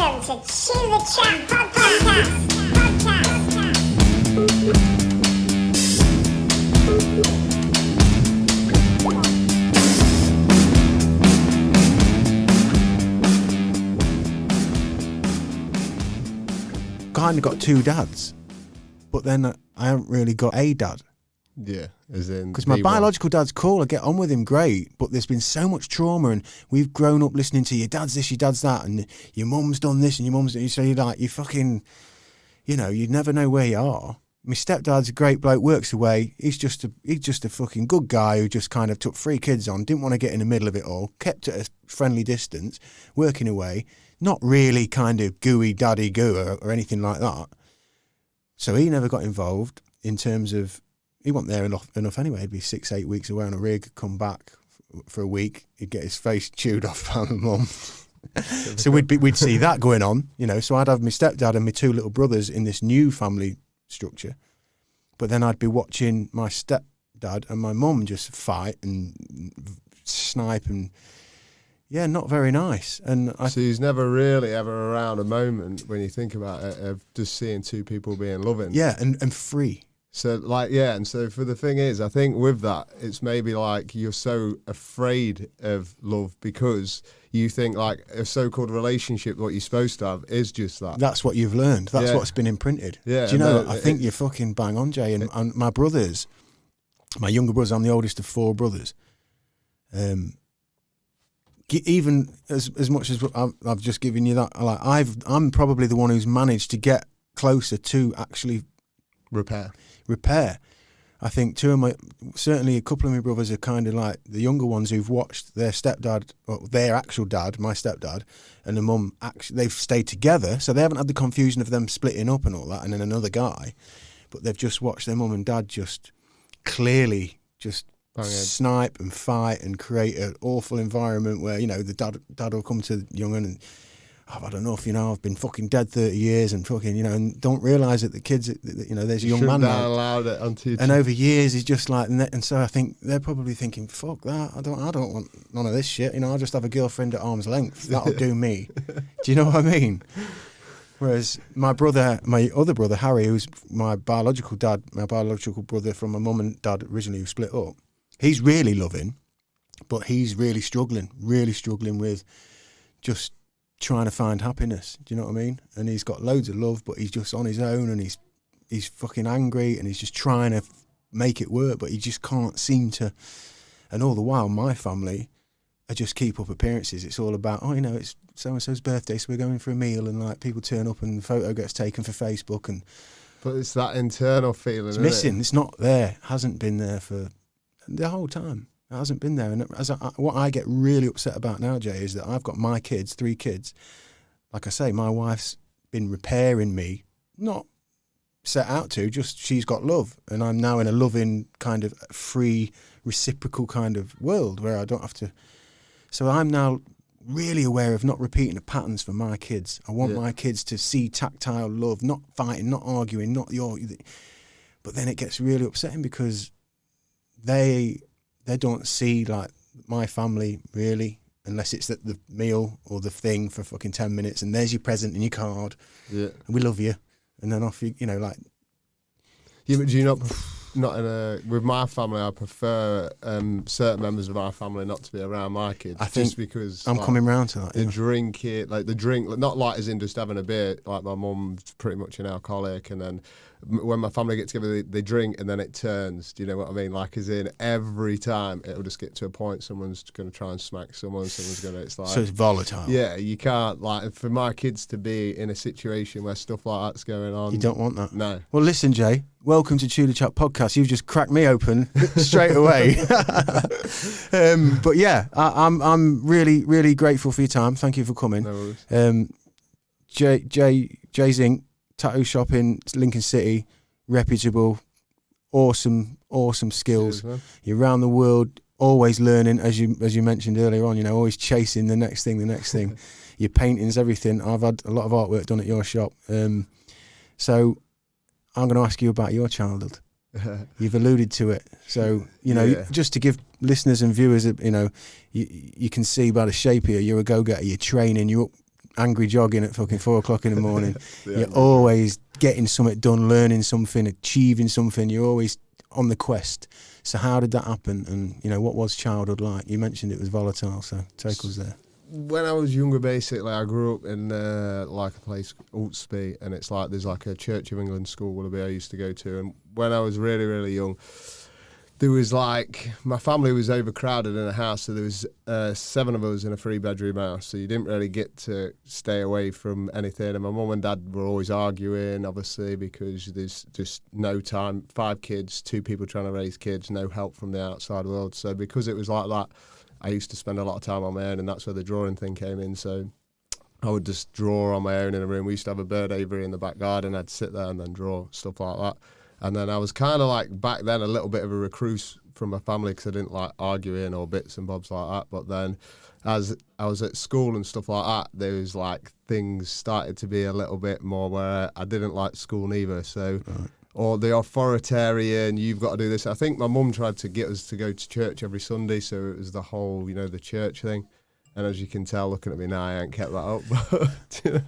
Welcome to Chew the Chat Podcast. Kind of got two dads, but then I haven't really got a dad. Yeah, as in because my biological dad's cool, I get on with him great, but there's been so much trauma, and we've grown up listening to your dad's this, your dad's that, and your mum's done this and your mum's, so you're like, you fucking, you know, you never know where you are. My stepdad's a great bloke, works away. He's just a fucking good guy who just kind of took 3 kids on, didn't want to get in the middle of it all, kept at a friendly distance, working away, not really kind of gooey daddy goo or anything like that. So he never got involved in terms of, he wasn't there enough anyway. He'd be 6-8 weeks away on a rig, come back for a week. He'd get his face chewed off by my mum. So we'd see that going on, you know. So I'd have my stepdad and my 2 little brothers in this new family structure. But then I'd be watching my stepdad and my mum just fight and snipe and, yeah, not very nice. And so he's never really ever around a moment when you think about it of just seeing 2 people being loving. Yeah, and free. So, like, yeah, and so for the thing is, I think with that, it's maybe like you're so afraid of love because you think like a so-called relationship, what you're supposed to have, is just that. That's what you've learned. That's what's been imprinted. Yeah. Do you know, I think you're fucking bang on, Jay. And my brothers, my younger brothers, I'm the oldest of 4 brothers. Even as much as I've just given you that, like I'm probably the one who's managed to get closer to actually repair. I think certainly a couple of my brothers are kind of like the younger ones who've watched their stepdad, or their actual dad, my stepdad, and the mum, they've stayed together, so they haven't had the confusion of them splitting up and all that, and then another guy, but they've just watched their mum and dad just clearly just snipe and fight and create an awful environment where, you know, the dad will come to the young one and, I've had enough, you know, I've been fucking dead 30 years and fucking, you know, and don't realise that the kids, you know, there's a young man now. Allowed it onto and over years he's just like, and so I think they're probably thinking, fuck that, I don't want none of this shit, you know, I'll just have a girlfriend at arm's length, that'll do me. Do you know what I mean? Whereas my other brother, Harry, who's my biological brother from my mum and dad originally who split up, he's really loving, but he's really struggling with just trying to find happiness. Do you know what I mean? And he's got loads of love, but he's just on his own, and he's fucking angry, and he's just trying to make it work, but he just can't seem to. And all the while, my family are just keep up appearances. It's all about, oh, you know, it's so-and-so's birthday, so we're going for a meal, and like people turn up and the photo gets taken for Facebook, and but it's that internal feeling. It's missing. It's not there. Hasn't been there for the whole time. It hasn't been there. And what I get really upset about now, Jay, is that I've got my kids, 3 kids. Like I say, my wife's been repairing me, not set out to, just she's got love. And I'm now in a loving kind of free, reciprocal kind of world where I don't have to. So I'm now really aware of not repeating the patterns for my kids. I want my kids to see tactile love, not fighting, not arguing, not your. But then it gets really upsetting because they don't see like my family really, unless it's at the meal or the thing for fucking 10 minutes, and there's your present and your card. Yeah, and we love you, and then off you know, like. Yeah, but do you not with my family? I prefer certain members of our family not to be around my kids. I think just because I'm coming round to that. The drink, not like as in just having a beer. Like my mum's pretty much an alcoholic, and then when my family get together, they drink, and then it turns. Do you know what I mean? Like, as in every time it'll just get to a point someone's going to try and smack someone's going to. It's like, so it's volatile. Yeah, you can't, like, for my kids to be in a situation where stuff like that's going on. You don't want that. No. Well, listen, Jay. Welcome to Chew the Chat Podcast. You've just cracked me open straight away. But yeah, I'm really, really grateful for your time. Thank you for coming. No worries. Jay's Inc. Tattoo shop in Lincoln City, reputable, awesome skills. Cheers, you're around the world, always learning, as you mentioned earlier on. You know, always chasing the next thing. Your paintings, everything. I've had a lot of artwork done at your shop. So I'm going to ask you about your childhood. You've alluded to it. So, you know, just to give listeners and viewers, you know, you can see by the shape here, you're a go-getter, you're training, you're up angry jogging at fucking 4 o'clock in the morning. The You're angry always getting something done, learning something, achieving something. You're always on the quest. So how did that happen? And, you know, what was childhood like? You mentioned it was volatile, so take us there. When I was younger, basically, I grew up in like a place, Ultsby, and it's like there's like a Church of England school Willoughby I used to go to. And when I was really, really young, there was like, my family was overcrowded in a house, so there was 7 of us in a 3-bedroom house, so you didn't really get to stay away from anything. And my mum and dad were always arguing, obviously, because there's just no time. 5 kids, 2 people trying to raise kids, no help from the outside world. So because it was like that, I used to spend a lot of time on my own, and that's where the drawing thing came in. So I would just draw on my own in a room. We used to have a bird aviary in the back garden. I'd sit there and then draw, stuff like that. And then I was kind of like, back then, a little bit of a recluse from my family because I didn't like arguing or bits and bobs like that. But then as I was at school and stuff like that, there was like things started to be a little bit more where I didn't like school neither. So... Right. Or the authoritarian, you've got to do this. I think my mum tried to get us to go to church every Sunday, so it was the whole, you know, the church thing. And as you can tell, looking at me now, I ain't kept that up. But,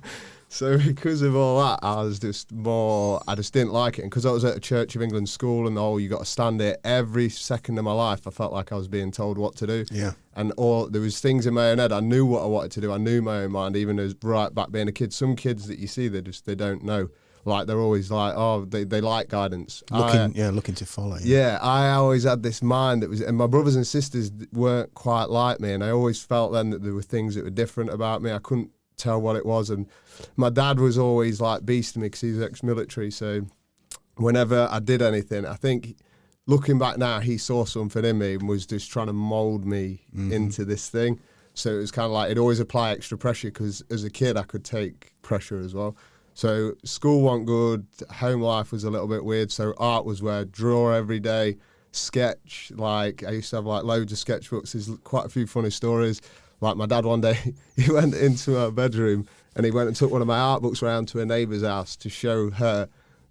so because of all that, I just didn't like it. And because I was at a Church of England school and you got to stand there every second of my life, I felt like I was being told what to do. Yeah. And there was things in my own head. I knew what I wanted to do. I knew my own mind, even as right back being a kid. Some kids that you see, they don't know. Like, they're always like, they like guidance. Looking to follow. Yeah, I always had this mind and my brothers and sisters weren't quite like me, and I always felt then that there were things that were different about me. I couldn't tell what it was, and my dad was always like beasting me because he's ex-military, so whenever I did anything, I think, looking back now, he saw something in me and was just trying to mould me into this thing. So it was kind of like, it'd always apply extra pressure because as a kid, I could take pressure as well. So school wasn't good, home life was a little bit weird, so art was where I'd draw every day, sketch, like I used to have like loads of sketchbooks. There's quite a few funny stories. Like my dad one day, he went into our bedroom and he went and took one of my art books around to a neighbour's house to show her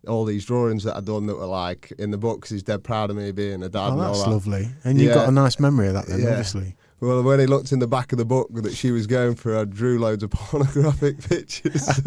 all these drawings that I'd done that were like in the book because he's dead proud of me being a dad and all that. That's lovely. And you've got a nice memory of that then, obviously. Well, when he looked in the back of the book that she was going for, I drew loads of pornographic pictures. So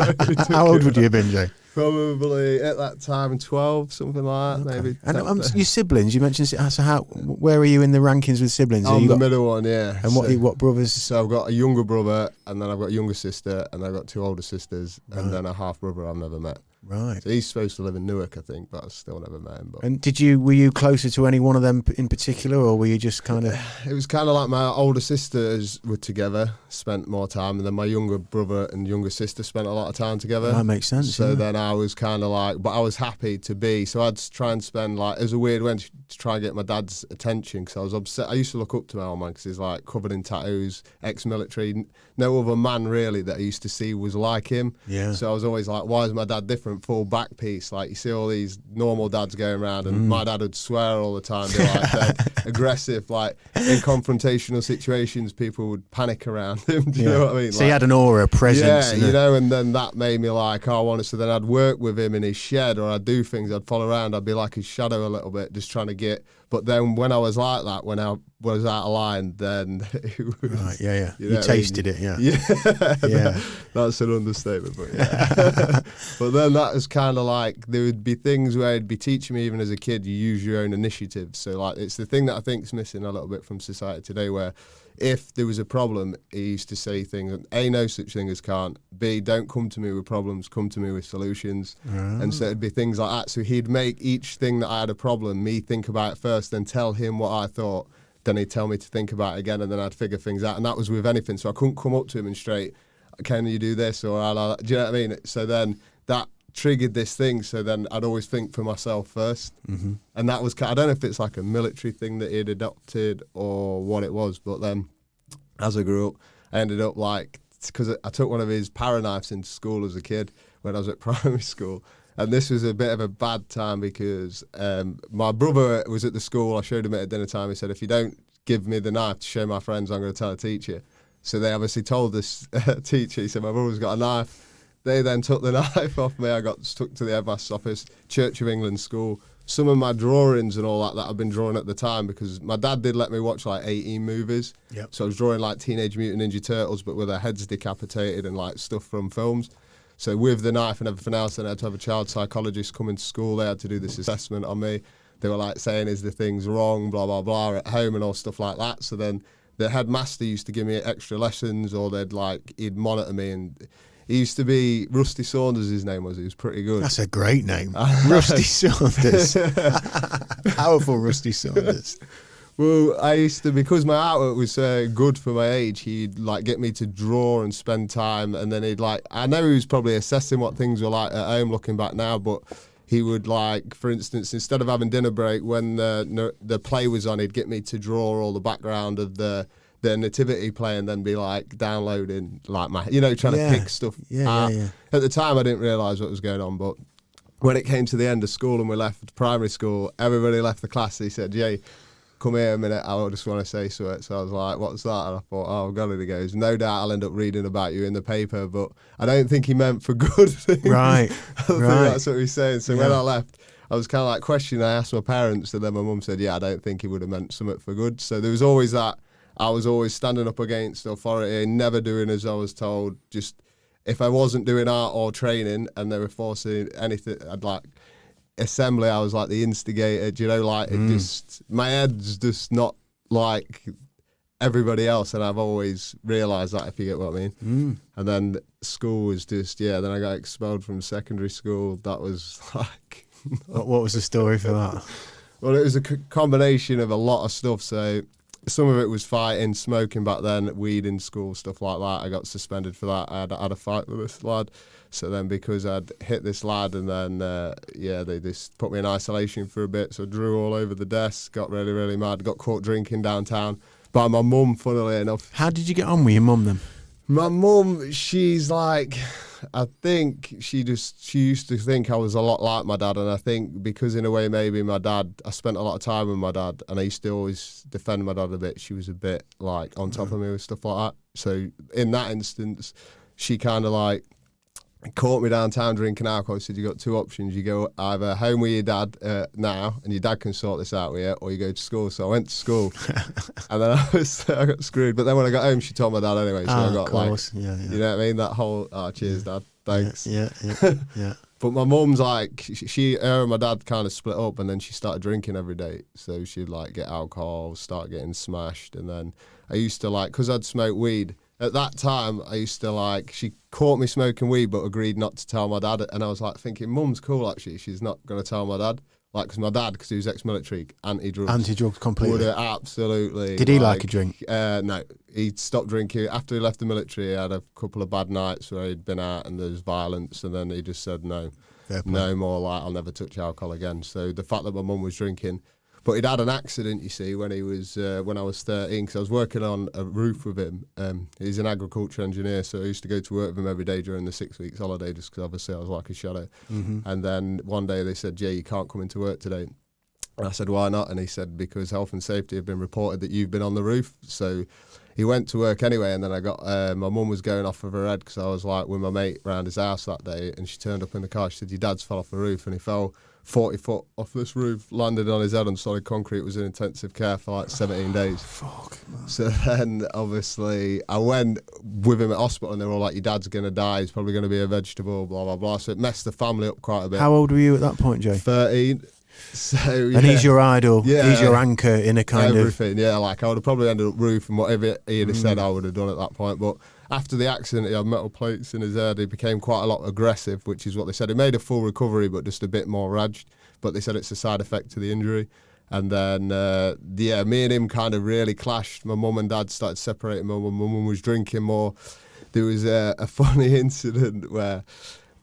how old would you have been, Jay? Probably at that time 12, something like that, maybe. And your siblings, you mentioned, so where are you in the rankings with siblings? I'm the middle one, yeah. And what brothers? So I've got a younger brother, and then I've got a younger sister, and I've got 2 older sisters, and then a half brother I've never met. Right. So he's supposed to live in Newark, I think, but I still never met him. But. And were you closer to any one of them in particular, or were you just kind of? It was kind of like my older sisters were together, spent more time, and then my younger brother and younger sister spent a lot of time together. That makes sense. So then I was kind of like, but I was happy to be. So I'd try and spend like, it was a weird one to try and get my dad's attention because I was upset. I used to look up to my old man because he's like covered in tattoos, ex-military. No other man really that I used to see was like him. Yeah. So I was always like, why is my dad different? Full back piece. Like you see all these normal dads going around, and my dad would swear all the time, be like dead aggressive. Like in confrontational situations, people would panic around him. Do you know what I mean? So like, he had an aura, a presence. Yeah, you know. And then that made me like, I wanted. So then I'd work with him in his shed, or I'd do things. I'd follow around. I'd be like his shadow a little bit, just trying to get. But then when I was like that, when I was out of line, then it was, right, yeah. You tasted it, yeah. Yeah. That's an understatement, but yeah. But then that was kind of like, there would be things where he'd be teaching me even as a kid, you use your own initiative. So like, it's the thing that I think is missing a little bit from society today, where if there was a problem, he used to say things, A, no such thing as can't, B, don't come to me with problems, come to me with solutions. And so it'd be things like that. So he'd make each thing that I had a problem, me think about it first, then tell him what I thought, then he'd tell me to think about it again, and then I'd figure things out. And that was with anything. So I couldn't come up to him and straight, can you do this? Or do you know what I mean? So then that triggered this thing. So then I'd always think for myself first. And that was, I don't know if it's like a military thing that he'd adopted or what it was, but then as I grew up, I ended up like, because I took one of his paraknives into school as a kid when I was at primary school. And this was a bit of a bad time because my brother was at the school. I showed him it at dinner time. He said, if you don't give me the knife to show my friends, I'm going to tell a teacher. So they obviously told this teacher. He said, my brother's got a knife. They then took the knife off me. I got stuck to the headmaster's office, Church of England school. some of my drawings and all that I've been drawing at the time, because my dad did let me watch like 18 movies. Yep. So I was drawing like Teenage Mutant Ninja Turtles, but with their heads decapitated and like stuff from films. So with the knife and everything else, then I had to have a child psychologist come into school. They had to do this assessment on me. They were like saying, is the things wrong, blah, blah, blah, at home and all stuff like that. So then the headmaster used to give me extra lessons, or he'd monitor me, and he used to be Rusty Saunders, his name was. He was pretty good. That's a great name. Rusty Saunders. Powerful Rusty Saunders. Well, I used to, because my artwork was good for my age, he'd like get me to draw and spend time, and then he'd like, I know he was probably assessing what things were like at home looking back now, but he would like, for instance, instead of having dinner break, when the play was on, he'd get me to draw all the background of the nativity play, and then be like downloading like my, trying to pick stuff out. Yeah. At the time I didn't realise what was going on, but when it came to the end of school and we left primary school, everybody left the class. He said, Jay, come here a minute, I just want to say something. So I was like, what's that? And I thought, oh God. And he goes, no doubt I'll end up reading about you in the paper, but I don't think he meant for good things. Right. I think that's what he's saying. So when I left, I was kind of like questioning. I asked my parents, and then my mum said, yeah, I don't think he would have meant something for good. So there was always that. I was always standing up against authority, never doing as I was told. Just if I wasn't doing art or training and they were forcing anything, I'd like assembly. I was like the instigator, it just, my head's just not like everybody else. And I've always realised that, if you get what I mean. And then school was just, then I got expelled from secondary school. That was like... What was the story for that? Well, it was a combination of a lot of stuff. So some of it was fighting, smoking back then, weed in school, stuff like that. I got suspended for that. I had a fight with this lad. So then because I'd hit this lad, and then, they just put me in isolation for a bit. So I drew all over the desk, got really, really mad, got caught drinking downtown by my mum, funnily enough. How did you get on with your mum then? My mum, she's like, I think she used to think I was a lot like my dad, and I think because in a way maybe I spent a lot of time with my dad, and I used to always defend my dad a bit. She was a bit like on top of me with stuff like that. So in that instance, she kind of like caught me downtown drinking alcohol. Said, you got two options. You go either home with your dad now, and your dad can sort this out with you, or you go to school. So I went to school, and then I got screwed. But then when I got home, she told my dad anyway. So I got you know what I mean? That whole, cheers, dad, thanks. Yeah. But my mum's like, her and my dad kind of split up, and then she started drinking every day. So she'd like get alcohol, start getting smashed, and then I used to like, because I'd smoke weed. At that time, I used to like, she caught me smoking weed but agreed not to tell my dad. And I was like thinking, Mum's cool actually, she's not going to tell my dad. Like, because my dad, because he was ex-military, anti-drugs. Anti-drugs completely. Would have absolutely. Did he like a drink? No, he stopped drinking. After he left the military, he had a couple of bad nights where he'd been out and there was violence, and then he just said no more, like, I'll never touch alcohol again. So the fact that my mum was drinking. But he'd had an accident, you see, when he was when I was 13, because I was working on a roof with him. He's an agriculture engineer, so I used to go to work with him every day during the 6 weeks holiday, just because obviously I was like a shadow. And then one day they said, Jay, you can't come into work today. And I said, why not? And he said, because health and safety have been reported that you've been on the roof. So he went to work anyway, and then I got, my mum was going off of her head, because I was like with my mate around his house that day, and she turned up in the car. She said, your dad's fell off the roof, and he fell 40 foot off this roof, landed on his head on solid concrete, was in intensive care for like 17 days. Fuck, man. So then, obviously, I went with him at hospital, and they were all like, your dad's going to die, he's probably going to be a vegetable, blah, blah, blah. So it messed the family up quite a bit. How old were you at that point, Joe? 13. So, yeah. And he's your idol. Yeah. He's your anchor in a kind everything, yeah. Like, I would have probably ended up roof, and whatever he had said, I would have done at that point. But after the accident, he had metal plates in his head. He became quite a lot aggressive, which is what they said. He made a full recovery, but just a bit more raged. But they said it's a side effect to the injury. And then, me and him kind of really clashed. My mum and dad started separating. My mum was drinking more. There was a funny incident where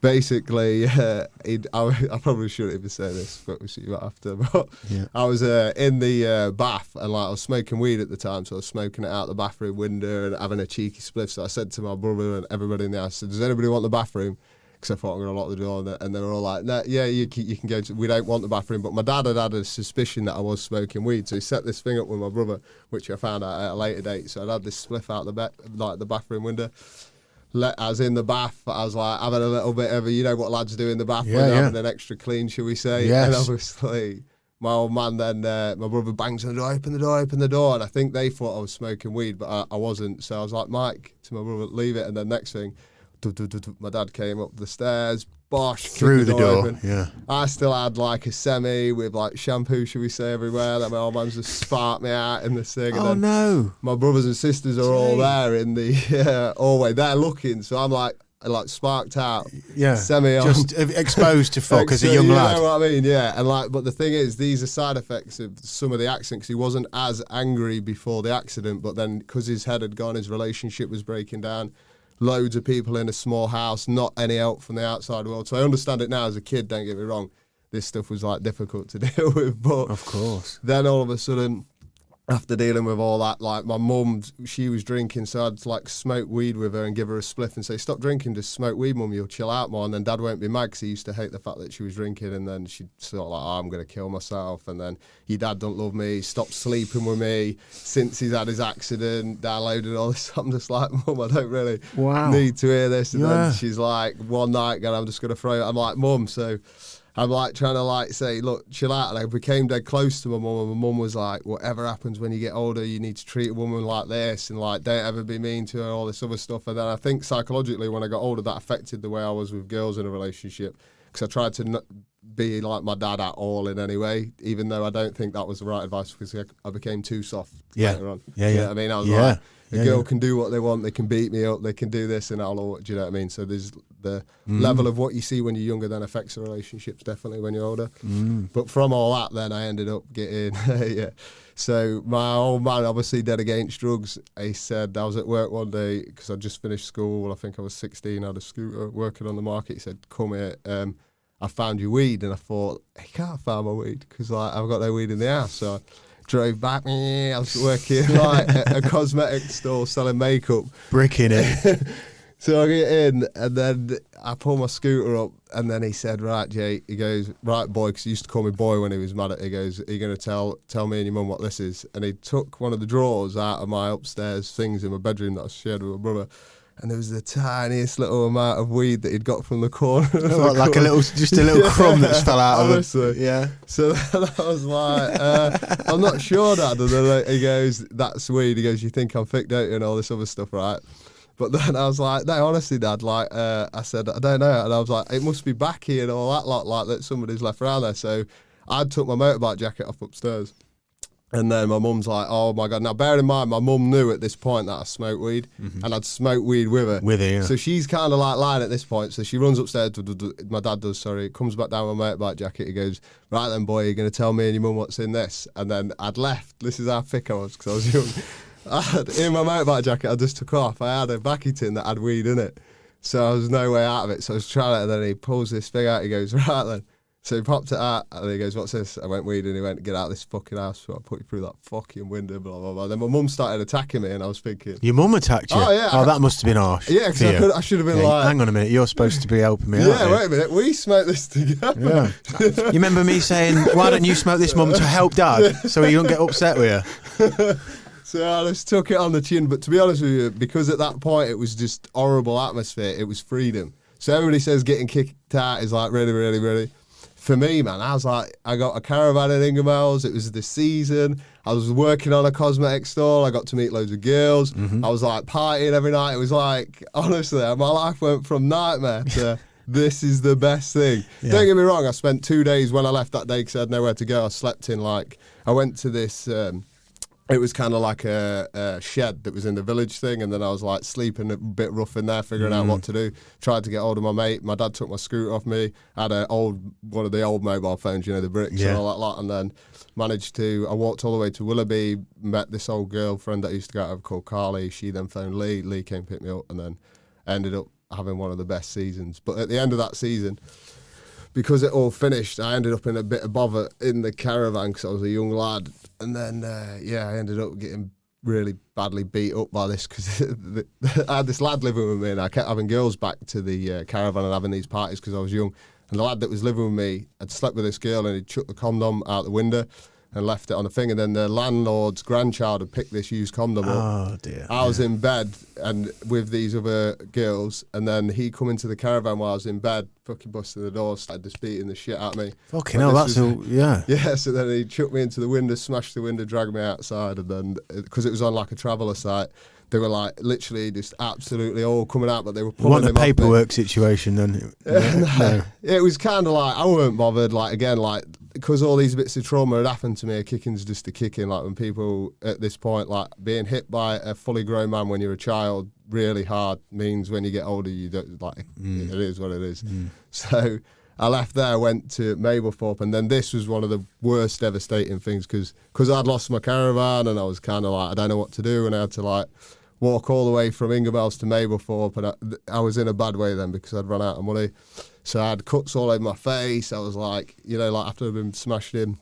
basically, I probably shouldn't even say this, but we'll see what after. But yeah. I was in the bath, and like I was smoking weed at the time, so I was smoking it out the bathroom window and having a cheeky spliff. So I said to my brother and everybody in the house, does anybody want the bathroom? Because I thought I'm going to lock the door, and they were all like, nah, yeah, you can go. We don't want the bathroom. But my dad had a suspicion that I was smoking weed, so he set this thing up with my brother, which I found out at a later date. So I'd had this spliff out the bathroom window. I was in the bath. I was like having a little bit of you know what lads do in the bath when they're having an extra clean, shall we say? Yes. And obviously, my old man then, my brother bangs on the door, open the door. And I think they thought I was smoking weed, but I wasn't. So I was like, Mike, to my brother, leave it. And then next thing, my dad came up the stairs, bosh, Through the door, open. yeah. I still had like a semi with like shampoo, should we say, everywhere. That my old man's just sparked me out in the thing. Oh, and then no. my brothers and sisters are all there in the hallway. They're looking, so I'm like sparked out, semi on. Just exposed to fuck as a young lad. You know what I mean? Yeah, and like, but the thing is, these are side effects of some of the accident because he wasn't as angry before the accident, but then because his head had gone, his relationship was breaking down. Loads of people in a small house, not any help from the outside world. So I understand it now as a kid, don't get me wrong. This stuff was like difficult to deal with. But of course. Then all of a sudden, after dealing with all that, like my mum, she was drinking, so I'd like smoke weed with her and give her a spliff and say, stop drinking, just smoke weed, mum, you'll chill out more. And then dad won't be mad because he used to hate the fact that she was drinking. And then she'd sort of like, oh, I'm going to kill myself. And then your dad don't love me, stopped sleeping with me since he's had his accident, downloaded all this. I'm just like, mum, I don't really need to hear this. And then she's like, one night, I'm just going to throw it. I'm like, mum, so I'm like trying to like say, look, chill out. And I became dead close to my mum, and my mum was like, whatever happens when you get older, you need to treat a woman like this, and like don't ever be mean to her, all this other stuff. And then I think psychologically, when I got older, that affected the way I was with girls in a relationship because I tried to not be like my dad at all in any way, even though I don't think that was the right advice because I became too soft later on. You know what I mean? I was like, a girl can do what they want, they can beat me up, they can do this, and do you know what I mean? So there's the level of what you see when you're younger then affects the relationships definitely when you're older. But from all that, then I ended up getting, So my old man, obviously dead against drugs, he said, I was at work one day because I just finished school, I think I was 16, I had a scooter working on the market. He said, come here, I found your weed. And I thought, he can't find my weed because like, I've got no weed in the house. So I drove back, I was working like at a cosmetic store selling makeup. Bricking it. So I get in and then I pull my scooter up and then he said, right, Jay, he goes, right, boy, because he used to call me boy when he was mad at it. He goes, are you going to tell me and your mum what this is? And he took one of the drawers out of my upstairs things in my bedroom that I shared with my brother. And there was the tiniest little amount of weed that he'd got from the corner. Like just a little crumb that's fell out of it. Yeah. So then I was like, I'm not sure, Dad. And then he goes, that's weed. He goes, you think I'm thick, don't you? And all this other stuff, right? But then I was like, no, honestly, Dad, like, I said, I don't know. And I was like, it must be backy and all that lot, like that somebody's left around there. So I took my motorbike jacket off upstairs. And then my mum's like, oh my God. Now, bear in mind, my mum knew at this point that I smoked weed and I'd smoked weed with her. Yeah. So she's kind of like lying at this point. So she runs upstairs, my dad does, sorry, comes back down with my motorbike jacket. He goes, right then, boy, you're going to tell me and your mum what's in this. And then I'd left. This is how thick I was because I was young. In my motorbike jacket, I just took off. I had a backy tin that had weed in it. So I was no way out of it. So I was trying it, and then he pulls this thing out. He goes, right then. So he popped it out, and he goes, what's this? I went, weed, and he went, get out of this fucking house, so I'll put you through that fucking window, blah, blah, blah. Then my mum started attacking me, and I was thinking... Your mum attacked you? Oh, yeah. Oh, that must have been harsh. Yeah, because I should have been like... Hang on a minute, you're supposed to be helping me out. Yeah, wait a minute, we smoked this together. Yeah. You remember me saying, why don't you smoke this, Mum, to help Dad, so he don't get upset with you? So I just took it on the chin, but to be honest with you, because at that point it was just horrible atmosphere, it was freedom. So everybody says getting kicked out is like really, really, really... For me, man, I was like, I got a caravan in Ingamology. It was the season. I was working on a cosmetic store. I got to meet loads of girls. I was like partying every night. It was like, honestly, my life went from nightmare to this is the best thing. Yeah. Don't get me wrong. I spent 2 days when I left that day because I had nowhere to go. I slept in I went to this... it was kind of like a shed that was in the village thing, and then I was like sleeping a bit rough in there, figuring out what to do. Tried to get hold of my mate. My dad took my scooter off me. I had one of the old mobile phones, the bricks and all that lot, and then I walked all the way to Willoughby, met this old girlfriend that I used to go out with called Carly. She then phoned Lee. Lee came pick me up, and then ended up having one of the best seasons. But at the end of that season, because it all finished, I ended up in a bit of bother in the caravan because I was a young lad. And then, I ended up getting really badly beat up by this because I had this lad living with me, and I kept having girls back to the caravan and having these parties because I was young. And the lad that was living with me had slept with this girl, and he'd chucked the condom out the window. and left it on the thing. And then the landlord's grandchild had picked this used condom up. Oh dear. I was in bed and with these other girls, and then he come into the caravan while I was in bed, fucking busting the door, started just beating the shit out of me. Fucking hell, that's all, yeah. Yeah, so then he chucked me into the window, smashed the window, dragged me outside, and then, because it was on like a traveller site, they were like literally just absolutely all coming out, but they were pulling What a him off me. paperwork situation then. No. It was kind of like, I weren't bothered, like, again, like, because all these bits of trauma had happened to me, a kicking's just a kicking. Like, when people at this point, like, being hit by a fully grown man when you're a child really hard means when you get older, you don't, like, it is what it is. So I left there, went to Mablethorpe, and then this was one of the worst devastating things, because I'd lost my caravan, and I was kind of like, I don't know what to do, and I had to, like, walk all the way from Ingamology to Mablethorpe, and I was in a bad way then because I'd run out of money. So I had cuts all over my face. I was like, you know, like after I'd been smashed in.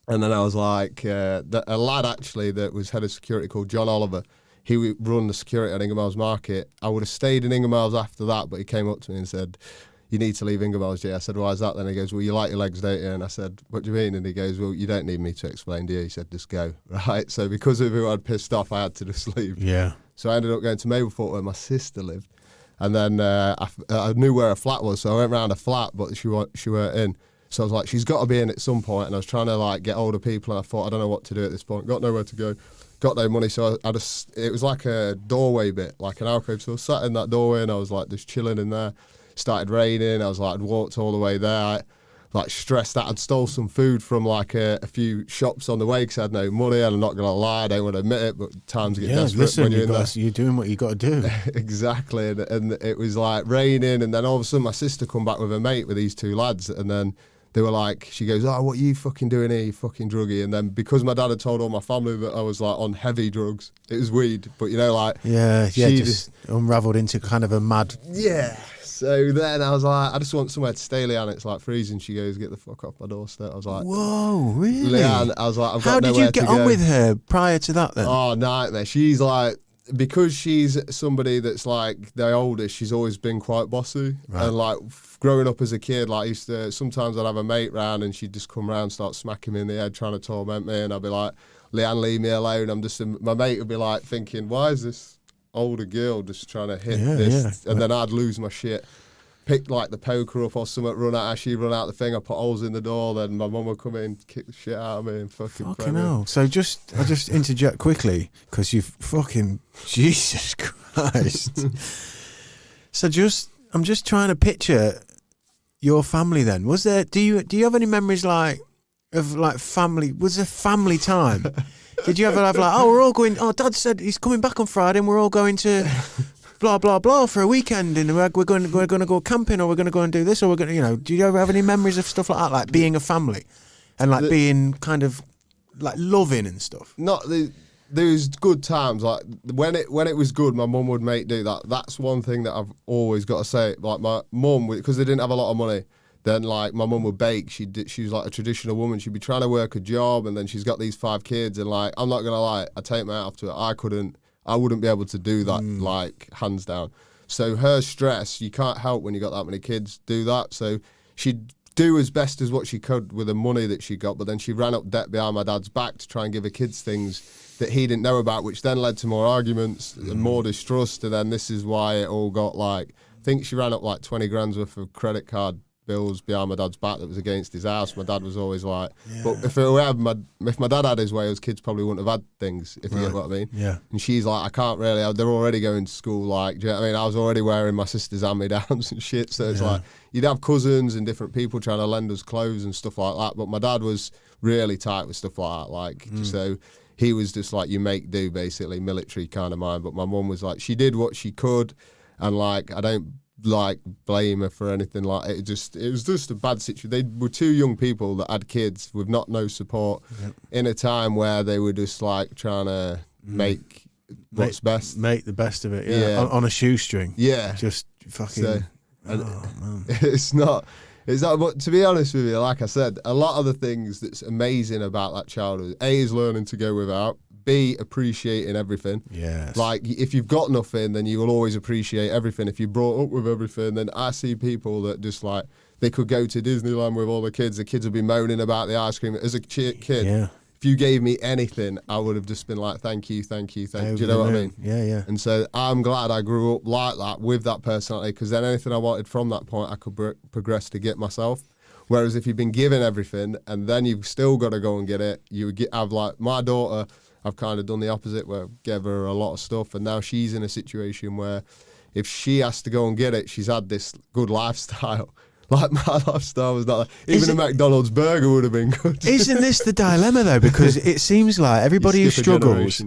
And then I was like, a lad actually that was head of security called John Oliver, he would run the security at Ingamology Market. I would have stayed in Ingamology after that, but he came up to me and said, you need to leave Ingamology. I said, why is that? Then he goes, well, you like your legs, don't you? And I said, what do you mean? And he goes, well, you don't need me to explain, do you? He said, just go, right? So because of who I'd pissed off, I had to just leave. Yeah. So I ended up going to Mablethorpe where my sister lived. And then I knew where her flat was, so I went round her flat, but she weren't in. So I was like, she's got to be in at some point. And I was trying to like get older people, and I thought, I don't know what to do at this point. Got nowhere to go, got no money. So I just, it was like a doorway bit, like an alcove. So I sat in that doorway, and I was like just chilling in there. Started raining. I was like, I'd walked all the way there. Like stressed out. I'd stole some food from like a few shops on the way because I had no money, and I'm not gonna lie, I don't want to admit it, but times get desperate listen, when you're in there. You're doing what you got to do. Exactly, and it was like raining, and then all of a sudden my sister come back with her mate with these two lads, and then they were like, she goes, oh, what are you fucking doing here, you fucking druggie? And then because my dad had told all my family that I was like on heavy drugs, it was weed, but you know, like just unravelled into kind of a mad. Yeah. So then I was like, I just want somewhere to stay, Leanne. It's like freezing. She goes, get the fuck off my doorstep. I was like, whoa, really? Leanne, I was like, I've got How did nowhere you get to go. on with her prior to that then? Oh, nightmare. She's like, because she's somebody that's like the oldest, she's always been quite bossy. Right. And like growing up as a kid, like I used to, sometimes I'd have a mate round and she'd just come round, start smacking me in the head, trying to torment me. And I'd be like, Leanne, leave me alone. My mate would be like thinking, why is this older girl just trying to hit this? Yeah. And then I'd lose my shit. Pick like the poker up or something, run out. She'd run out the thing. I put holes in the door. Then my mum would come in, kick the shit out of me, and fucking hell. So I just interject quickly because you fucking Jesus Christ. So I'm just trying to picture your family. Then was there? Do you have any memories like of like family? Was there family time? Did you ever have like, oh, we're all going? Oh, Dad said he's coming back on Friday, and we're all going to. Blah blah blah for a weekend, and we're going to go camping, or we're going to go and do this, or we're going to, you know. Do you ever have any memories of stuff like that, like being a family, and like being kind of like loving and stuff? There was good times. Like when it was good, my mum would make do that. That's one thing that I've always got to say. Like my mum, because they didn't have a lot of money. Then like my mum would bake. She was like a traditional woman. She'd be trying to work a job, and then she's got these 5 kids. And like I'm not gonna lie, I take my hat off to her. I wouldn't be able to do that, like, hands down. So her stress, you can't help when you got that many kids do that. So she'd do as best as what she could with the money that she got, but then she ran up debt behind my dad's back to try and give her kids things that he didn't know about, which then led to more arguments and more distrust. And then this is why it all got like, I think she ran up like 20 grand's worth of credit card bills behind my dad's back that was against his house. My dad was always like, but if my dad had his way, his kids probably wouldn't have had things, if you get what I mean. Yeah. And she's like, I can't really, they're already going to school, like, do you know what I mean? I was already wearing my sister's hand-me-downs and shit, so it's like, you'd have cousins and different people trying to lend us clothes and stuff like that, but my dad was really tight with stuff like that, like, so he was just like, you make do, basically, military kind of mind, but my mum was like, she did what she could, and like, I don't like blame her for anything. Like it was just a bad situation. They were 2 young people that had kids with no support in a time where they were just like trying to make what's best, make the best of it. On a shoestring. Just fucking it's not but to be honest with you, like I said, a lot of the things that's amazing about that childhood, A, is learning to go without, B, appreciating everything. Yes. Like, if you've got nothing, then you will always appreciate everything. If you're brought up with everything, then I see people that just, like, they could go to Disneyland with all the kids will be moaning about the ice cream. As a kid, if you gave me anything, I would have just been like, thank you. Do you know what I mean? Yeah. And so I'm glad I grew up like that with that personality, because then anything I wanted from that point, I could progress to get myself. Whereas if you've been given everything and then you've still got to go and get it, you would have like my daughter, I've kind of done the opposite, where I gave her a lot of stuff, and now she's in a situation where if she has to go and get it, she's had this good lifestyle. Like my lifestyle was not. Even a McDonald's burger would have been good. Isn't this the dilemma though? Because it seems like everybody who struggles,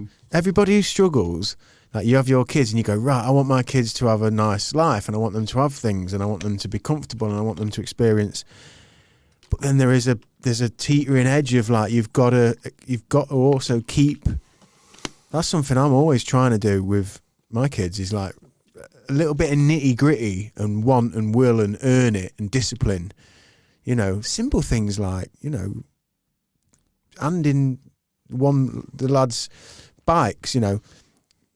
like you have your kids and you go, right, I want my kids to have a nice life, and I want them to have things, and I want them to be comfortable, and I want them to experience. But then there's a teetering edge of like you've got to also keep. That's something I'm always trying to do with my kids, is like a little bit of nitty gritty and want and will and earn it and discipline. You know, simple things like, you know, handing the lads bikes, you know,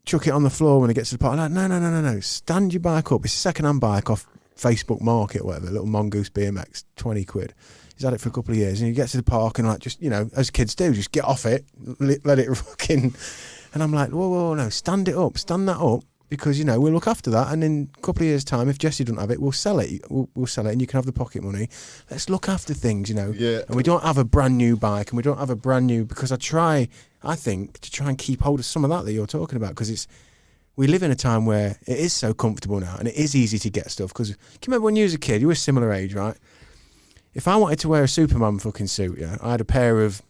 chuck it on the floor when it gets to the park. Like, no. Stand your bike up. It's a second-hand bike off Facebook Market or whatever, a little Mongoose BMX, 20 quid. He's had it for a couple of years, and he gets to the park and like, just, you know, as kids do, just get off it, let it fucking... And I'm like, whoa, no, stand that up. Because, you know, we'll look after that, and in a couple of years' time, if Jesse doesn't have it, we'll sell it. We'll sell it, and you can have the pocket money. Let's look after things, you know. Yeah. And we don't have a brand new bike, and we don't have a brand new, because I think, to try and keep hold of some of that you're talking about, because we live in a time where it is so comfortable now, and it is easy to get stuff. Because, can you remember when you was a kid, you were a similar age, right? If I wanted to wear a Superman fucking suit, yeah, I had a pair of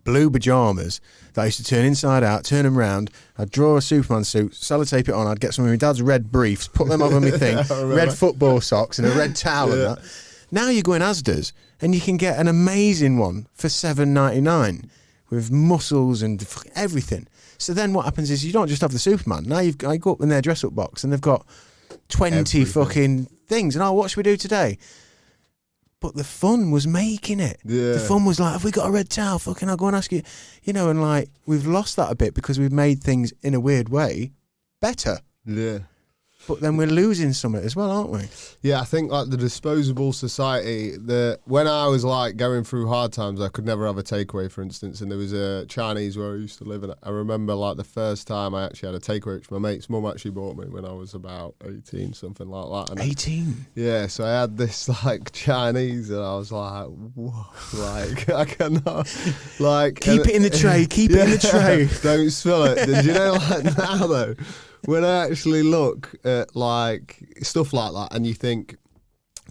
blue pajamas that I used to turn inside out, turn them round. I'd draw a Superman suit, sellotape it on. I'd get some of my dad's red briefs, put them over my thing, red football socks and a red towel and that. Now you go in Asda's and you can get an amazing one for $7.99 with muscles and everything. So then what happens is you don't just have the Superman. Now I go up in their dress-up box and they've got 20 everything. Fucking things. And what should we do today? But the fun was making it. Yeah. The fun was like, have we got a red towel? Fucking, I'll go and ask you. You know, and like, we've lost that a bit because we've made things, in a weird way, better. Yeah. But then we're losing some of it as well, aren't we? Yeah, I think like the disposable society, when I was like going through hard times, I could never have a takeaway, for instance, and there was a Chinese where I used to live, and I remember like the first time I actually had a takeaway, which my mate's mum actually bought me when I was about 18, something like that. And 18? Yeah, so I had this like Chinese, and I was like, whoa, like I cannot, like... Keep it in the tray, keep it in the tray. Don't spill it. Did you know, like now though, when I actually look at like stuff like that, and you think,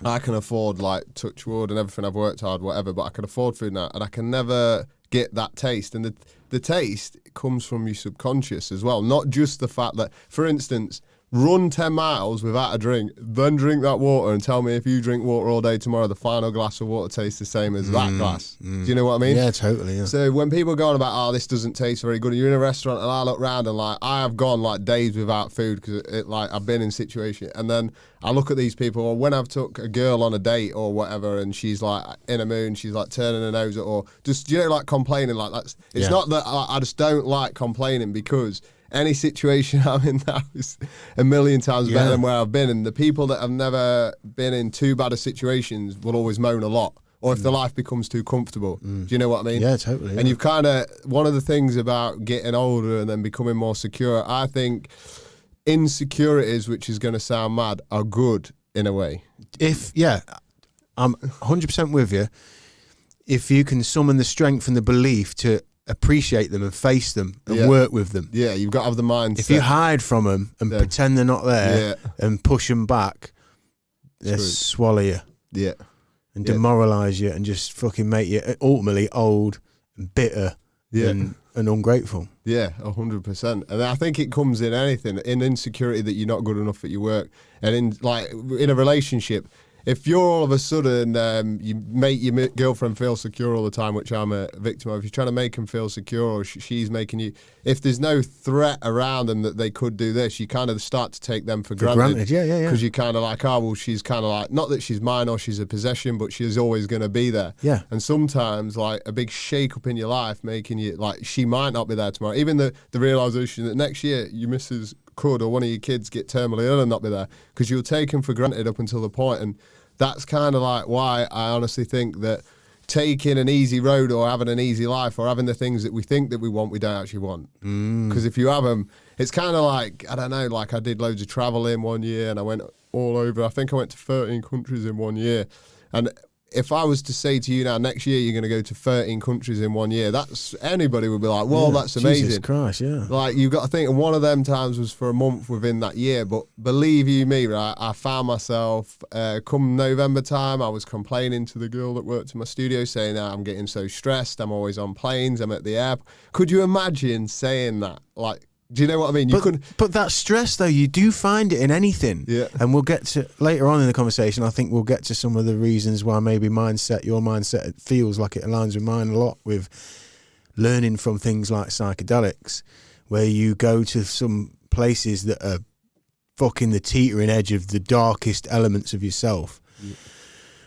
I can afford like touch wood and everything, I've worked hard, whatever, but I can afford food now, and I can never get that taste. And the taste comes from your subconscious as well, not just the fact that, for instance, run 10 miles without a drink, then drink that water and tell me if you drink water all day tomorrow, the final glass of water tastes the same as that glass. Do you know what I mean? Yeah, totally. Yeah. So when people go on about, oh, this doesn't taste very good, and you're in a restaurant and I look around and like, I have gone like days without food because like I've been in situations, and then I look at these people, or when I've took a girl on a date or whatever, and she's like in a mood, she's like turning her nose at, or just, you know, like complaining, like that's, it's not that I just don't like complaining, because any situation I'm in now is a million times better than where I've been. And the people that have never been in too bad of situations will always moan a lot. Or if the life becomes too comfortable. Do you know what I mean? Yeah, totally. And you've kind of, one of the things about getting older and then becoming more secure, I think insecurities, which is going to sound mad, are good in a way. I'm 100% with you. If you can summon the strength and the belief to appreciate them and face them and work with them. Yeah, you've got to have the mindset. If you hide from them and pretend they're not there and push them back, they'll swallow you. Yeah. And demoralise you and just fucking make you ultimately old and bitter and ungrateful. Yeah, 100%. And I think it comes in anything, in insecurity that you're not good enough at your work, and in a relationship. If you're all of a sudden, you make your girlfriend feel secure all the time, which I'm a victim of, if you're trying to make them feel secure, or she's making you, if there's no threat around them that they could do this, you kind of start to take them for granted. Yeah. Because you're kind of like, oh, well, she's kind of like, not that she's mine or she's a possession, but she's always going to be there. Yeah. And sometimes, like, a big shake up in your life, making you, like, she might not be there tomorrow. Even the realisation that next year your missus could, or one of your kids get terminally ill and not be there, because you'll take them for granted up until the point. And that's kind of like why I honestly think that taking an easy road or having an easy life or having the things that we think that we want, we don't actually want. Because if you have them, it's kind of like, I don't know, like I did loads of traveling one year and I went all over. I think I went to 13 countries in 1 year. And if I was to say to you now, next year you're going to go to 13 countries in 1 year, that's anybody would be like, well, that's amazing. Jesus Christ, yeah. Like, you've got to think, and one of them times was for a month within that year. But believe you me, right, I found myself, come November time, I was complaining to the girl that worked in my studio, saying that I'm getting so stressed, I'm always on planes, I'm at the airport. Could you imagine saying that? Like, do you know what I mean? But that stress, though, you do find it in anything. Yeah. And we'll get to, later on in the conversation, I think we'll get to some of the reasons why maybe your mindset, it feels like it aligns with mine a lot, with learning from things like psychedelics, where you go to some places that are fucking the teetering edge of the darkest elements of yourself. Yeah.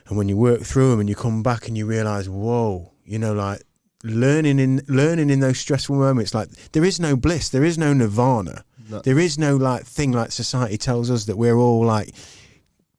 And when you work through them and you come back and you realise, whoa, you know, like, learning in those stressful moments, like there is no bliss, there is no nirvana, there is no like thing like society tells us that we're all like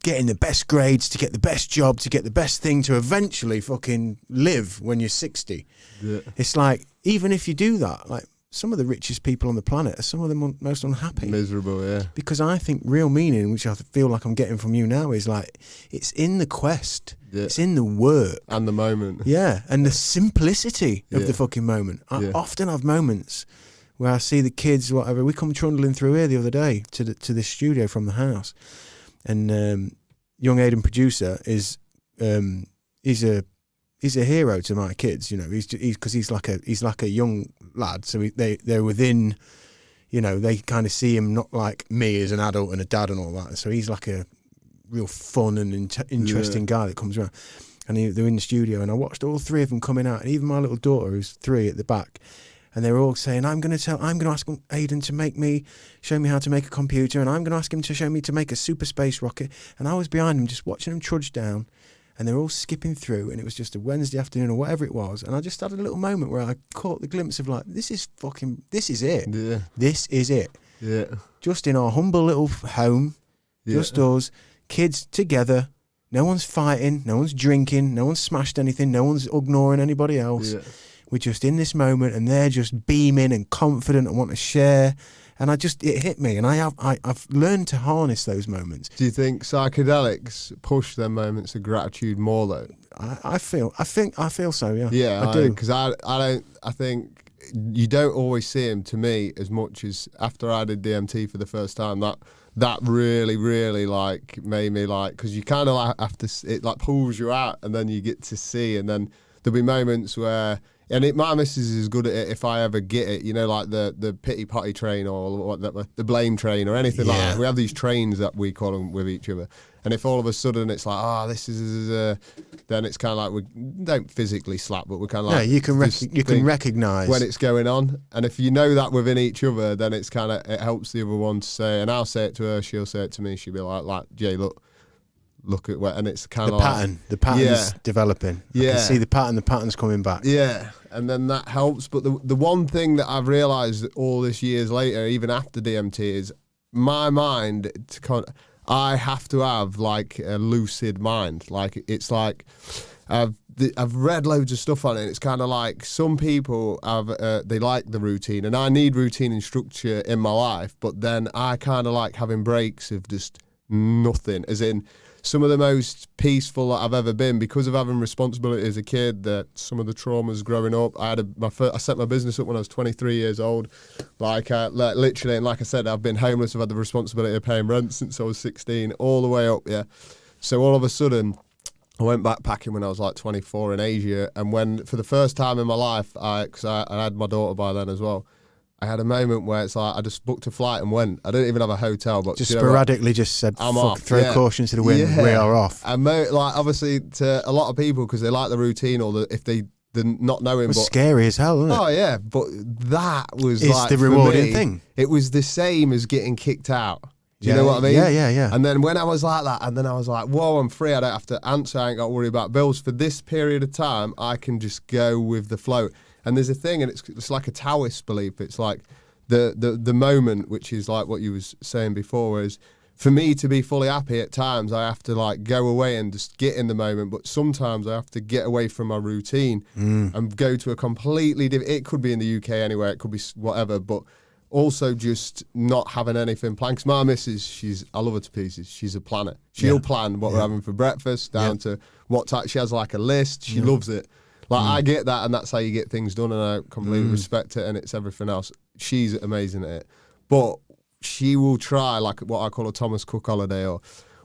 getting the best grades to get the best job to get the best thing to eventually fucking live when you're 60. Yeah. It's like, even if you do that, like some of the richest people on the planet are some of the most unhappy, miserable. Yeah, because I think real meaning, which I feel like I'm getting from you now, is like it's in the quest. Yeah. It's in the work. And the moment. Yeah, and the simplicity of the fucking moment. I often have moments where I see the kids, whatever. We come trundling through here the other day to this studio from the house. And young Aidan, producer, is he's a hero to my kids, you know. He's like a young lad, so they're within, you know, they kind of see him not like me as an adult and a dad and all that. So he's like a real fun and interesting guy that comes around. And they're in the studio, and I watched all three of them coming out, and even my little daughter, who's 3 at the back, and they were all saying, I'm going to ask Aidan to show me how to make a computer, and I'm going to ask him to show me to make a super space rocket. And I was behind them just watching them trudge down, and they're all skipping through, and it was just a Wednesday afternoon or whatever it was, and I just had a little moment where I caught the glimpse of like, this is it. Yeah. This is it. Yeah. Just in our humble little home, just us, kids together, no one's fighting, no one's drinking, no one's smashed anything, no one's ignoring anybody else. Yeah. We're just in this moment, and they're just beaming and confident and want to share. And it hit me, and I've learned to harness those moments. Do you think psychedelics push them moments of gratitude more though? I feel so. Yeah. Yeah, I do, because I think you don't always see them, to me, as much as after I did DMT for the first time. That really, really like made me like, because you kind of like have to, it like pulls you out, and then you get to see, and then there'll be moments where, and my missus is good at it if I ever get it, you know, like the pity potty train or the blame train or anything like that. We have these trains that we call them with each other. And if all of a sudden it's like, this is, then it's kind of like we don't physically slap, but we're kind of like, you can recognise when it's going on. And if you know that within each other, then it's kind of, it helps the other one to say, and I'll say it to her, she'll say it to me, she'll be like, Jay, look at where, and it's kind of the pattern's developing. I can see the pattern's coming back. Yeah, and then that helps. But the one thing that I've realised all this years later, even after DMT, is my mind, I have to have like a lucid mind. Like, it's like, I've read loads of stuff on it. It's kind of like some people they like the routine, and I need routine and structure in my life, but then I kind of like having breaks of just nothing, as in some of the most peaceful that I've ever been, because of having responsibility as a kid, that some of the traumas growing up. I set my business up when I was 23 years old. Like literally, and like I said, I've been homeless. I've had the responsibility of paying rent since I was 16, all the way up, yeah. So all of a sudden, I went backpacking when I was like 24 in Asia, and when, for the first time in my life, because I had my daughter by then as well, I had a moment where it's like I just booked a flight and went. I didn't even have a hotel, but just sporadically just said, throw caution to the wind, we are off. And like obviously to a lot of people, because they like the routine, or if they're not knowing, it was scary as hell, wasn't it? Oh yeah, but that was it's like the rewarding thing. It was the same as getting kicked out. Do you know what I mean? Yeah. And then when I was like that, and then I was like, whoa, I'm free. I don't have to answer. I ain't got to worry about bills. For this period of time, I can just go with the flow. And there's a thing, and it's like a Taoist belief. It's like the moment, which is like what you was saying before, is for me to be fully happy at times, I have to like go away and just get in the moment. But sometimes I have to get away from my routine and go to a completely different, it could be in the UK anywhere, it could be whatever, but also just not having anything planned. Because my missus, I love her to pieces. She's a planner. She'll plan what we're having for breakfast down to what time. She has like a list. She loves it. Like I get that, and that's how you get things done, and I completely respect it, and it's everything else. She's amazing at it. But she will try like what I call a Thomas Cook holiday, or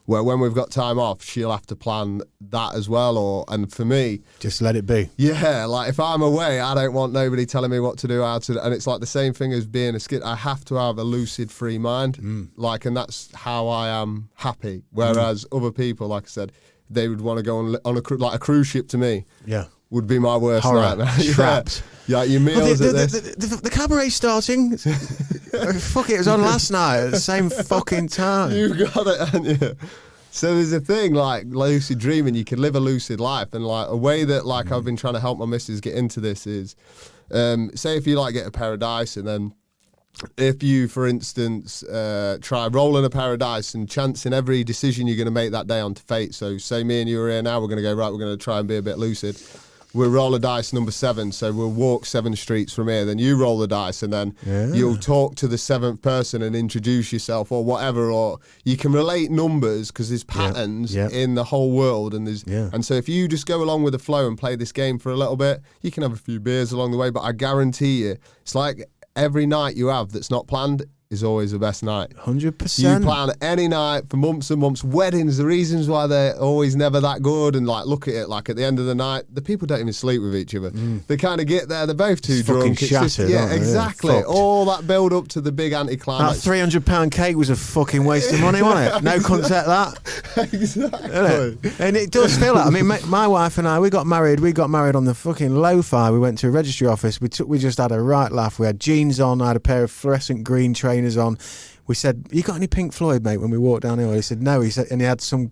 where when we've got time off, she'll have to plan that as well. And for me, just let it be. Yeah, like if I'm away, I don't want nobody telling me what to do, how to, and it's like the same thing as being a skid. I have to have a lucid, free mind, like, and that's how I am happy. Whereas other people, like I said, they would want to go on like a cruise ship. To me, would be my worst nightmare. Trapped. Yeah, your meals at this. The cabaret's starting. Fuck it, it was on last night at the same fucking time. You got it, haven't you? So there's a thing like lucid dreaming. You can live a lucid life, and like a way that like I've been trying to help my missus get into this is, say if you like get a pair of dice, and then if you, for instance, try rolling a pair of dice and chancing every decision you're going to make that day onto fate. So say me and you are here now, we're going to go, right, we're going to try and be a bit lucid. We'll roll a dice number 7, so we'll walk 7 streets from here. Then you roll the dice, and then you'll talk to the 7th person and introduce yourself or whatever. Or you can relate numbers because there's patterns in the whole world, and there's and so if you just go along with the flow and play this game for a little bit, you can have a few beers along the way. But I guarantee you, it's like every night you have that's not planned is always the best night. 100%. You plan any night for months and months. Weddings, the reasons why they're always never that good, and like look at it, like at the end of the night, the people don't even sleep with each other. They kind of get there, they're both too drunk. It's shattered, just, exactly. Yeah, all that build up to the big anticlimax. That £300 cake was a fucking waste of money, wasn't it? No concept that. Exactly. And it does feel like, I mean, my wife and I, we got married on the fucking lo-fi. We went to a registry office. We just had a right laugh. We had jeans on. I had a pair of fluorescent green trainers on. We said, "You got any Pink Floyd, mate?" When we walked down here, he said, "No." He said, and he had some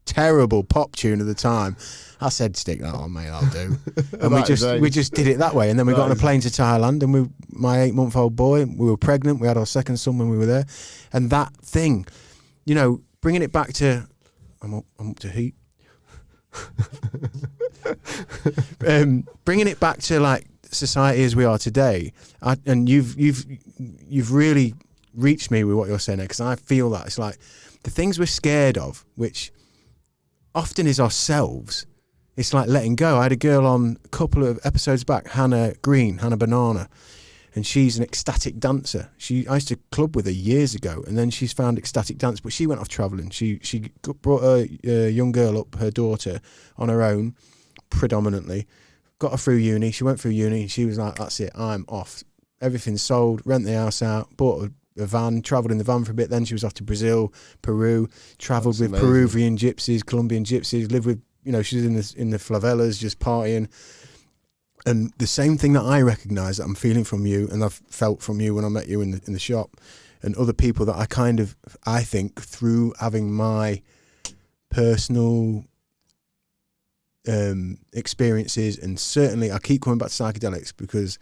terrible pop tune at the time. I said, "Stick that on, mate. I'll do." And we just did it that way. And then we got on a plane to Thailand, and my 8-month-old boy, we were pregnant. We had our second son when we were there, and that thing, you know, bringing it back to, I'm up to heat. Bringing it back to like society as we are today, and you've really reached me with what you're saying there, because I feel that it's like the things we're scared of, which often is ourselves, it's like letting go. I had a girl on a couple of episodes back, Hannah Banana, and she's an ecstatic dancer. I used to club with her years ago, and then she's found ecstatic dance, but she went off travelling. She brought a young girl up, her daughter, on her own, predominantly, got her through uni. She went through uni, and she was like, "That's it, I'm off. Everything's sold, rent the house out," bought a van, travelled in the van for a bit. Then she was off to Brazil, Peru, travelled with amazing Peruvian gypsies, Colombian gypsies, lived with, you know, she's in the favelas just partying. And the same thing that I recognise that I'm feeling from you, and I've felt from you when I met you in the shop, and other people that I think through having my personal experiences, and certainly I keep coming back to psychedelics because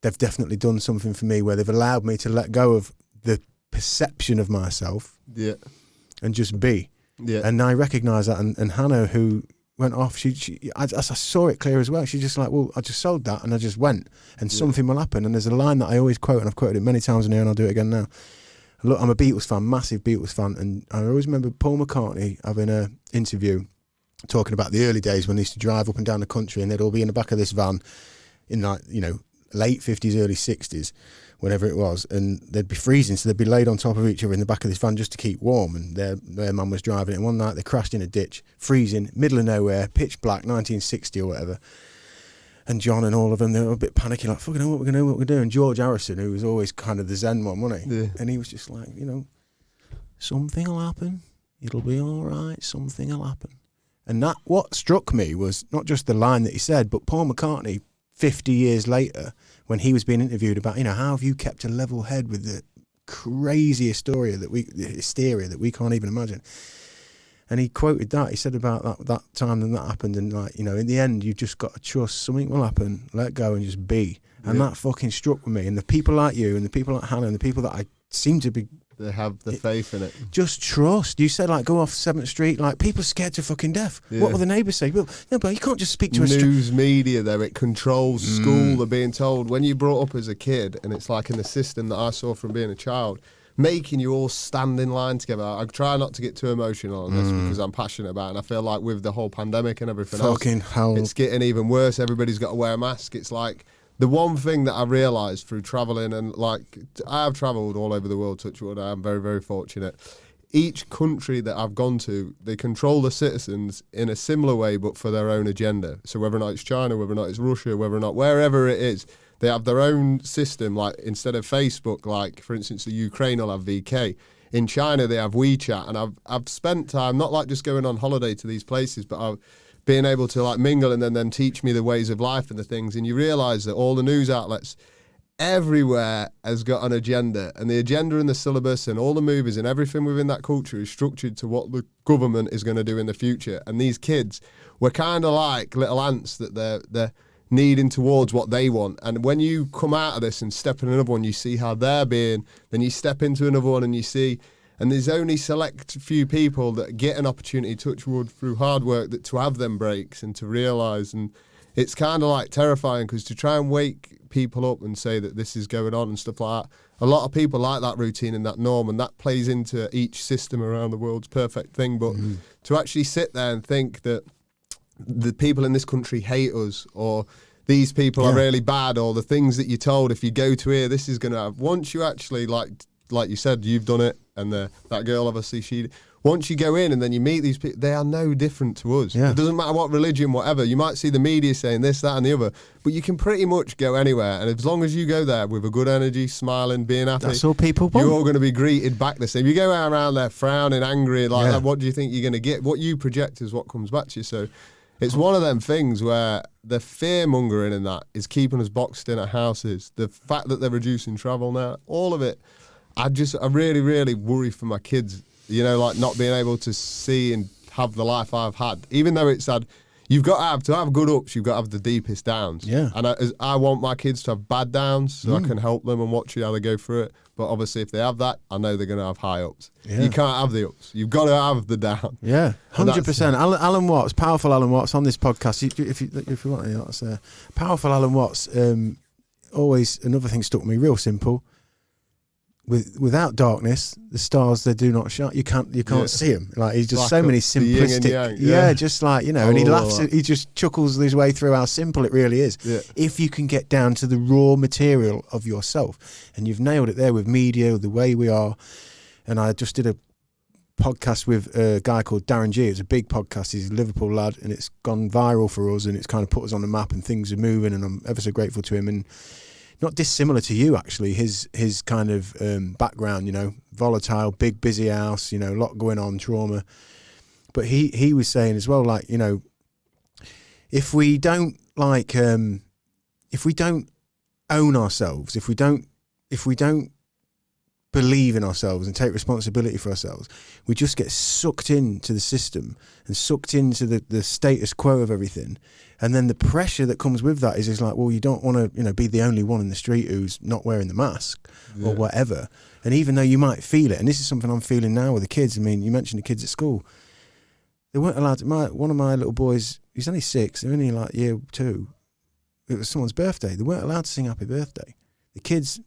they've definitely done something for me where they've allowed me to let go of the perception of myself and just be. Yeah. And I recognise that. And Hannah, who went off, I saw it clear as well. She's just like, well, I just sold that and I just went, and something will happen. And there's a line that I always quote, and I've quoted it many times in here, and I'll do it again now. Look, I'm a Beatles fan, massive Beatles fan. And I always remember Paul McCartney having an interview talking about the early days when they used to drive up and down the country, and they'd all be in the back of this van in, like, you know, late 50s, early 60s, whenever it was, and they'd be freezing, so they'd be laid on top of each other in the back of this van just to keep warm. And their mum was driving it, and one night they crashed in a ditch, freezing, middle of nowhere, pitch black, 1960 or whatever. And John and all of them, they were a bit panicky, like, fucking know what we're going to do, what we're doing. George Harrison, who was always kind of the Zen one, wasn't he? Yeah. And he was just like, you know, something will happen, it'll be all right, something will happen. And that, what struck me was not just the line that he said, but Paul McCartney, 50 years later, when he was being interviewed about, you know, how have you kept a level head with the crazy hysteria that we can't even imagine. And he quoted that. He said about that time when that happened, and, like, you know, in the end, you've just got to trust something will happen, let go, and just be. And that fucking struck with me. And the people like you, and the people like Hannah, and the people that I seem to be They have the faith in it. Just trust. You said, like, go off 7th Street, like, people are scared to fucking death. Yeah. What will the neighbours say? Well, no, but you can't just speak to a News media, though, it controls school. They're being told, when you brought up as a kid, and it's like in the system that I saw from being a child, making you all stand in line together. I try not to get too emotional on this because I'm passionate about it, and I feel like with the whole pandemic and everything fucking else, hell. it's getting even worse. Everybody's got to wear a mask. It's like the one thing that I realised through travelling, and like I have travelled all over the world, touch wood, I am very, very fortunate. Each country that I've gone to, they control the citizens in a similar way, but for their own agenda. So whether or not it's China, whether or not it's Russia, whether or not wherever it is, they have their own system. Like instead of Facebook, like for instance, the Ukraine will have VK. In China, they have WeChat, and I've spent time not like just going on holiday to these places, but I've been able to like mingle and then them teach me the ways of life and the things. And you realise that all the news outlets everywhere has got an agenda, and the agenda and the syllabus and all the movies and everything within that culture is structured to what the government is going to do in the future. And these kids were kind of like little ants that they're needing towards what they want. And when you come out of this and step in another one, you see how they're being, then you step into another one and you see, and there's only select few people that get an opportunity, touch wood, through hard work, that to have them breaks and to realise. And it's kind of like terrifying, because to try and wake people up and say that this is going on and stuff like that, a lot of people like that routine and that norm, and that plays into each system around the world's perfect thing. But to actually sit there and think that the people in this country hate us, or these people are really bad, or the things that you're told, if you go to here, this is going to have, once you actually, like you said, you've done it, and that girl, obviously, once you go in and then you meet these people, they are no different to us. It doesn't matter what religion, whatever. You might see the media saying this, that, and the other, but you can pretty much go anywhere. And as long as you go there with a good energy, smiling, being happy, that's all people want. You're all going to be greeted back the same. You go around there frowning, angry, like what do you think you're going to get? What you project is what comes back to you. So it's one of them things where the fear mongering in that is keeping us boxed in at houses. The fact that they're reducing travel now, all of it. I really, really worry for my kids, you know, like not being able to see and have the life I've had. Even though it's sad, you've got to have good ups, you've got to have the deepest downs. Yeah. And I want my kids to have bad downs so I can help them and watch how they go through it. But obviously, if they have that, I know they're going to have high ups. Yeah. You can't have the ups. You've got to have the down. Yeah, 100%. Alan Watts, powerful Alan Watts on this podcast. If you want to, that's powerful Alan Watts. Always another thing stuck with me. Real simple. Without darkness, the stars, they do not shine. You can't see them. Like he's just like so many simplistic. Just like, you know, and he laughs. He just chuckles his way through how simple it really is. Yeah. If you can get down to the raw material of yourself, and you've nailed it there with media, the way we are. And I just did a podcast with a guy called Darren G. It's a big podcast. He's a Liverpool lad, and it's gone viral for us, and it's kind of put us on the map, and things are moving, and I'm ever so grateful to him. And not dissimilar to you, actually, his kind of background, you know, volatile, big, busy house, you know, a lot going on, trauma. But he was saying as well, like, you know, if we don't own ourselves, if we don't believe in ourselves and take responsibility for ourselves, we just get sucked into the system and sucked into the status quo of everything. And then the pressure that comes with that is like, well, you don't want to, you know, be the only one in the street who's not wearing the mask or whatever. And even though you might feel it, and this is something I'm feeling now with the kids. I mean, you mentioned the kids at school. They weren't allowed to, one of my little boys, he's only 6, they're only like year 2. It was someone's birthday. They weren't allowed to sing happy birthday. The kids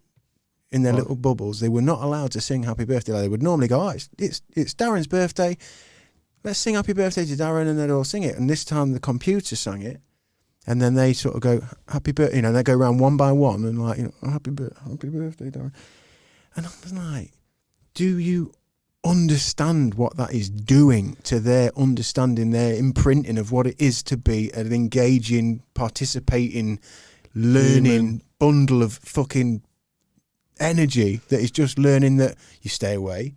in their little bubbles, they were not allowed to sing happy birthday. Like they would normally go, it's Darren's birthday, let's sing happy birthday to Darren, and they'd all sing it. And this time the computer sang it, and then they sort of go, happy birthday, you know, they go around one by one and like, you know, happy birthday, Darren. And I was like, do you understand what that is doing to their understanding, their imprinting of what it is to be an engaging, participating, learning bundle of fucking energy that is just learning that you stay away,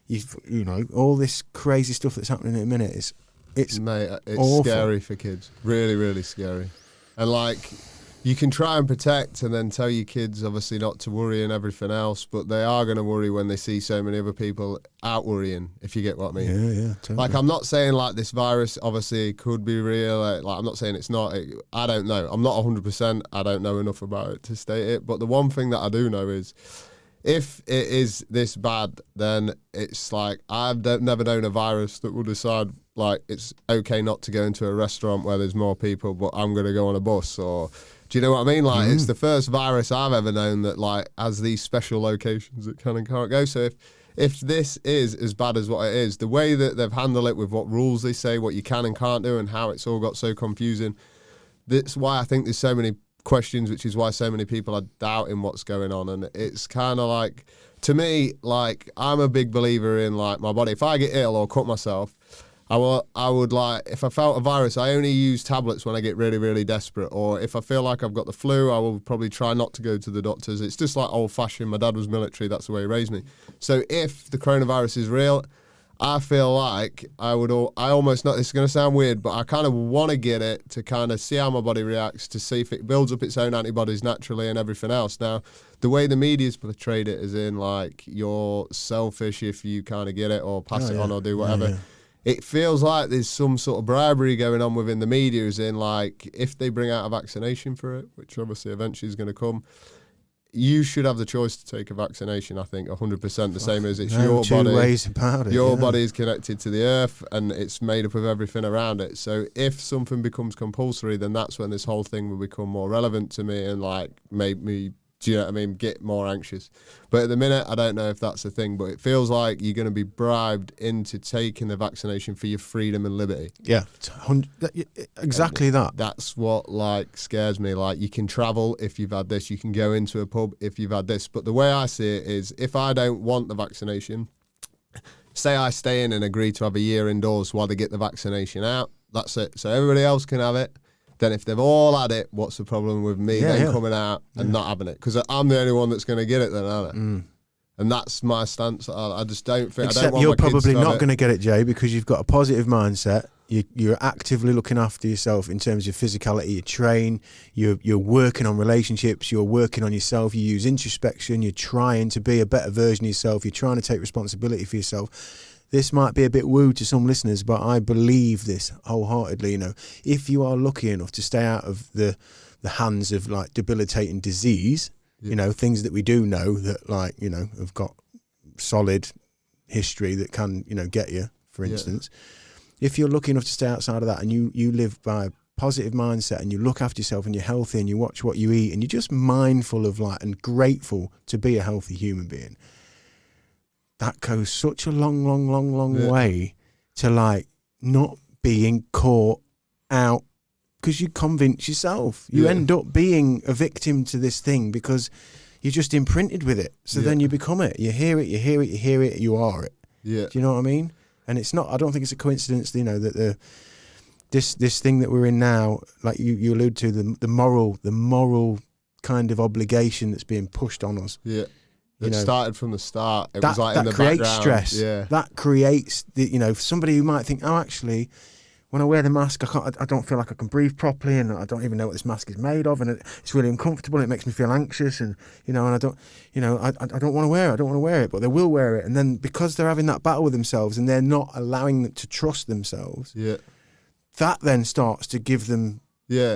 you know, all this crazy stuff that's happening in a minute. It's awful. Scary for kids, really, really scary. And like, you can try and protect and then tell your kids obviously not to worry and everything else, but they are going to worry when they see so many other people out worrying, if you get what I mean. Yeah, totally. Like, I'm not saying like this virus obviously could be real, like I'm not saying it's not. I don't know. I'm not 100%. I don't know enough about it to state it, but the one thing that I do know is if it is this bad, then it's like I've never known a virus that will decide like it's okay not to go into a restaurant where there's more people, but I'm going to go on a bus. Or do you know what I mean? Like it's the first virus I've ever known that like has these special locations that can and can't go. So if this is as bad as what it is, the way that they've handled it with what rules they say, what you can and can't do, and how it's all got so confusing, that's why I think there's so many questions, which is why so many people are doubting what's going on. And it's kind of like, to me, like I'm a big believer in like my body. If I get ill or cut myself, I would like, if I felt a virus, I only use tablets when I get really, really desperate. Or if I feel like I've got the flu, I will probably try not to go to the doctors. It's just like old fashioned. My dad was military. That's the way he raised me. So if the coronavirus is real, I feel like I almost not, this is going to sound weird, but I kind of want to get it to kind of see how my body reacts, to see if it builds up its own antibodies naturally and everything else. Now, the way the media's portrayed it is in like you're selfish if you kind of get it or pass it on or do whatever. Yeah. It feels like there's some sort of bribery going on within the media, as in like if they bring out a vaccination for it, which obviously eventually is going to come, you should have the choice to take a vaccination. I think 100% the same as it's your body. Ways about it. Your body is connected to the earth and it's made up of everything around it. So if something becomes compulsory, then that's when this whole thing will become more relevant to me and like make me, do you know what I mean, get more anxious. But at the minute, I don't know if that's the thing, but it feels like you're going to be bribed into taking the vaccination for your freedom and liberty. Yeah, exactly that. That's what like scares me. Like you can travel if you've had this, you can go into a pub if you've had this. But the way I see it is if I don't want the vaccination, say I stay in and agree to have a year indoors while they get the vaccination out, that's it. So everybody else can have it. Then if they've all had it, what's the problem with me coming out and not having it? Because I'm the only one that's going to get it then, aren't I? And that's my stance. I just don't think... Except you're probably not going to get it, Jay, because you've got a positive mindset. You're actively looking after yourself in terms of physicality. You train, you're working on relationships, you're working on yourself, you use introspection, you're trying to be a better version of yourself, you're trying to take responsibility for yourself. This might be a bit woo to some listeners, but I believe this wholeheartedly. You know, if you are lucky enough to stay out of the hands of like debilitating disease, you know, things that we do know that like, you know, have got solid history that can, you know, get you, for instance. If you're lucky enough to stay outside of that and you live by a positive mindset and you look after yourself and you're healthy and you watch what you eat and you're just mindful of like and grateful to be a healthy human being, that goes such a long way to like not being caught out because you convince yourself. You end up being a victim to this thing because you're just imprinted with it. So then you become it. You hear it, you are it. Yeah. Do you know what I mean? And it's not, I don't think it's a coincidence, you know, that this thing that we're in now, like you allude to, the moral kind of obligation that's being pushed on us. Yeah. It started from the start. It was like that in the creates background. Stress. Yeah. That creates the, you know, somebody who might think, oh, actually, when I wear the mask, I don't feel like I can breathe properly, and I don't even know what this mask is made of, and it's really uncomfortable. And it makes me feel anxious, and you know, and I don't want to wear it. I don't want to wear it, but they will wear it, and then because they're having that battle with themselves, and they're not allowing them to trust themselves, that then starts to give them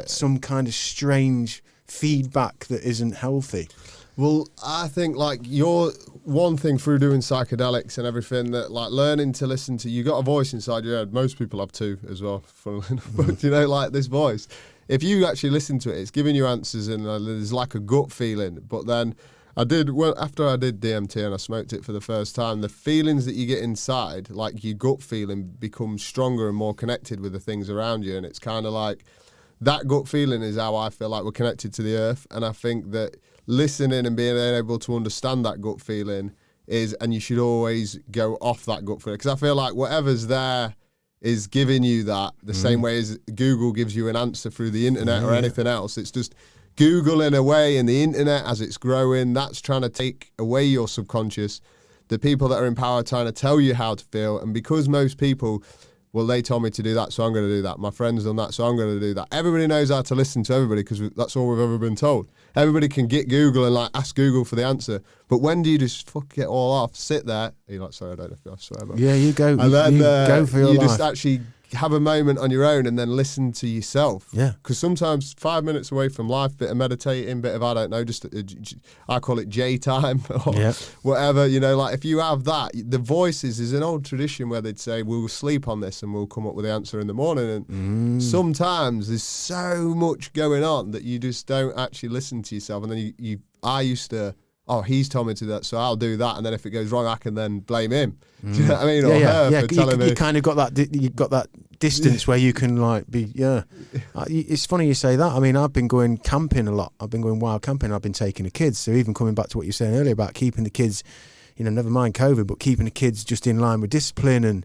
some kind of strange feedback that isn't healthy. Well, I think like your one thing through doing psychedelics and everything, that like learning to listen to, you got a voice inside your head. Most people have two as well, funnily enough. But you know, like this voice, if you actually listen to it, it's giving you answers and there's like a gut feeling. But then after I did DMT and I smoked it for the first time, the feelings that you get inside, like your gut feeling, becomes stronger and more connected with the things around you. And it's kind of like that gut feeling is how I feel like we're connected to the earth. And I think that listening and being able to understand that gut feeling is, and you should always go off that gut feeling, because I feel like whatever's there is giving you that the same way as Google gives you an answer through the internet or anything else. It's just Google in a way, and the internet as it's growing, that's trying to take away your subconscious. The people that are in power are trying to tell you how to feel, and because most people, well, they told me to do that, so I'm going to do that. My friend's done that, so I'm going to do that. Everybody knows how to listen to everybody because that's all we've ever been told. Everybody can get Google and like ask Google for the answer. But when do you just fuck it all off, sit there? You're like, sorry, I don't know if I swear. But yeah, you go. And then you go for your you life. just actually have a moment on your own and then listen to yourself. Yeah. Because sometimes 5 minutes away from life, bit of meditating, bit of, I don't know, just, I call it J time or whatever, you know, like if you have that, the voices is an old tradition where they'd say, we'll sleep on this and we'll come up with the answer in the morning. And sometimes there's so much going on that you just don't actually listen to yourself. And then I used to, oh, he's told me to do that, so I'll do that. And then if it goes wrong, I can then blame him. Do you know what I mean? Or her for telling me. You kind of got that distance where you can like be, It's funny you say that. I mean, I've been going camping a lot. I've been going wild camping. I've been taking the kids. So even coming back to what you were saying earlier about keeping the kids, you know, never mind COVID, but keeping the kids just in line with discipline and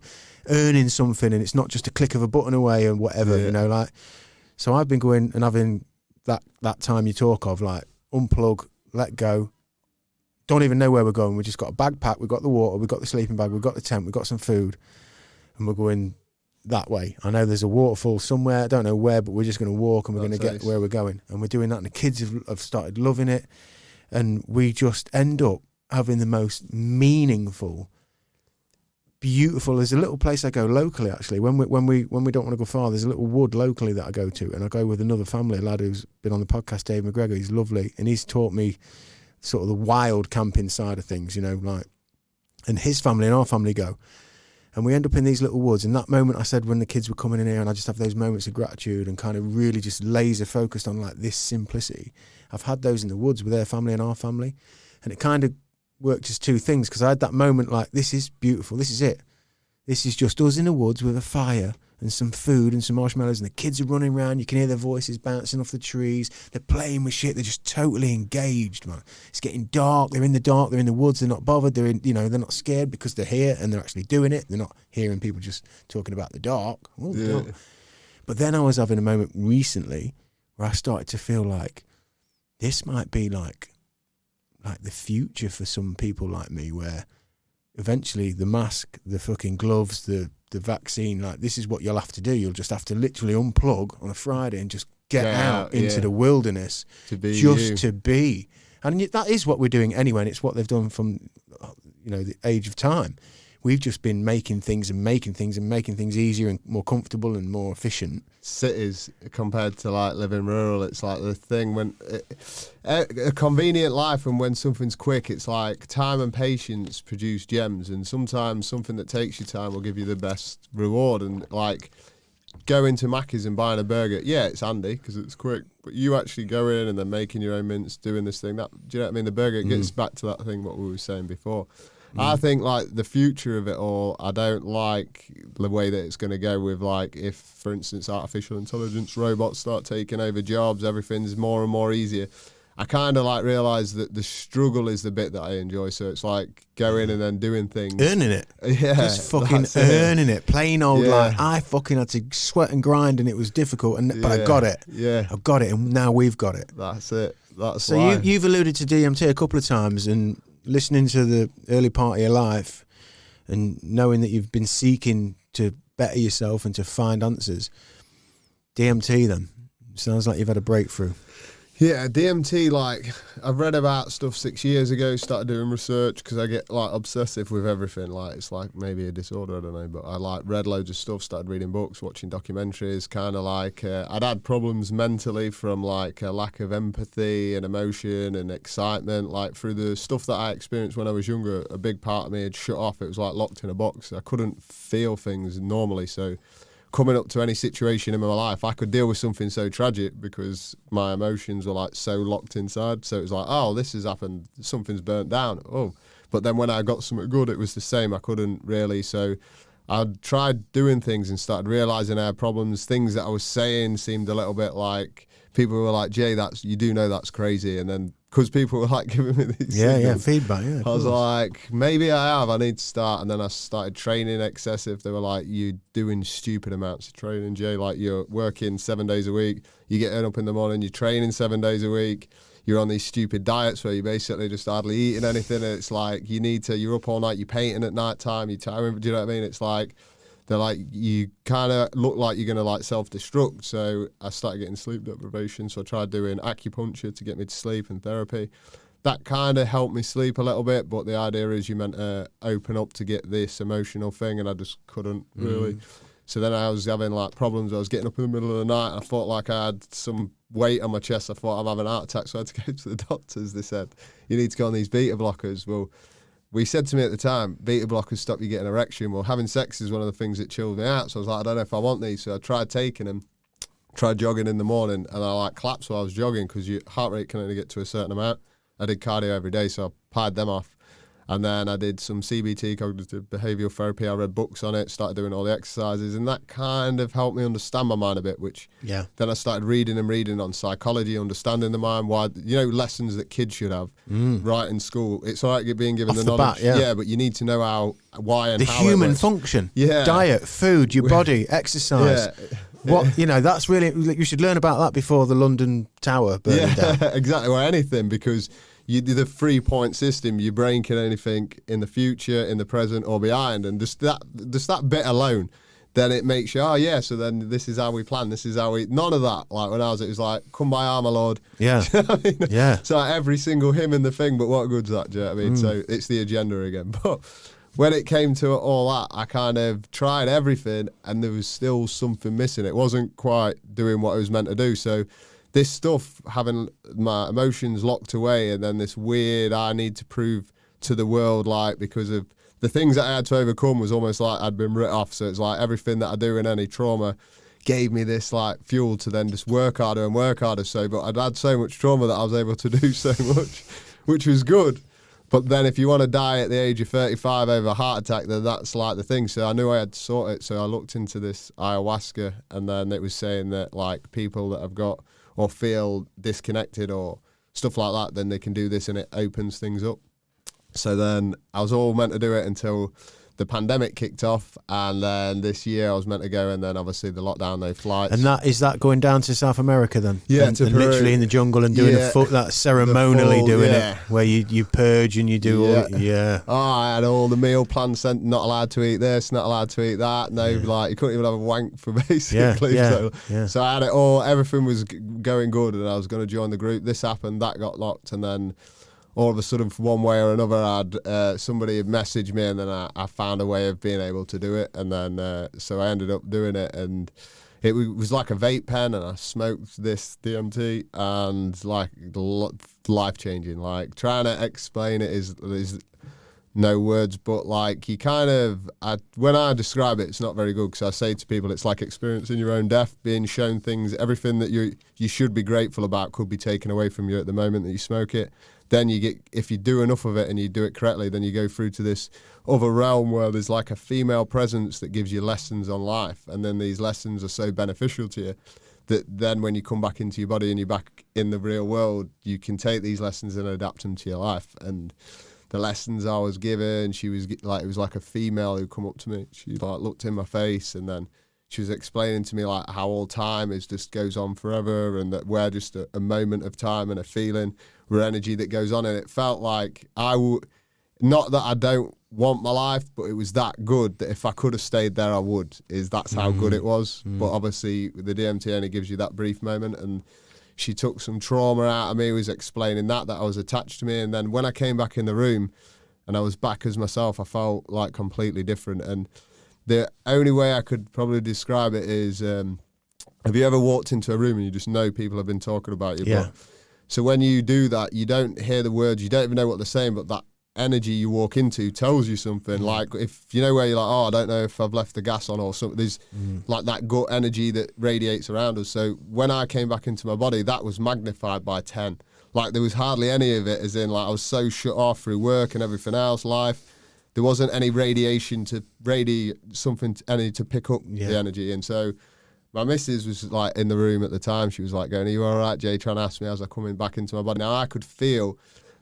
earning something. And it's not just a click of a button away and whatever, you know, like. So I've been going and having that time you talk of, like, unplug, let go. Don't even know where we're going. We just got a bag packed. We've got the water. We've got the sleeping bag. We've got the tent. We've got some food. And we're going that way. I know there's a waterfall somewhere. I don't know where, but we're just going to walk and we're going to get where we're going. And we're doing that. And the kids have started loving it. And we just end up having the most meaningful, beautiful. There's a little place I go locally, actually. When we don't want to go far, there's a little wood locally that I go to. And I go with another family, a lad who's been on the podcast, Dave McGregor. He's lovely. And he's taught me sort of the wild camping side of things, you know, like, and his family and our family go, and we end up in these little woods. And that moment I said when the kids were coming in here, and I just have those moments of gratitude and kind of really just laser focused on like this simplicity. I've had those in the woods with their family and our family, and it kind of worked as two things, because I had that moment like, this is beautiful, this is it, this is just us in the woods with a fire and some food and some marshmallows, and the kids are running around. You can hear their voices bouncing off the trees. They're playing with shit. They're just totally engaged, man. It's getting dark. They're in the dark. They're in the woods. They're not bothered. They're in, you know, they're not scared because they're here and they're actually doing it. They're not hearing people just talking about the dark. Oh, the dark. But then I was having a moment recently where I started to feel like this might be like the future for some people like me, where eventually the mask, the fucking gloves, the vaccine, like, this is what you'll have to do. You'll just have to literally unplug on a Friday and just get out into the wilderness to be. And that is what we're doing anyway, and it's what they've done from, you know, the age of time. We've just been making things easier and more comfortable and more efficient. Cities compared to like living rural, it's like the thing when a convenient life, and when something's quick, it's like time and patience produce gems, and sometimes something that takes you time will give you the best reward. And like going to Macca's and buying a burger, it's handy because it's quick, but you actually go in and then making your own mince, doing this thing, that, do you know what I mean? The burger gets back to that thing what we were saying before. I think like the future of it all, I don't like the way that it's going to go with, like, if, for instance, artificial intelligence, robots start taking over jobs, everything's more and more easier. I kind of like realise that the struggle is the bit that I enjoy. So it's like going and then doing things. Earning it. Yeah. Just fucking earning it. Plain old, like, I fucking had to sweat and grind and it was difficult, but I got it. Yeah. I've got it, and now we've got it. That's it. That's so why. You've alluded to DMT a couple of times, and listening to the early part of your life and knowing that you've been seeking to better yourself and to find answers. DMT then. Sounds like you've had a breakthrough. Yeah, DMT, like, I've read about stuff 6 years ago, started doing research because I get, like, obsessive with everything. Like, it's like maybe a disorder, I don't know, but I, like, read loads of stuff, started reading books, watching documentaries, kind of like, I'd had problems mentally from, like, a lack of empathy and emotion and excitement. Like, through the stuff that I experienced when I was younger, a big part of me had shut off. It was, like, locked in a box. I couldn't feel things normally, so coming up to any situation in my life, I could deal with something so tragic because my emotions were like so locked inside. So it was like, oh, this has happened, something's burnt down. Oh, but then when I got something good, it was the same. I couldn't really. So I tried doing things and started realizing I had problems. Things that I was saying seemed a little bit like, people were like, Jay, you do know that's crazy. And then because people were like giving me these signals, feedback. I was like, maybe I need to start. And then I started training excessive. They were like, you're doing stupid amounts of training, Jay. Like, you're working 7 days a week. You get up in the morning, you're training 7 days a week. You're on these stupid diets where you're basically just hardly eating anything. And it's like, you're up all night, you're painting at night time, you're tiring. Do you know what I mean? It's like, they're like, you kind of look like you're going to like self-destruct. So I started getting sleep deprivation. So I tried doing acupuncture to get me to sleep and therapy. That kind of helped me sleep a little bit. But the idea is you're meant to open up to get this emotional thing. And I just couldn't really. So then I was having like problems. I was getting up in the middle of the night. And I felt like I had some weight on my chest. I thought I'm having a heart attack. So I had to go to the doctors. They said, you need to go on these beta blockers. Well, we said to me at the time, beta blockers stop you getting erection. Well, having sex is one of the things that chilled me out. So I was like, I don't know if I want these. So I tried taking them, tried jogging in the morning, and I like collapsed while I was jogging because your heart rate can only get to a certain amount. I did cardio every day, so I pied them off. And then I did some CBT, cognitive behavioural therapy. I read books on it, started doing all the exercises, and that kind of helped me understand my mind a bit, which then I started reading on psychology, understanding the mind, why, lessons that kids should have right in school. It's all right being given the knowledge. But you need to know why and the how human function. Diet, food, your body, exercise. That's really, you should learn about that before the London Tower burning down. Exactly, or anything, because you do the 3-point system. Your brain can only think in the future, in the present, or behind, and just that bit alone, then it makes you, so then this is how we plan. This is how we. None of that. Like when I was, it was like, "Come by, our my Lord." Yeah, you know what I mean? Yeah. So every single hymn in the thing, but what good's that? Do you know what I mean? So it's the agenda again. But when it came to all that, I kind of tried everything, and there was still something missing. It wasn't quite doing what it was meant to do. So this stuff, having my emotions locked away, and then this weird, I need to prove to the world, like, because of the things that I had to overcome, was almost like I'd been writ off. So it's like everything that I do in any trauma gave me this like fuel to then just work harder and work harder. So, but I'd had so much trauma that I was able to do so much, which was good. But then if you want to die at the age of 35 over a heart attack, then that's like the thing. So I knew I had to sort it. So I looked into this ayahuasca, and then it was saying that like people that have got or feel disconnected or stuff like that, then they can do this and it opens things up. So then I was all meant to do it until the pandemic kicked off, and then this year I was meant to go, and then obviously the lockdown, no flights. And is that going down to South America then? Yeah, and to Peru. Literally in the jungle and doing that ceremonially doing it, where you purge and you do all. I had all the meal plans sent. Not allowed to eat this, not allowed to eat that. No, like you couldn't even have a wank for basically. So I had it all. Everything was going good, and I was going to join the group. This happened, that got locked, and then all of a sudden, one way or another, somebody had messaged me, and then I found a way of being able to do it. And then, so I ended up doing it, and it was like a vape pen, and I smoked this DMT, and like life-changing. Like trying to explain it is no words, but like you kind of, when I describe it, it's not very good, because I say to people, it's like experiencing your own death, being shown things, everything that you should be grateful about could be taken away from you at the moment that you smoke it. Then you get, if you do enough of it and you do it correctly, then you go through to this other realm where there's like a female presence that gives you lessons on life. And then these lessons are so beneficial to you that then when you come back into your body and you're back in the real world, you can take these lessons and adapt them to your life. And the lessons I was given, she was like, it was like a female who come up to me. She like looked in my face, and then she was explaining to me like how all time is just goes on forever, and that we're just a moment of time and a feeling, we're energy that goes on. And it felt like not that I don't want my life, but it was that good that if I could have stayed there, I would. That's how good it was. But obviously the DMT only gives you that brief moment, and she took some trauma out of me, was explaining that I was attached to me. And then when I came back in the room and I was back as myself, I felt like completely different. And the only way I could probably describe it is, have you ever walked into a room and you just know people have been talking about you? Yeah. So when you do that, you don't hear the words, you don't even know what they're saying, but that energy you walk into tells you something. Like if you know where you're like, I don't know if I've left the gas on or something, there's like that gut energy that radiates around us. So when I came back into my body, that was magnified by 10. Like there was hardly any of it, as in like I was so shut off through work and everything else, life. There wasn't any radiation to any to pick up the energy. And so my missus was like in the room at the time. She was like going, "Are you all right, Jay?" Trying to ask me as I coming back into my body. Now I could feel,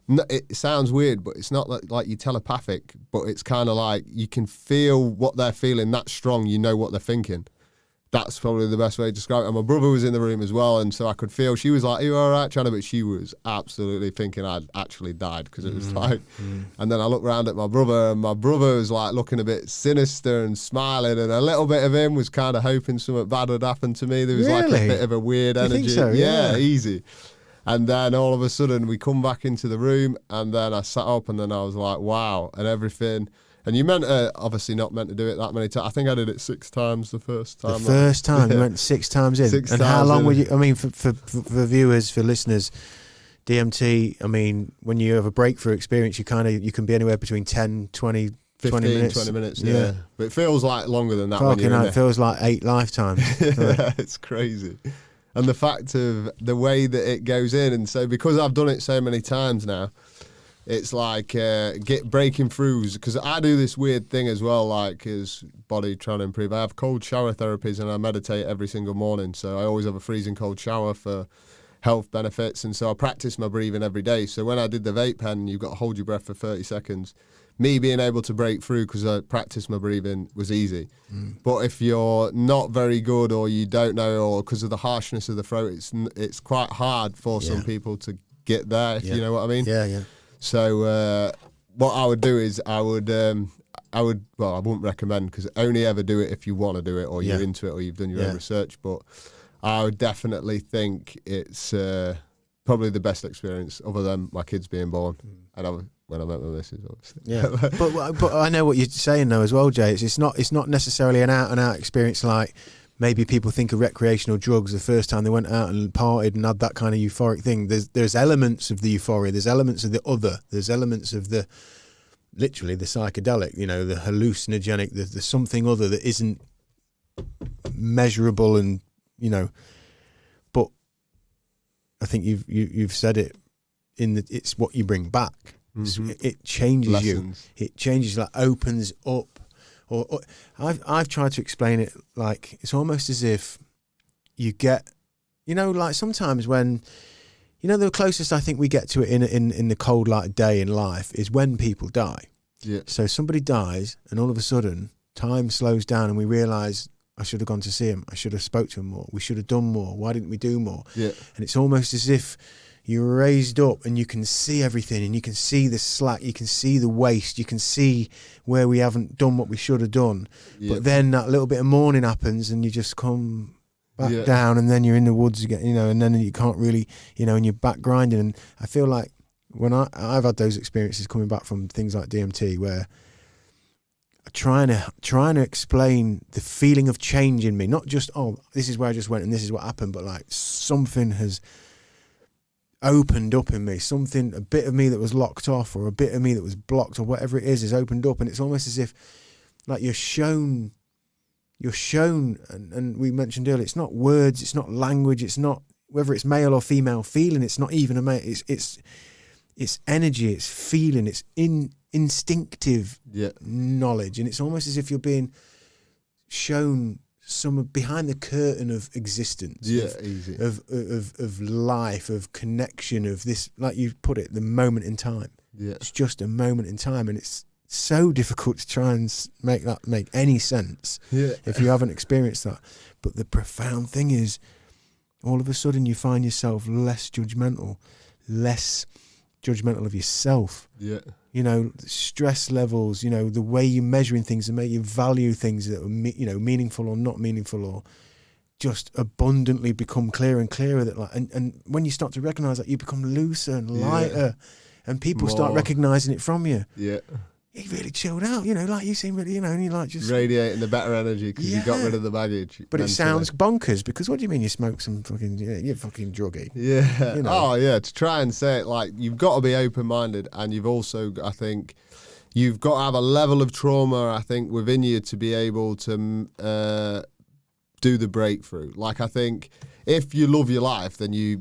it sounds weird, but it's not like you're telepathic, but it's kind of like you can feel what they're feeling that strong. You know what they're thinking. That's probably the best way to describe it. And my brother was in the room as well, and so I could feel, she was like, "Are you all right, Chana?" But she was absolutely thinking I'd actually died, because it was like, and then I looked around at my brother, and my brother was like looking a bit sinister and smiling, and a little bit of him was kind of hoping something bad would happen to me. There was like a bit of a weird energy. You think so? Yeah, easy. And then all of a sudden we come back into the room, and then I sat up, and then I was like, wow, and everything And you obviously not meant to do it that many times. I think I did it 6 times the first time. The first time you went 6 times in. 6 and times how long in. were you? I mean, for viewers, for listeners, DMT. I mean, when you have a breakthrough experience, you can be anywhere between 10, 20, 15, 20 minutes. 20 minutes. Yeah. But it feels like longer than that. When Fucking you're hell, in it feels like 8 lifetimes. yeah, it's crazy. And the fact of the way that it goes in, and so because I've done it so many times now, it's like breaking throughs, because I do this weird thing as well, like as body trying to improve. I have cold shower therapies and I meditate every single morning. So I always have a freezing cold shower for health benefits. And so I practice my breathing every day. So when I did the vape pen, you've got to hold your breath for 30 seconds. Me being able to break through because I practiced my breathing was easy. But if you're not very good or you don't know, or because of the harshness of the throat, it's quite hard for some people to get there, if you know what I mean. Yeah, yeah. So what I would do is I wouldn't recommend, because only ever do it if you want to do it or you're into it or you've done your own research. But I would definitely think it's probably the best experience other than my kids being born. And when I met my missus, obviously. Yeah, but I know what you're saying though as well, Jay. It's not necessarily an out and out experience like maybe people think of recreational drugs the first time they went out and partied and had that kind of euphoric thing. There's elements of the euphoria, there's elements of the other, there's elements of the literally the psychedelic, the hallucinogenic, the something other that isn't measurable, and but I think you've said it it's what you bring back. It changes Lessons. It changes, like opens up. Or I've tried to explain it like it's almost as if you get, like sometimes when, the closest I think we get to it in the cold light of day in life is when people die. Yeah. So somebody dies and all of a sudden time slows down and we realise I should have gone to see him. I should have spoke to him more. We should have done more. Why didn't we do more? Yeah. And it's almost as if you're raised up and you can see everything, and you can see the slack, you can see the waste, you can see where we haven't done what we should have done. Yep. But then that little bit of mourning happens and you just come back down, and then you're in the woods again, and then you can't really, and you're back grinding. And I feel like when I've had those experiences coming back from things like DMT where trying to explain the feeling of change in me, not just, this is where I just went and this is what happened, but like something has opened up in me, a bit of me that was locked off, or a bit of me that was blocked, or whatever it is opened up. And it's almost as if like you're shown, and we mentioned earlier, it's not words, it's not language, it's not whether it's male or female feeling, it's not even a male, it's energy, it's feeling, it's instinctive knowledge. And it's almost as if you're being shown some behind the curtain of existence, easy. Of life, of connection, of this, like you put it, the moment in time. It's just a moment in time, and it's so difficult to try and make that make any sense if you haven't experienced that. But the profound thing is, all of a sudden you find yourself less judgmental of yourself. Stress levels, the way you're measuring things, and make you value things that are meaningful or not meaningful, or just abundantly become clearer and clearer. That and when you start to recognize that, you become looser and lighter, and people start recognizing it from you. He really chilled out, like you seem really, and you like just radiating the better energy because you got rid of the baggage. But mentally. It sounds bonkers, because what do you mean you smoke some fucking, you're fucking druggy? Yeah. Oh yeah. To try and say it, like, you've got to be open-minded, and you've also, I think, you've got to have a level of trauma, I think, within you to be able to do the breakthrough. Like, I think if you love your life, then you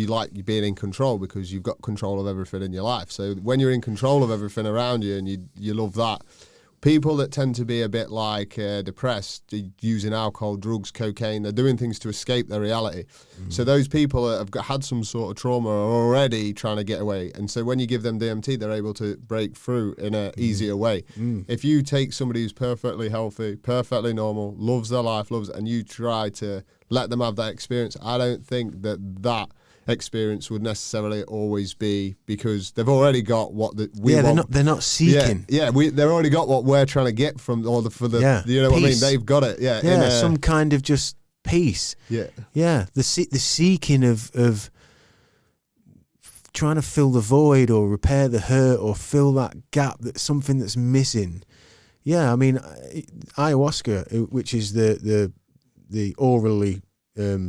like you being in control, because you've got control of everything in your life. So when you're in control of everything around you, and you love that, people that tend to be a bit like depressed, using alcohol, drugs, cocaine, they're doing things to escape their reality. So those people that have had some sort of trauma are already trying to get away. And so when you give them DMT, they're able to break through in an easier way. If you take somebody who's perfectly healthy, perfectly normal, loves their life, and you try to let them have that experience, I don't think that experience would necessarily always be, because they've already got what we want. They're not seeking. They've already got what we're trying to get from, you know peace. What I mean. They've got it. Some kind of just peace. The seeking of trying to fill the void or repair the hurt or fill that gap, that's something that's missing. Yeah, I mean, ayahuasca, which is the orally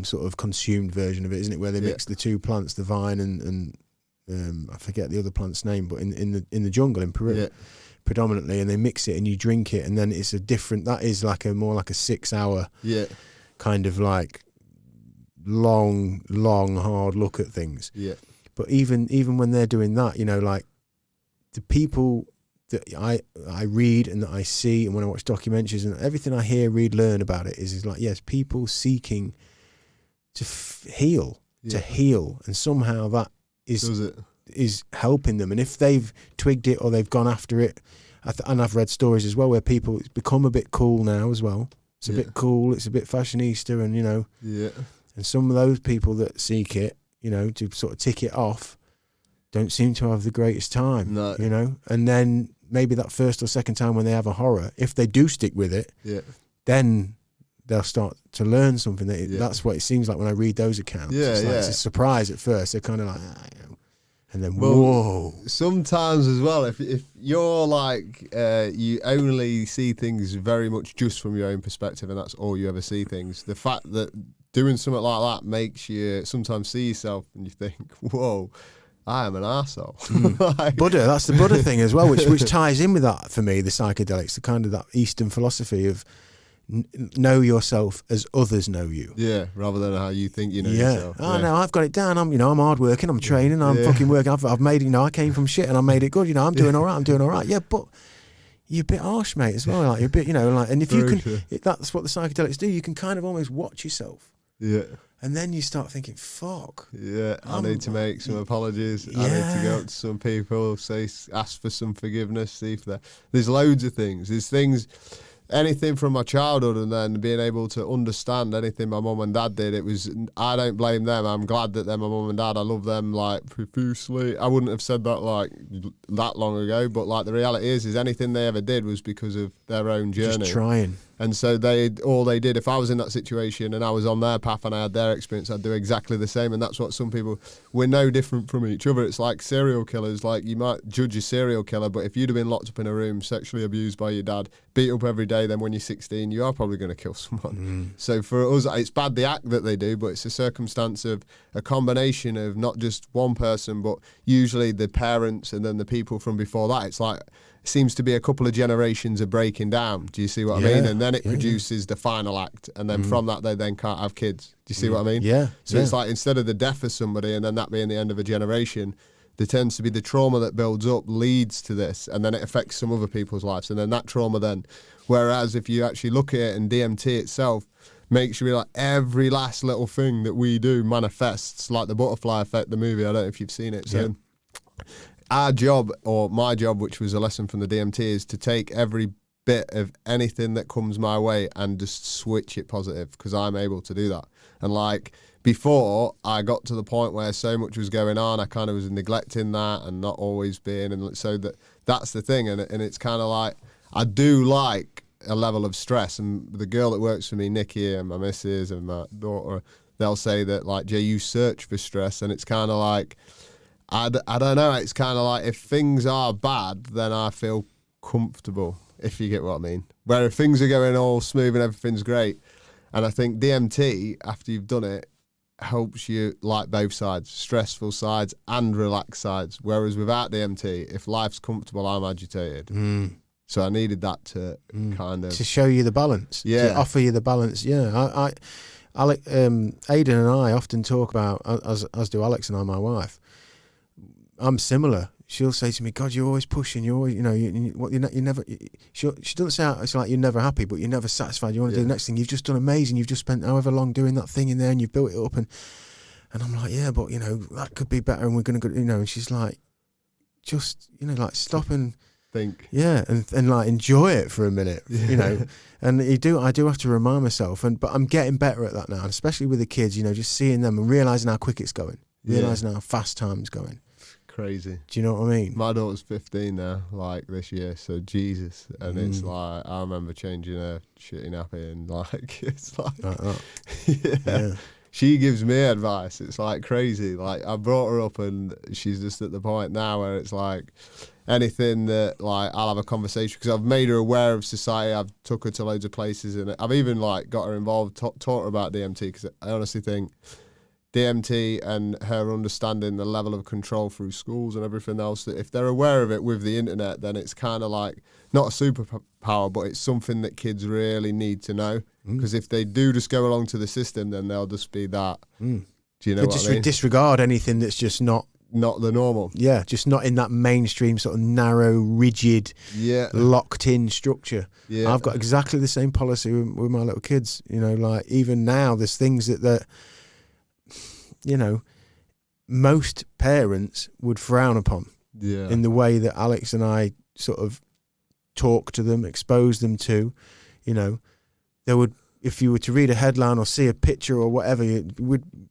sort of consumed version of it, isn't it? Where they mix the two plants, the vine and I forget the other plant's name, but in the jungle in Peru, predominantly, and they mix it and you drink it, and then it's a different. That is like more like a 6 hour, kind of like long hard look at things. Yeah. But even when they're doing that, you know, like the people that I read and that I see, and when I watch documentaries and everything I hear, read, learn about it is like, yes, people seeking to heal, and somehow that is helping them. And if they've twigged it or they've gone after it, and I've read stories as well where people, it's become a bit cool now as well. It's a bit cool, it's a bit fashionista, and you know, and some of those people that seek it, you know, to sort of tick it off, don't seem to have the greatest time, you know. And then maybe that first or second time when they have a horror, if they do stick with it, then they'll start to learn something. That's what it seems like when I read those accounts. It's a surprise at first. They're kind of like, you know, and then whoa. Sometimes as well, if you're like, you only see things very much just from your own perspective, and that's all you ever see things. The fact that doing something like that makes you sometimes see yourself and you think, whoa, I am an arsehole. Like, Buddha, that's the Buddha thing as well, which ties in with that for me, the psychedelics, the kind of that Eastern philosophy of know yourself as others know you. Yeah, rather than how you think you know yourself. Oh no, I've got it down. I'm hardworking. I'm training. I'm fucking working. I've made it. I came from shit and I made it good. I'm doing all right. I'm doing all right. Yeah, but you're a bit harsh, mate, as well. Like you're a bit, and if you can, that's what the psychedelics do. You can kind of almost watch yourself. Yeah. And then you start thinking, fuck. Yeah, I need to make some apologies. I need to go up to some people, ask for some forgiveness, see if there's loads of things. There's things, anything from my childhood, and then being able to understand anything my mum and dad did. I don't blame them. I'm glad that they're my mum and dad. I love them like profusely. I wouldn't have said that like that long ago, but like the reality is anything they ever did was because of their own journey. Just trying. And so all they did, if I was in that situation and I was on their path and I had their experience, I'd do exactly the same. And that's what some people, we're no different from each other. It's like serial killers. Like you might judge a serial killer, but if you'd have been locked up in a room, sexually abused by your dad, beat up every day, then when you're 16, you are probably going to kill someone. So for us, it's bad the act that they do, but it's a circumstance of a combination of not just one person, but usually the parents and then the people from before that. It's like, it seems to be a couple of generations of breaking down. Do you see what I mean? And then it produces the final act. And then from that, they then can't have kids. Do you see what I mean? Yeah. So it's like instead of the death of somebody and then that being the end of a generation, there tends to be the trauma that builds up leads to this. And then it affects some other people's lives. And then that trauma then, whereas if you actually look at it and DMT itself makes you realize every last little thing that we do manifests, like the butterfly effect, the movie. I don't know if you've seen it. So our job, or my job, which was a lesson from the DMT, is to take every bit of anything that comes my way and just switch it positive, because I'm able to do that. And like before, I got to the point where so much was going on, I kind of was neglecting that and not always being, and so that's the thing. And it's kind of like, I do like a level of stress, and the girl that works for me, Nikki, and my missus and my daughter, they'll say that like, Jay, you search for stress, and it's kind of like, I don't know, it's kind of like if things are bad, then I feel comfortable, if you get what I mean. Where if things are going all smooth and everything's great, and I think DMT, after you've done it, helps you like both sides, stressful sides and relaxed sides. Whereas without DMT, if life's comfortable, I'm agitated. So I needed that to kind of... To show you the balance. To offer you the balance, Aidan and I often talk about, as do Alex and I, my wife, I'm similar. She'll say to me, God, you're always pushing. You're always, you never. She doesn't say it's like you're never happy, but you're never satisfied. You want to do the next thing. You've just done amazing. You've just spent however long doing that thing in there, and you've built it up. And I'm like, yeah, but that could be better, and we're gonna go. And she's like, just like stop and think. Yeah, and like enjoy it for a minute. And I do have to remind myself. But I'm getting better at that now, and especially with the kids. Just seeing them and realizing how quick it's going, realizing how fast time's going. Crazy. Do you know what I mean? My daughter's 15 now, like this year, so Jesus. And it's like, I remember changing her shitty nappy and like, it's like, she gives me advice. It's like crazy. Like I brought her up and she's just at the point now where it's like anything that like I'll have a conversation because I've made her aware of society. I've took her to loads of places and I've even like got her involved, taught her about DMT because I honestly think DMT and her understanding the level of control through schools and everything else, that if they're aware of it with the internet, then it's kind of like not a superpower, but it's something that kids really need to know. Because if they do just go along to the system, then they'll just be that. Do you know what I mean? Disregard anything that's just not the normal. Yeah, just not in that mainstream sort of narrow, rigid, locked-in structure. Yeah. I've got exactly the same policy with my little kids. You know, like even now, there's things that you know, most parents would frown upon in the way that Alex and I sort of talk to them, expose them to. You know, there would, if you were to read a headline or see a picture or whatever,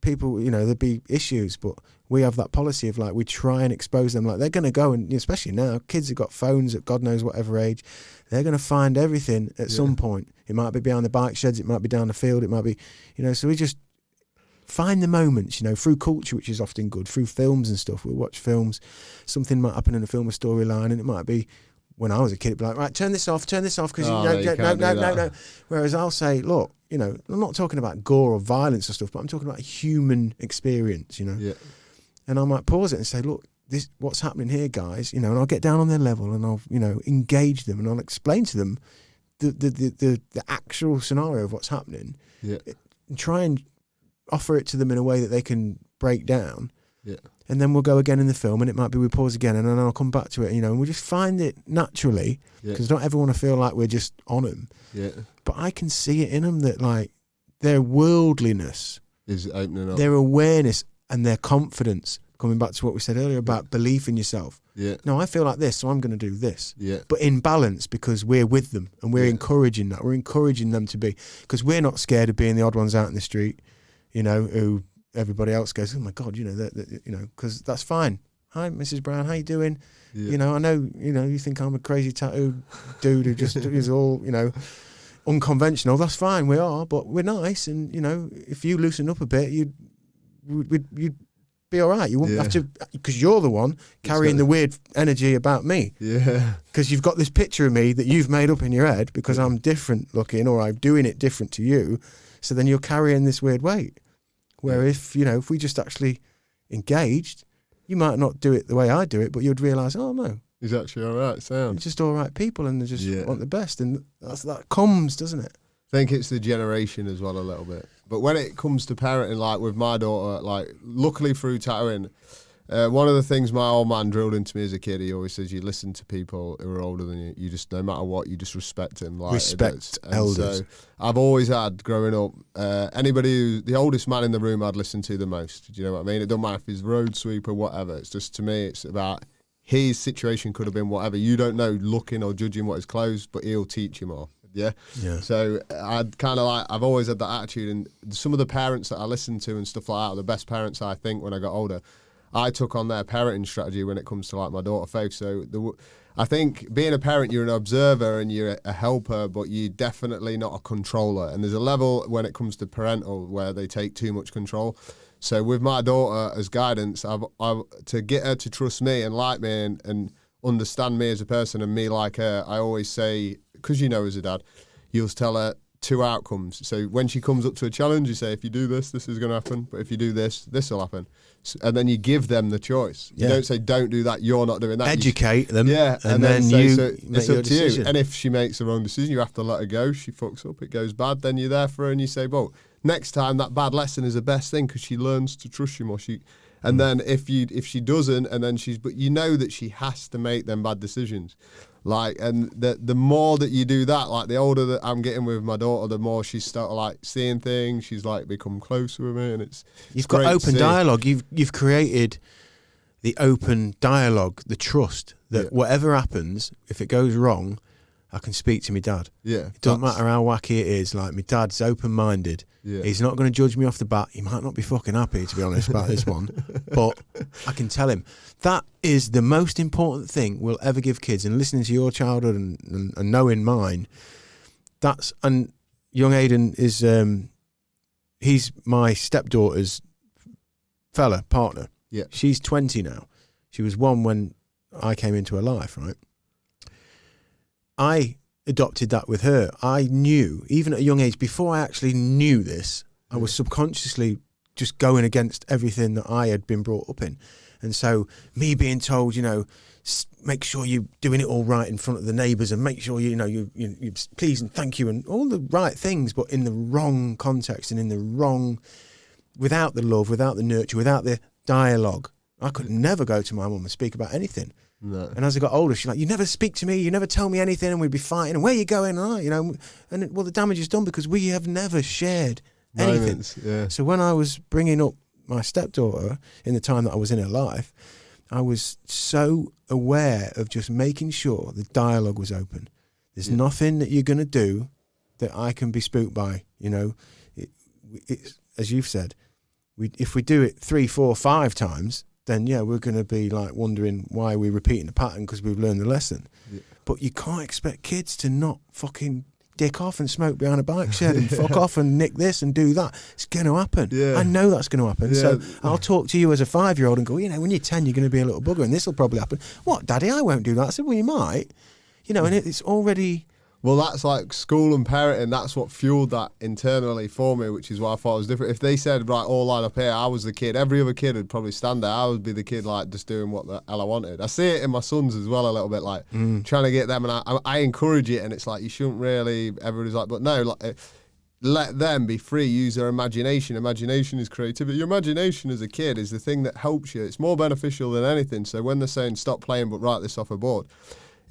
people, you know, there'd be issues. But we have that policy of like, we try and expose them. Like they're going to go, and especially now, kids have got phones at God knows whatever age. They're going to find everything at some point. It might be behind the bike sheds, it might be down the field, it might be, you know, so we just find the moments, you know, through culture, which is often good, through films and stuff. We'll watch films, something might happen in a film, a storyline, and it might be, when I was a kid, it'd be like, right, turn this off, because no. Whereas I'll say, look, you know, I'm not talking about gore or violence or stuff, but I'm talking about human experience, you know. Yeah. And I might pause it and say, look, this, what's happening here, guys, you know, and I'll get down on their level and I'll, you know, engage them and I'll explain to them the actual scenario of what's happening. Yeah. And try and offer it to them in a way that they can break down. Yeah. And then we'll go again in the film, and it might be we pause again, and then I'll come back to it, you know, and we'll just find it naturally, because I don't ever want to feel like we're just on them. Yeah. But I can see it in them that, like, their worldliness is opening up, their awareness and their confidence, coming back to what we said earlier about belief in yourself. Yeah. No, I feel like this, so I'm going to do this. Yeah. But in balance, because we're with them and we're encouraging that. We're encouraging them to be, because we're not scared of being the odd ones out in the street, you know, who everybody else goes, oh my God, you know, that you know, because that's fine. Hi, Mrs. Brown, how you doing? Yeah. You know, I know, you know, you think I'm a crazy tattoo dude who just is all, you know, unconventional. That's fine, we are, but we're nice. And, you know, if you loosen up a bit, you'd be all right. You wouldn't have to, because you're the one carrying the weird energy about me. Yeah. Because you've got this picture of me that you've made up in your head because I'm different looking, or I'm doing it different to you. So then you're carrying this weird weight. Where if, you know, if we just actually engaged, you might not do it the way I do it, but you'd realise, oh no, he's actually all right. Sound. They're just all right people, and they just want the best, and that comes, doesn't it? I think it's the generation as well a little bit. But when it comes to parenting, like with my daughter, like luckily through tattooing, one of the things my old man drilled into me as a kid, he always says, you listen to people who are older than you. You just, no matter what, you just respect them. Like, respect elders. So I've always had, growing up, anybody who, the oldest man in the room I'd listen to the most. Do you know what I mean? It doesn't matter if he's road sweeper, whatever. It's just, to me, it's about his situation could have been whatever. You don't know looking or judging what his clothes, but he'll teach you more. Yeah. So I'd kind of like, I've always had that attitude, and some of the parents that I listened to and stuff like that are the best parents, I think, when I got older. I took on their parenting strategy when it comes to like my daughter Faith. So I think being a parent, you're an observer and you're a helper, but you're definitely not a controller. And there's a level when it comes to parental where they take too much control. So with my daughter as guidance, I've to get her to trust me and like me and understand me as a person and me like her, I always say, because you know as a dad, you'll tell her 2 outcomes. So when she comes up to a challenge, you say, if you do this, this is going to happen. But if you do this, this will happen. And then you give them the choice. You don't say, don't do that, you're not doing that. Educate them. Yeah. And then say, you so it's up to you. And if she makes the wrong decision, you have to let her go. She fucks up, it goes bad. Then you're there for her and you say, well, next time that bad lesson is the best thing because she learns to trust you more. And then if she doesn't, and then but you know that she has to make them bad decisions. Like, and the more that you do that, like the older that I'm getting with my daughter, the more she's started like seeing things. She's like become closer with me, and you've got open dialogue. You've created the open dialogue, the trust that whatever happens, if it goes wrong, I can speak to my dad. Yeah, it doesn't matter how wacky it is. Like, my dad's open-minded. Yeah. He's not going to judge me off the bat. He might not be fucking happy, to be honest, about this one, but I can tell him. That is the most important thing we'll ever give kids. And listening to your childhood and knowing mine, and young Aiden is he's my stepdaughter's partner. Yeah. She's 20 now. She was 1 when I came into her life, right? I adopted that with her. I knew, even at a young age, before I actually knew this, I was subconsciously just going against everything that I had been brought up in. And so me being told, you know, make sure you're doing it all right in front of the neighbours, and make sure, you know, you please and thank you and all the right things, but in the wrong context and in the wrong, without the love, without the nurture, without the dialogue. I could never go to my mum and speak about anything. No. And as I got older, she's like, you never speak to me, you never tell me anything, and we'd be fighting, and where you going, you know, and well, the damage is done because we have never shared anything. Moments, yeah. So when I was bringing up my stepdaughter in the time that I was in her life, I was so aware of just making sure the dialogue was open. There's nothing that you're going to do that I can be spooked by, you know. It's, as you've said, if we do it 3, 4, 5 times, then yeah, we're going to be like wondering why we're repeating the pattern because we've learned the lesson. Yeah. But you can't expect kids to not fucking dick off and smoke behind a bike shed and fuck off and nick this and do that. It's going to happen. Yeah. I know that's going to happen. Yeah. So I'll talk to you as a 5-year-old and go, you know, when you're 10, you're going to be a little bugger and this will probably happen. What, Daddy? I won't do that. I said, well, you might. You know, and it's already... Well, that's like school and parenting. That's what fueled that internally for me, which is why I thought it was different. If they said, right, all line up here, I was the kid. Every other kid would probably stand there. I would be the kid, like, just doing what the hell I wanted. I see it in my sons as well a little bit, like, trying to get them. And I encourage it, and it's like, you shouldn't really, everybody's like, but no, like, let them be free, use their imagination. Imagination is creativity. Your imagination as a kid is the thing that helps you. It's more beneficial than anything. So when they're saying, stop playing, but write this off a board,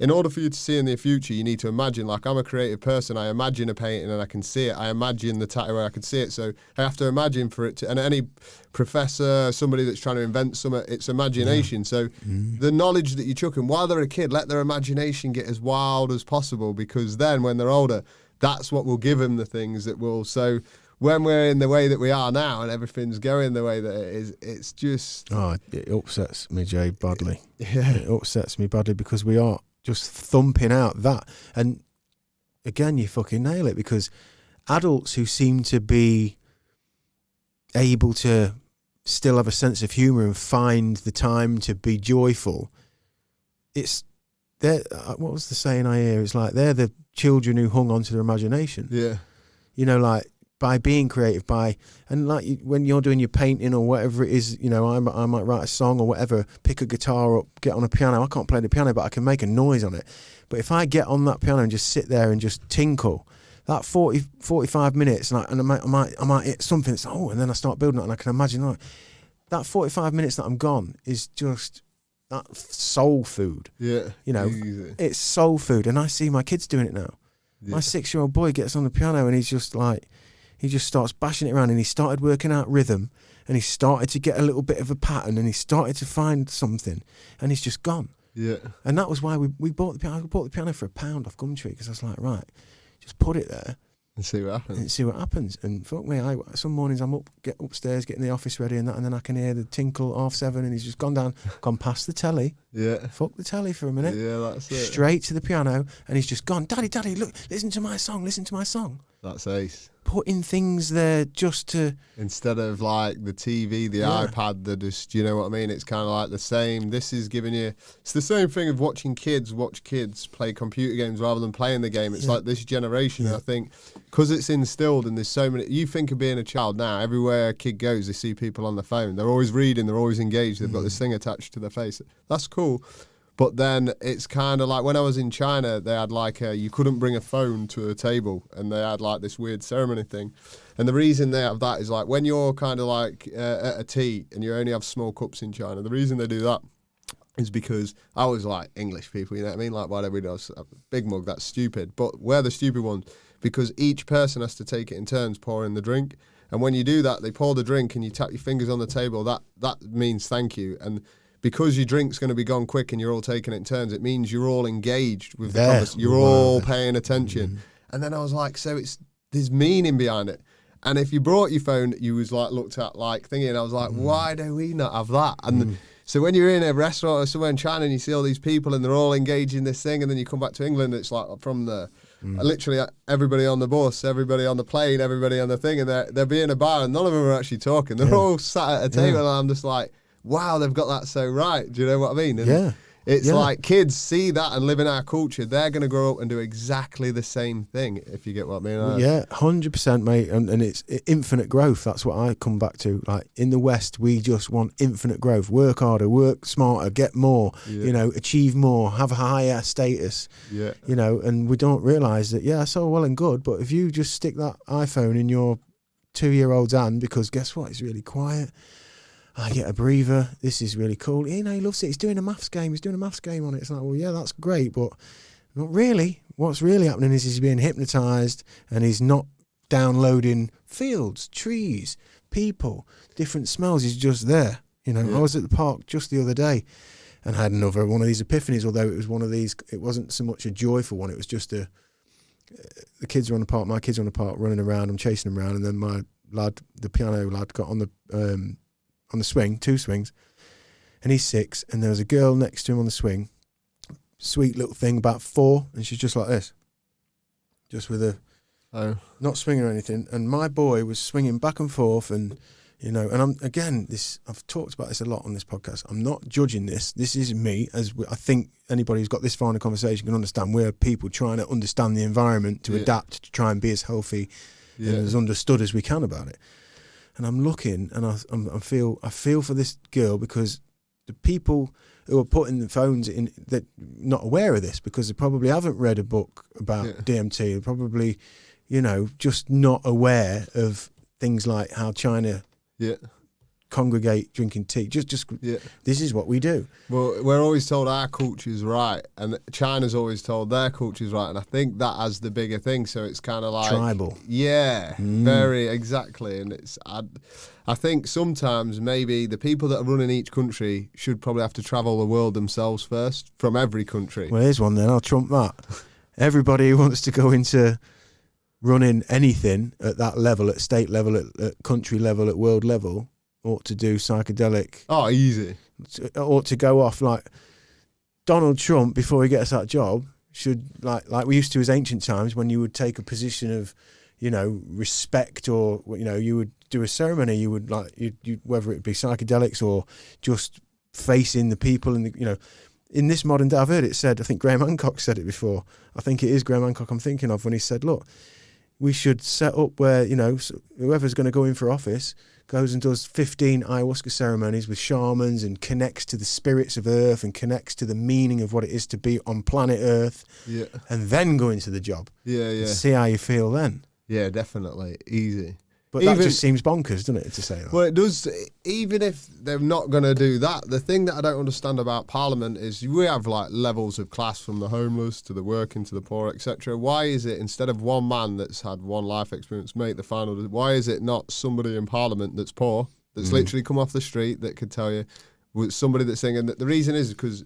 in order for you to see in the future, you need to imagine. Like, I'm a creative person. I imagine a painting and I can see it. I imagine the tattoo where I can see it. So I have to imagine for it to, and any professor, somebody that's trying to invent something, it's imagination. So the knowledge that you chuck in while they're a kid, let their imagination get as wild as possible, because then when they're older, that's what will give them the things that will. So when we're in the way that we are now and everything's going the way that it is, it's just... Oh, it upsets me, Jay, badly. Yeah. It upsets me badly because we are just thumping out that. And again, you fucking nail it, because adults who seem to be able to still have a sense of humour and find the time to be joyful, it's they're, what was the saying I hear? It's like they're the children who hung on to their imagination. Yeah. You know, like by being creative, and like when you're doing your painting or whatever it is, you know, I might write a song or whatever, pick a guitar up, get on a piano. I can't play the piano, but I can make a noise on it. But if I get on that piano and just sit there and just tinkle, that 45 minutes, and I might hit something that's, and then I start building it, and I can imagine that 45 minutes that I'm gone is just that soul food. Yeah. You know, easy. It's soul food, and I see my kids doing it now. Yeah. My 6-year-old boy gets on the piano and he's just like, he just starts bashing it around, and he started working out rhythm, and he started to get a little bit of a pattern, and he started to find something, and he's just gone. Yeah. And that was why we bought the piano. I bought the piano for £1 off Gumtree, because I was like, right, just put it there and see what happens. And fuck me, some mornings I'm get upstairs, getting the office ready and that, and then I can hear the tinkle 7:30, and he's just gone past the telly. Yeah. Fuck the telly for a minute. Yeah, that's it. Straight to the piano, and he's just gone, Daddy, look, listen to my song. That's ace. Putting things there just to... Instead of like the TV, the iPad, the just, you know what I mean? It's kind of like the same. This is giving you... It's the same thing of watch kids play computer games rather than playing the game. It's like this generation, I think, because it's instilled and there's so many... You think of being a child now, everywhere a kid goes, they see people on the phone. They're always reading, they're always engaged, they've got this thing attached to their face. That's cool. But then it's kind of like when I was in China, they had like you couldn't bring a phone to a table, and they had like this weird ceremony thing. And the reason they have that is like when you're kind of like at a tea and you only have small cups in China, the reason they do that is because I was like English people, you know what I mean? Like why everybody does a big mug, that's stupid. But we're the stupid ones because each person has to take it in turns pouring the drink. And when you do that, they pour the drink and you tap your fingers on the table. That means thank you. And because your drink's going to be gone quick and you're all taking it in turns, it means you're all engaged with the conversation. You're all paying attention. And then I was like, so there's meaning behind it. And if you brought your phone, you was like looked at like thinking, I was like, why do we not have that? And so when you're in a restaurant or somewhere in China and you see all these people and they're all engaged in this thing, and then you come back to England, it's like from the literally everybody on the bus, everybody on the plane, everybody on the thing, and they're being a bar, and none of them are actually talking. They're all sat at a table, and I'm just like, wow, they've got that so right. Do you know what I mean? And it's like kids see that and live in our culture. They're going to grow up and do exactly the same thing, if you get what I mean. Well, yeah, 100%, mate. And it's infinite growth. That's what I come back to. Like in the West, we just want infinite growth. Work harder, work smarter, get more, you know, achieve more, have a higher status, you know, and we don't realise that, that's all well and good. But if you just stick that iPhone in your 2-year-old's hand, because guess what? It's really quiet. I get a breather. This is really cool. You know, he loves it. He's doing a maths game. He's doing a maths game on it. It's like, well, yeah, that's great, but not really. What's really happening is he's being hypnotised and he's not downloading fields, trees, people, different smells. He's just there. You know, I was at the park just the other day and had another one of these epiphanies, although it was one of these, it wasn't so much a joyful one. It was just the kids are on the park, my kids are on the park running around. I'm chasing them around, and then my lad, the piano lad, got on the swing, 2 swings, and he's 6, and there was a girl next to him on the swing, sweet little thing, about 4, and she's just like this, just with not swinging or anything, and my boy was swinging back and forth, and you know, and I've talked about this a lot on this podcast. I'm not judging this. This is me, I think anybody who's got this far in a conversation can understand. We're people trying to understand the environment, to adapt, to try and be as healthy and as understood as we can about it. And I'm looking, and I feel for this girl, because the people who are putting the phones in, that not aware of this, because they probably haven't read a book about DMT. They're probably, you know, just not aware of things like how China congregate drinking tea. This is what we do. Well, we're always told our culture's right, and China's always told their culture's right, and I think that has the bigger thing. So it's kind of like tribal. Very exactly. And it's I think sometimes maybe the people that are running each country should probably have to travel the world themselves first, from every country. Well, here's one then. I'll trump that. Everybody who wants to go into running anything at that level, at state level, at country level, at world level, ought to do psychedelic. Oh, easy. Ought to go off like Donald Trump, before he gets that job, should, like we used to as ancient times, when you would take a position of, you know, respect, or, you know, you would do a ceremony, you would you whether it be psychedelics or just facing the people, and you know, in this modern day, I've heard it said, I think Graham Hancock said it before. I think it is Graham Hancock I'm thinking of, when he said, look, we should set up where, you know, whoever's going to go in for office goes and does 15 ayahuasca ceremonies with shamans, and connects to the spirits of Earth, and connects to the meaning of what it is to be on planet Earth, and then go into the job. See how you feel then. Yeah, definitely. Easy. But that just seems bonkers, doesn't it, to say that? Well, it does. Even if they're not going to do that, the thing that I don't understand about Parliament is we have like levels of class, from the homeless to the working to the poor, etc. Why is it, instead of one man that's had one life experience make the final, why is it not somebody in Parliament that's poor, that's literally come off the street, that could tell you, somebody that's saying, and the reason is because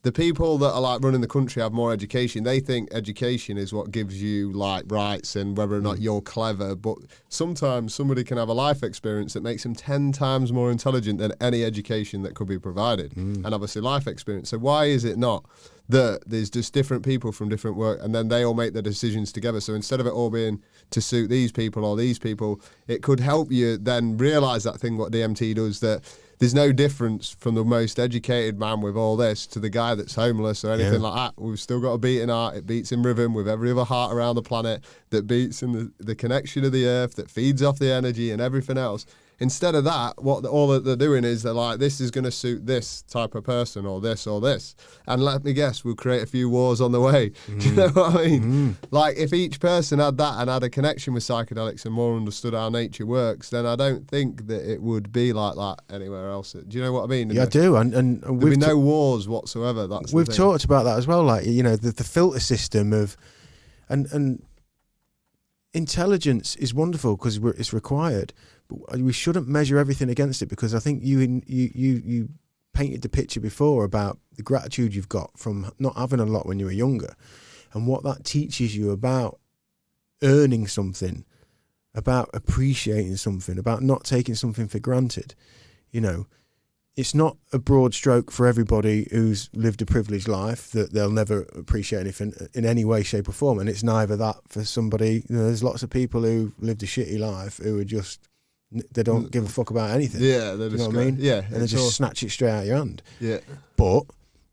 the people that are like running the country have more education. They think education is what gives you like rights and whether or not you're clever. But sometimes somebody can have a life experience that makes them 10 times more intelligent than any education that could be provided. And obviously life experience. So why is it not that there's just different people from different work, and then they all make their decisions together? So instead of it all being to suit these people or these people, it could help you then realise that thing what DMT does, that there's no difference from the most educated man with all this to the guy that's homeless or anything like that. We've still got a beating heart. It beats in rhythm with every other heart around the planet, that beats in the connection of the earth, that feeds off the energy and everything else. Instead of that, all that they're doing is they're like, this is going to suit this type of person, or this or this. And let me guess, we'll create a few wars on the way. Do you know what I mean? Like, if each person had that and had a connection with psychedelics and more understood how nature works, then I don't think that it would be like that anywhere else. Do you know what I mean? Yeah, I do. And there'd be no wars whatsoever. We've talked about that as well, like, you know, the filter system of... And intelligence is wonderful because it's required, but we shouldn't measure everything against it, because I think you painted the picture before about the gratitude you've got from not having a lot when you were younger, and what that teaches you about earning something, about appreciating something, about not taking something for granted. You know, it's not a broad stroke for everybody who's lived a privileged life that they'll never appreciate anything in any way, shape or form. And it's neither that for somebody. There's lots of people who lived a shitty life who are just, they don't give a fuck about anything. Yeah, you know what I mean? Yeah, and they just snatch it straight out of your hand. Yeah. But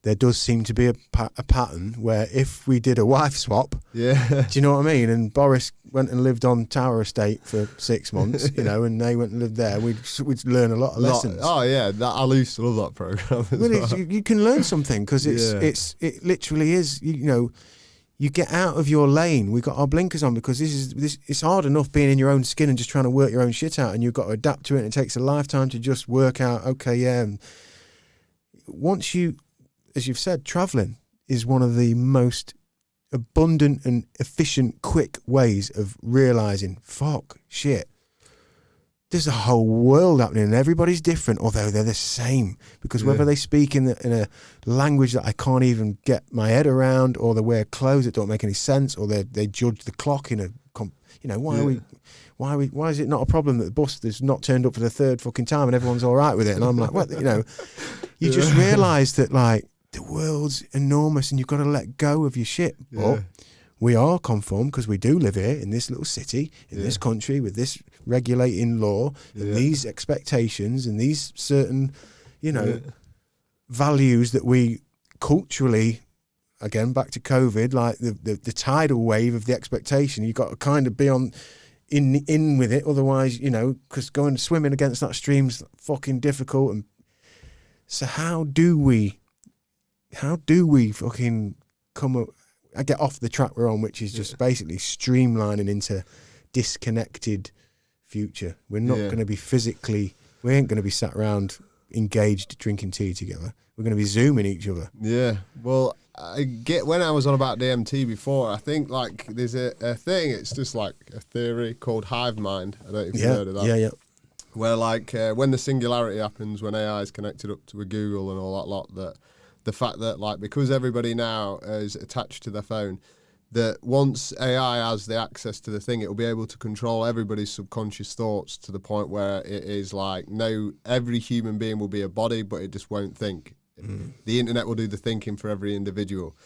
there does seem to be a pattern where if we did a wife swap, do you know what I mean? And Boris went and lived on Tower Estate for 6 months, you know, and they went and lived there. We'd learn a lot of lessons. Oh yeah, I used to love that program. Well, you can learn something because it literally is. You know, you get out of your lane. We've got our blinkers on because this. It's hard enough being in your own skin and just trying to work your own shit out, and you've got to adapt to it. And it takes a lifetime to just work out. Okay, yeah. And once you, as you've said, traveling is one of the most abundant and efficient, quick ways of realizing, fuck, shit, there's a whole world happening and everybody's different, although they're the same. Because whether they speak in a language that I can't even get my head around, or they wear clothes that don't make any sense, or they judge the clock in a, you know, why is it not a problem that the bus has not turned up for the third fucking time and everyone's all right with it? And I'm like, what, you know, you just realise that, like, the world's enormous and you've got to let go of your shit. But we are conformed because we do live here in this little city, in this country, with this regulating law and these expectations and these certain, you know, values that we culturally, again, back to COVID, like the tidal wave of the expectation, you've got to kind of be in with it. Otherwise, you know, because going swimming against that stream's fucking difficult. And so how do we fucking get off the track we're on, which is just basically streamlining into disconnected future? We're not going to be we ain't going to be sat around engaged drinking tea together. We're going to be Zooming each other. Yeah. Well, I get, when I was on about DMT before, I think like there's a thing, it's just like a theory called hive mind. I don't know if you've heard of that. Yeah. Where like when the singularity happens, when AI is connected up to a Google and all that lot, that the fact that, like, because everybody now is attached to their phone, that once AI has the access to the thing, it will be able to control everybody's subconscious thoughts to the point where it is like, no, every human being will be a body, but it just won't think. The internet will do the thinking for every individual.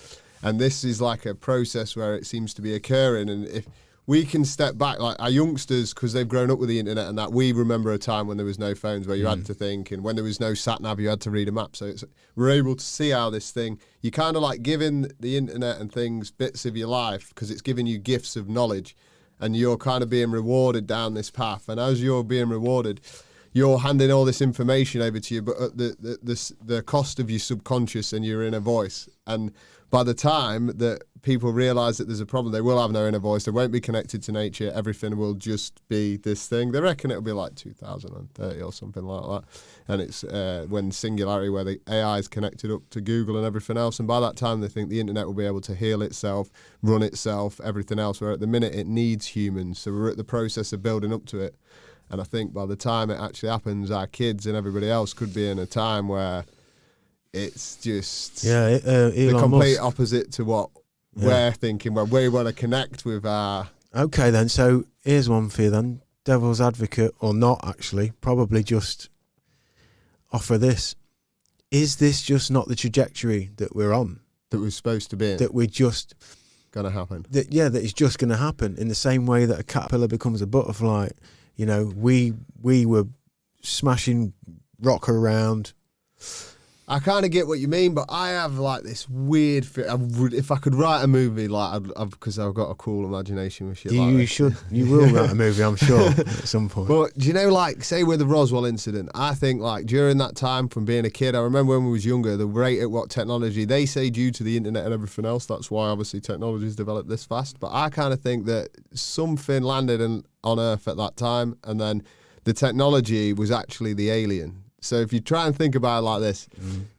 And this is like a process where it seems to be occurring. And if we can step back, like our youngsters, because they've grown up with the internet and that, we remember a time when there was no phones where you had to think, and when there was no sat nav, you had to read a map. So we're able to see how this thing, you kind of like giving the internet and things bits of your life because it's giving you gifts of knowledge, and you're kind of being rewarded down this path. And as you're being rewarded, you're handing all this information over to you, but at the cost of your subconscious and your inner voice. And by the time that people realise that there's a problem, they will have no inner voice. They won't be connected to nature. Everything will just be this thing. They reckon it'll be like 2030 or something like that. And it's when singularity, where the AI is connected up to Google and everything else. And by that time, they think the internet will be able to heal itself, run itself, everything else. Where at the minute, it needs humans. So we're at the process of building up to it. And I think by the time it actually happens, our kids and everybody else could be in a time where it's just the complete opposite to what we're thinking, where we want to connect with our... Okay then, so here's one for you then. Devil's advocate, or not actually, probably just offer this. Is this just not the trajectory that we're on? That we're supposed to be in? That we're just... Going to happen? That it's just going to happen in the same way that a caterpillar becomes a butterfly. You know, we were smashing rock around. I kind of get what you mean, but I have like this weird if I could write a movie, like, because I've got a cool imagination with shit like this. You will write a movie, I'm sure, at some point. But do you know, like, say with the Roswell incident, I think like during that time from being a kid, I remember when we was younger, the rate at what technology, they say due to the internet and everything else, that's why obviously technology's developed this fast. But I kind of think that something landed on Earth at that time, and then the technology was actually the alien. So if you try and think about it like this,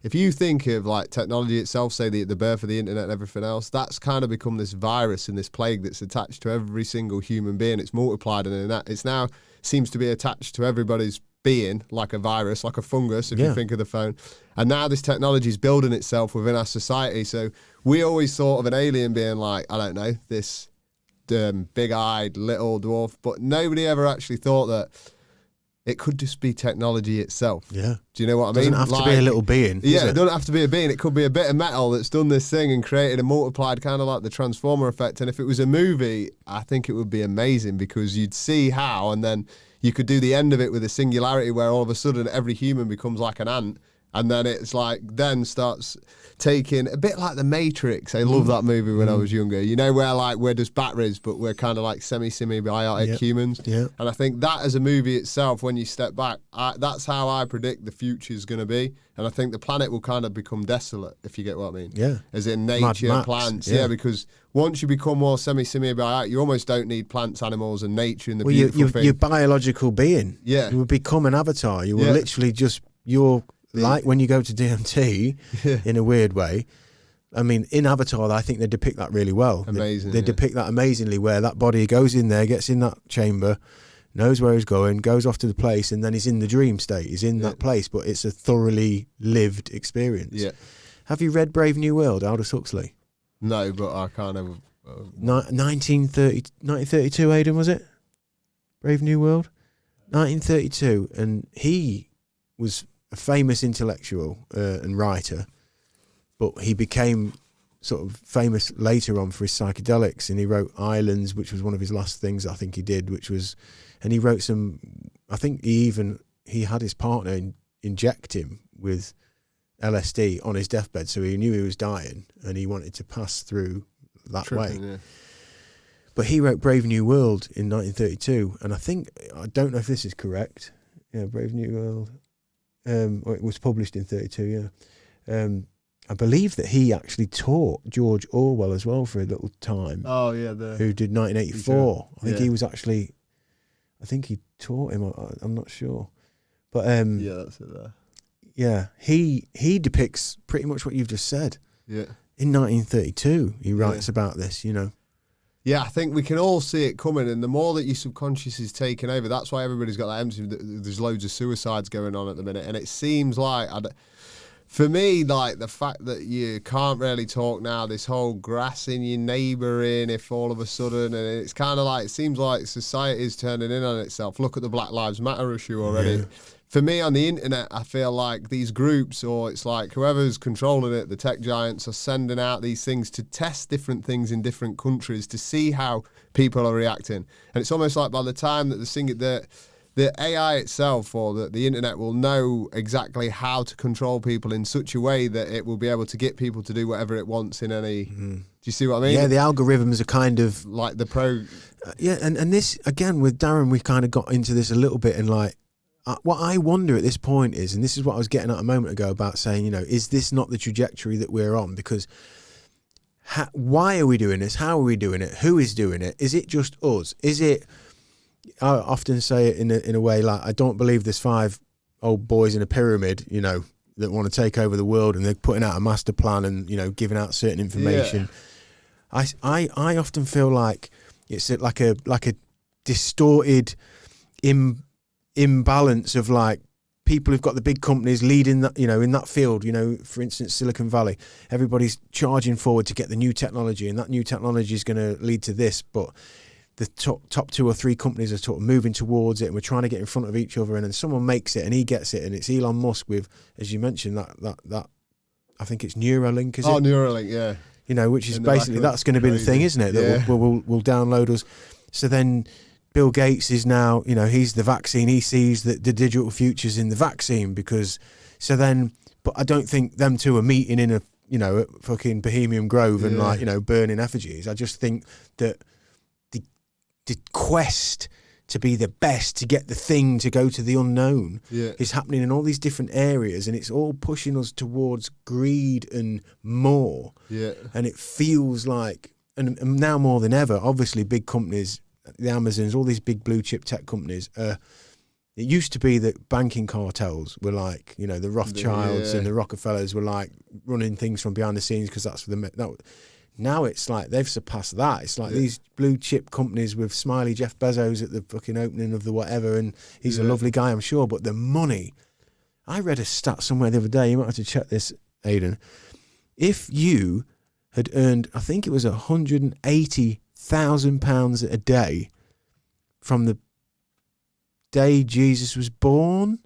if you think of like technology itself, say the birth of the internet and everything else, that's kind of become this virus and this plague that's attached to every single human being. It's multiplied, and it's now seems to be attached to everybody's being, like a virus, like a fungus, if you think of the phone. And now this technology is building itself within our society. So we always thought of an alien being like, I don't know, this big-eyed little dwarf, but nobody ever actually thought that it could just be technology itself. Yeah. Do you know what I Doesn't mean? have to be a little being. Yeah, does it doesn't have to be a being. It could be a bit of metal that's done this thing and created and multiplied, kind of like the Transformer effect. And if it was a movie, I think it would be amazing, because you'd see how, and then you could do the end of it with a singularity where all of a sudden every human becomes like an ant. And then it's like, then starts taking a bit like The Matrix. I love that movie when I was younger. You know, where like we're just batteries, but we're kind of like semi-biotic humans. Yeah. And I think that as a movie itself, when you step back, that's how I predict the future's going to be. And I think the planet will kind of become desolate, if you get what I mean. Yeah. As in nature, Max, plants. yeah. Yeah, because once you become more semi-biotic, you almost don't need plants, animals, and nature and the beautiful thing. Your biological being. Yeah. You will become an avatar. You will literally just, like when you go to DMT, in a weird way. I mean, in Avatar, I think they depict that really well. Amazing. They depict that amazingly, where that body goes in there, gets in that chamber, knows where he's going, goes off to the place, and then he's in the dream state. He's in that place, but it's a thoroughly lived experience. Yeah. Have you read Brave New World, Aldous Huxley? No, but I kind of... 1932, Aidan, was it? Brave New World? 1932, and he was a famous intellectual and writer, but he became sort of famous later on for his psychedelics, and he wrote Islands, which was one of his last things I think he did, and he wrote some, I think he had his partner inject him with LSD on his deathbed, so he knew he was dying and he wanted to pass through that way. Yeah. But he wrote Brave New World in 1932, and I don't know if this is correct. Yeah, Brave New World. It was published in 32, yeah. I believe that he actually taught George Orwell as well for a little time. Oh, yeah. Who did 1984. I think he was actually... I think he taught him. I'm not sure. But yeah, that's it there. Yeah, he depicts pretty much what you've just said. Yeah. In 1932, he writes about this, you know. Yeah, I think we can all see it coming, and the more that your subconscious is taken over, that's why everybody's got that empty. There's loads of suicides going on at the minute, and it seems like, for me, like the fact that you can't really talk now, this whole grassing your neighbour in, if all of a sudden, and it's kind of like, it seems like society is turning in on itself. Look at the Black Lives Matter issue already. Yeah. For me, on the internet, I feel like these groups, or it's like whoever's controlling it, the tech giants, are sending out these things to test different things in different countries to see how people are reacting. And it's almost like by the time that the AI itself, or the internet, will know exactly how to control people in such a way that it will be able to get people to do whatever it wants in any... Do you see what I mean? Yeah, the algorithms are kind of... like the pro... yeah, and this, again, with Darren, we kind of got into this a little bit, and like, what I wonder at this point is, and this is what I was getting at a moment ago about saying, you know, is this not the trajectory that we're on? Because why are we doing this? How are we doing it? Who is doing it? Is it just us? Is it... I often say it in a way like, I don't believe there's 5 old boys in a pyramid, you know, that want to take over the world, and they're putting out a master plan and, you know, giving out certain information. Yeah. I often feel like it's like a distorted imbalance of like people who've got the big companies leading that, you know, in that field, you know, for instance, Silicon Valley, everybody's charging forward to get the new technology, and that new technology is going to lead to this, but the top 2 or 3 companies are sort of moving towards it, and we're trying to get in front of each other, and then someone makes it and he gets it, and it's Elon Musk with, as you mentioned, that I think it's Neuralink, is it? Oh, Neuralink, yeah. You know, which is basically, that's going to be the thing, isn't it? That will download us. So then Bill Gates is now, you know, he's the vaccine. He sees that the digital future's in the vaccine, because, so then, but I don't think them two are meeting in a, you know, at fucking Bohemian Grove and like, you know, burning effigies. I just think that the quest to be the best, to get the thing, to go to the unknown is happening in all these different areas, and it's all pushing us towards greed and more. Yeah. And it feels like, and now more than ever, obviously big companies, the Amazons, all these big blue chip tech companies, it used to be that banking cartels were like, you know, the Rothschilds and the Rockefellers were like running things from behind the scenes, because that's for the... Now it's like they've surpassed that. It's like these blue chip companies with smiley Jeff Bezos at the fucking opening of the whatever, and he's a lovely guy, I'm sure, but the money... I read a stat somewhere the other day, you might have to check this, Aidan. If you had earned, I think it was £180,000 a day from the day Jesus was born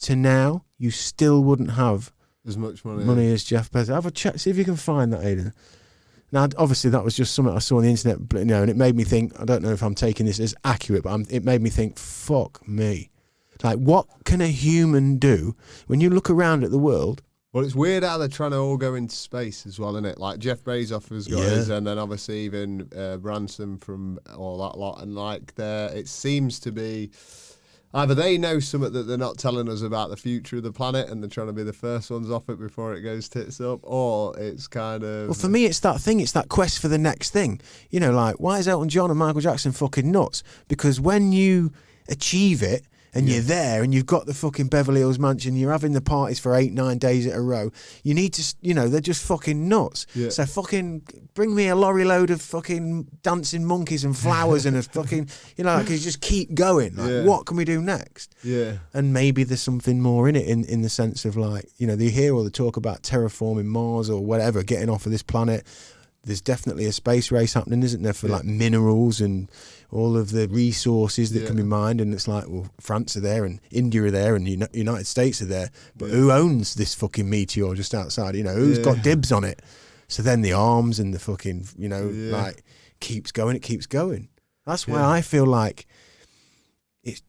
to now, you still wouldn't have as much money as Jeff Bezos. Have a check, see if you can find that, Aidan. Now, obviously, that was just something I saw on the internet, but, and it made me think, I don't know if I'm taking this as accurate, but it made me think, fuck me. Like, what can a human do when you look around at the world? Well, it's weird how they're trying to all go into space as well, isn't it? Like, Jeff Bezos has got his, and then obviously even Branson from all that lot, and like, it seems to be either they know something that they're not telling us about the future of the planet and they're trying to be the first ones off it before it goes tits up, or it's kind of... Well, for me, it's that thing. It's that quest for the next thing. You know, like, why is Elton John and Michael Jackson fucking nuts? Because when you achieve it and you're there and you've got the fucking Beverly Hills mansion, you're having the parties for 8-9 days in a row, you need to, they're just fucking nuts. Yeah. So fucking bring me a lorry load of fucking dancing monkeys and flowers and a fucking, like, you just keep going. Like, what can we do next? Yeah. And maybe there's something more in it in the sense of, like, they hear all the talk about terraforming Mars or whatever, getting off of this planet. There's definitely a space race happening, isn't there, for like minerals and all of the resources that can be mined. And it's like, well, France are there and India are there and United States are there. But who owns this fucking meteor just outside? Who's got dibs on it? So then the arms and the fucking, like, keeps going. It keeps going. That's why I feel like it's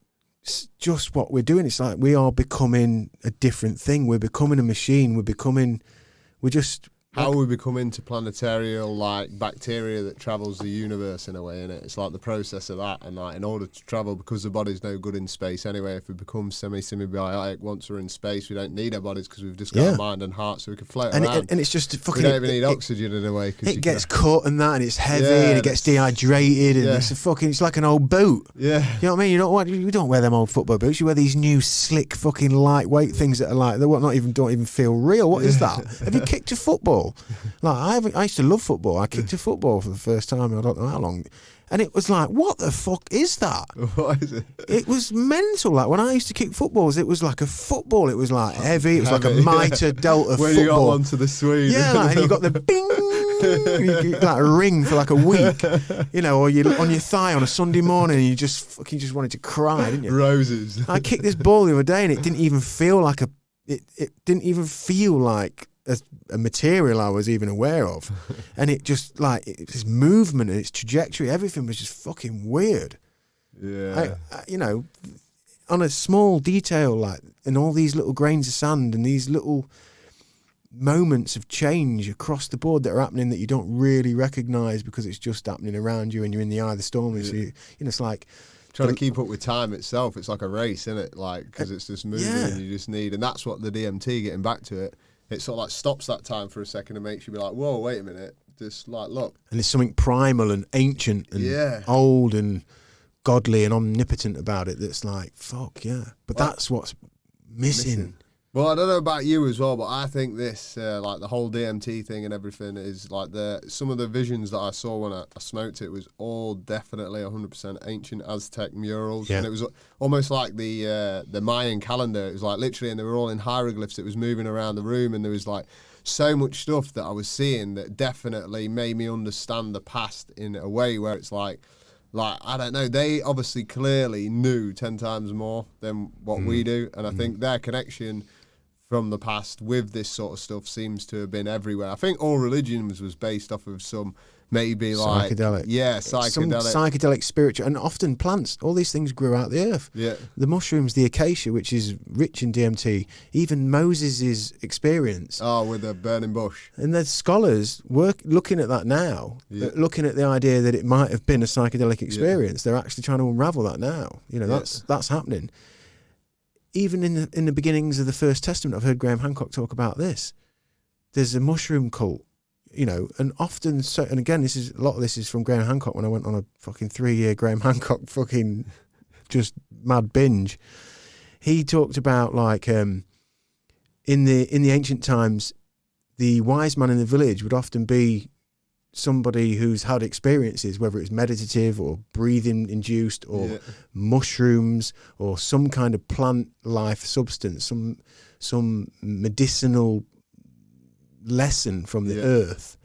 just what we're doing. It's like we are becoming a different thing. We're becoming a machine. We're just... How we become interplanetarial, like bacteria that travels the universe in a way, innit? It's like the process of that, and like in order to travel, because the body's no good in space anyway, if we become semi-biotic once we're in space, we don't need our bodies because we've just got our mind and heart, so we can float around. And it's just fucking... We don't even need oxygen in a way. It gets cut and that, and it's heavy, and it gets dehydrated, and it's like an old boot. Yeah. You know what I mean? You don't wear them old football boots. You wear these new slick fucking lightweight things that are like, don't even feel real. What is that? Have you kicked a football? Like, I used to love football. I kicked a football for the first time in I don't know how long, and it was like, what the fuck is that? What is it? It was mental. Like, when I used to kick footballs, it was like a football. It was like heavy. It was like a mitre Delta when football. You got one to the swing. Yeah, like, and you got the bing. You get like a ring for like a week, or you on your thigh on a Sunday morning, and you just wanted to cry, didn't you? Roses. I kicked this ball the other day, and it didn't even feel like it didn't even feel like a material I was even aware of, and it just like its movement and its trajectory, everything was just fucking weird. Yeah, on a small detail, like, and all these little grains of sand and these little moments of change across the board that are happening that you don't really recognise because it's just happening around you and you're in the eye of the storm. And so it's like trying to keep up with time itself. It's like a race, isn't it? Like, because it's just moving and you just need, and that's what the DMT, getting back to it, it sort of like stops that time for a second and makes you be like, whoa, wait a minute, just like, look. And there's something primal and ancient and old and godly and omnipotent about it that's like, fuck yeah. But that's what's missing. Well, I don't know about you as well, but I think this, like the whole DMT thing and everything, is like some of the visions that I saw when I smoked it was all definitely 100% ancient Aztec murals, and it was almost like the Mayan calendar. It was like literally, and they were all in hieroglyphs. It was moving around the room, and there was like so much stuff that I was seeing that definitely made me understand the past in a way where it's like I don't know, they obviously clearly knew 10 times more than what we do, and I think their connection from the past with this sort of stuff seems to have been everywhere. I think all religions was based off of some maybe like psychedelic. Psychedelic. Some psychedelic spiritual, and often plants. All these things grew out of the earth. Yeah. The mushrooms, the acacia, which is rich in DMT, even Moses' experience. Oh, with the burning bush. And there's scholars looking at that now, looking at the idea that it might have been a psychedelic experience. They're actually trying to unravel that now. That's happening. Even in the beginnings of the First Testament, I've heard Graham Hancock talk about this. There's a mushroom cult, and often, and again, a lot of this is from Graham Hancock when I went on a fucking 3-year Graham Hancock fucking just mad binge. He talked about like in the ancient times, the wise man in the village would often be somebody who's had experiences, whether it's meditative or breathing induced or mushrooms or some kind of plant life substance, some medicinal lesson from the earth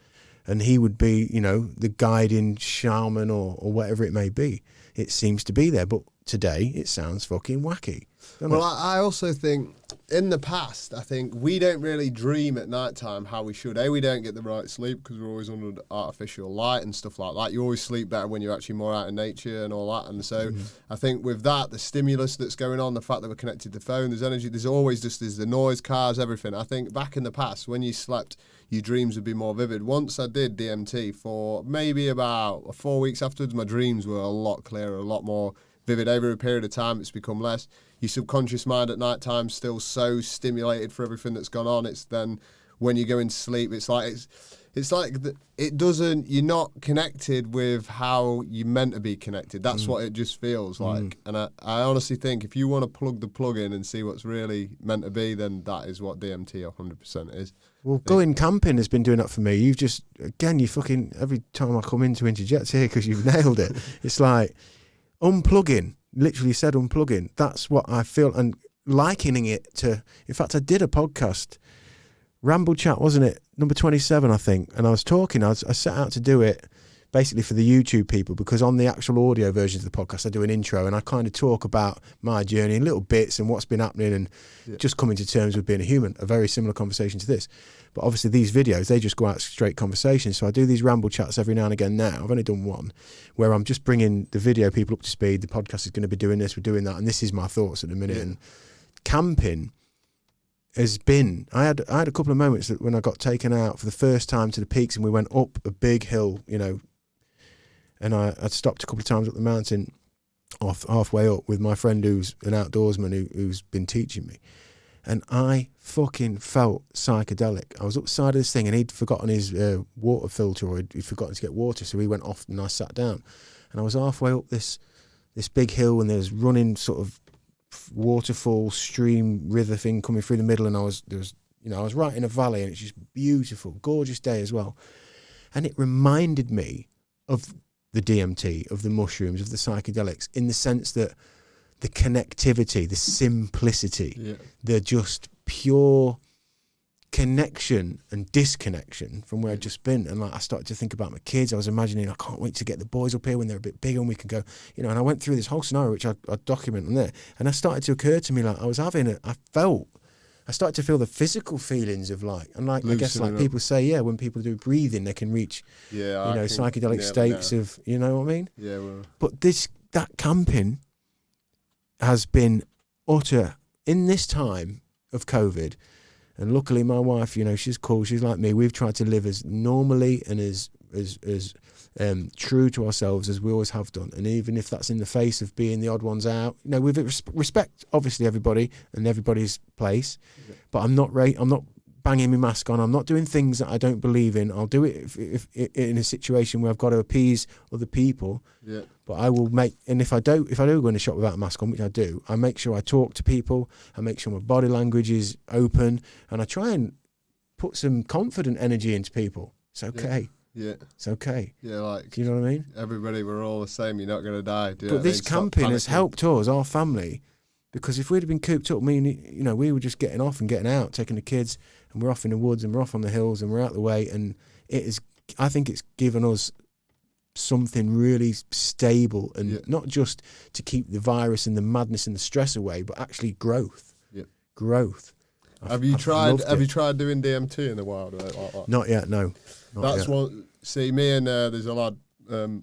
and he would be, you know, the guiding shaman or whatever it may be. It seems to be there, but today it sounds fucking wacky. Well, I also think in the past, I think we don't really dream at night time how we should. We don't get the right sleep because we're always under artificial light and stuff like that. You always sleep better when you're actually more out in nature and all that. And so I think with that, the stimulus that's going on, the fact that we're connected to phone, there's energy, there's always just there's the noise, cars, everything. I think back in the past, when you slept, your dreams would be more vivid. Once I did DMT for maybe about 4 weeks afterwards, my dreams were a lot clearer, a lot more vivid. Over a period of time, it's become less. Your subconscious mind at night time still so stimulated for everything that's gone on. It's then when you go into sleep, it's like it doesn't. You're not connected with how you're meant to be connected. That's what it just feels like. And I honestly think if you want to plug the plug in and see what's really meant to be, then that is what DMT 100% is. Well, going camping has been doing that for me. You've just, again, you fucking, every time I come in to interject here because you've nailed it. It's like unplugging. Literally said unplugging. That's what I feel, and likening it to, in fact, I did a podcast, Ramble Chat, wasn't it? Number 27, I think. And I was talking, I set out to do it basically for the YouTube people, because on the actual audio versions of the podcast, I do an intro and I kind of talk about my journey in little bits and what's been happening and just coming to terms with being a human. A very similar conversation to this. But obviously these videos, they just go out straight conversations. So I do these ramble chats every now and again now. I've only done one where I'm just bringing the video people up to speed. The podcast is going to be doing this, we're doing that. And this is my thoughts at the minute. And camping has been, I had a couple of moments that when I got taken out for the first time to the peaks and we went up a big hill, you know, and I'd stopped a couple of times up the mountain halfway up with my friend who's an outdoorsman who's been teaching me. And I fucking felt psychedelic. I was up the side of this thing and he'd forgotten his water filter, or he'd forgotten to get water. So he went off and I sat down. And I was halfway up this big hill and there was running sort of waterfall, stream, river thing coming through the middle. And I was right in a valley and it's just beautiful, gorgeous day as well. And it reminded me of the DMT, of the mushrooms, of the psychedelics, in the sense that the connectivity, the simplicity, the just pure connection and disconnection from where I'd just been. And like I started to think about my kids. I was imagining, I can't wait to get the boys up here when they're a bit bigger and we can go, you know, and I went through this whole scenario, which I document on there. And I started to occur to me, like I started to feel the physical feelings of like, and like, I guess like people say, when people do breathing, they can reach, psychedelic states of, you know what I mean? Yeah, well. But that camping has been utter, in this time of COVID, and luckily my wife, you know, she's cool, she's like me, we've tried to live as normally and as true to ourselves as we always have done. And even if that's in the face of being the odd ones out, you know, with respect, obviously, everybody and everybody's place, but I'm not banging my mask on. I'm not doing things that I don't believe in. I'll do it if in a situation where I've got to appease other people. Yeah. But I will and if I do go in a shop without a mask on, which I do, I make sure I talk to people. I make sure my body language is open, and I try and put some confident energy into people. It's okay. Yeah. It's okay. Yeah, like, do you know what I mean? Everybody, we're all the same. You're not going to die. But this camping has helped us, our family, because if we'd have been cooped up, we were just getting off and getting out, taking the kids, and we're off in the woods and we're off on the hills and we're out the way, and I think it's given us something really stable and not just to keep the virus and the madness and the stress away, but actually growth. Yeah. Growth. Have you tried doing DMT in the wild? Like? Not yet, no. That's one. See, me and there's a lad,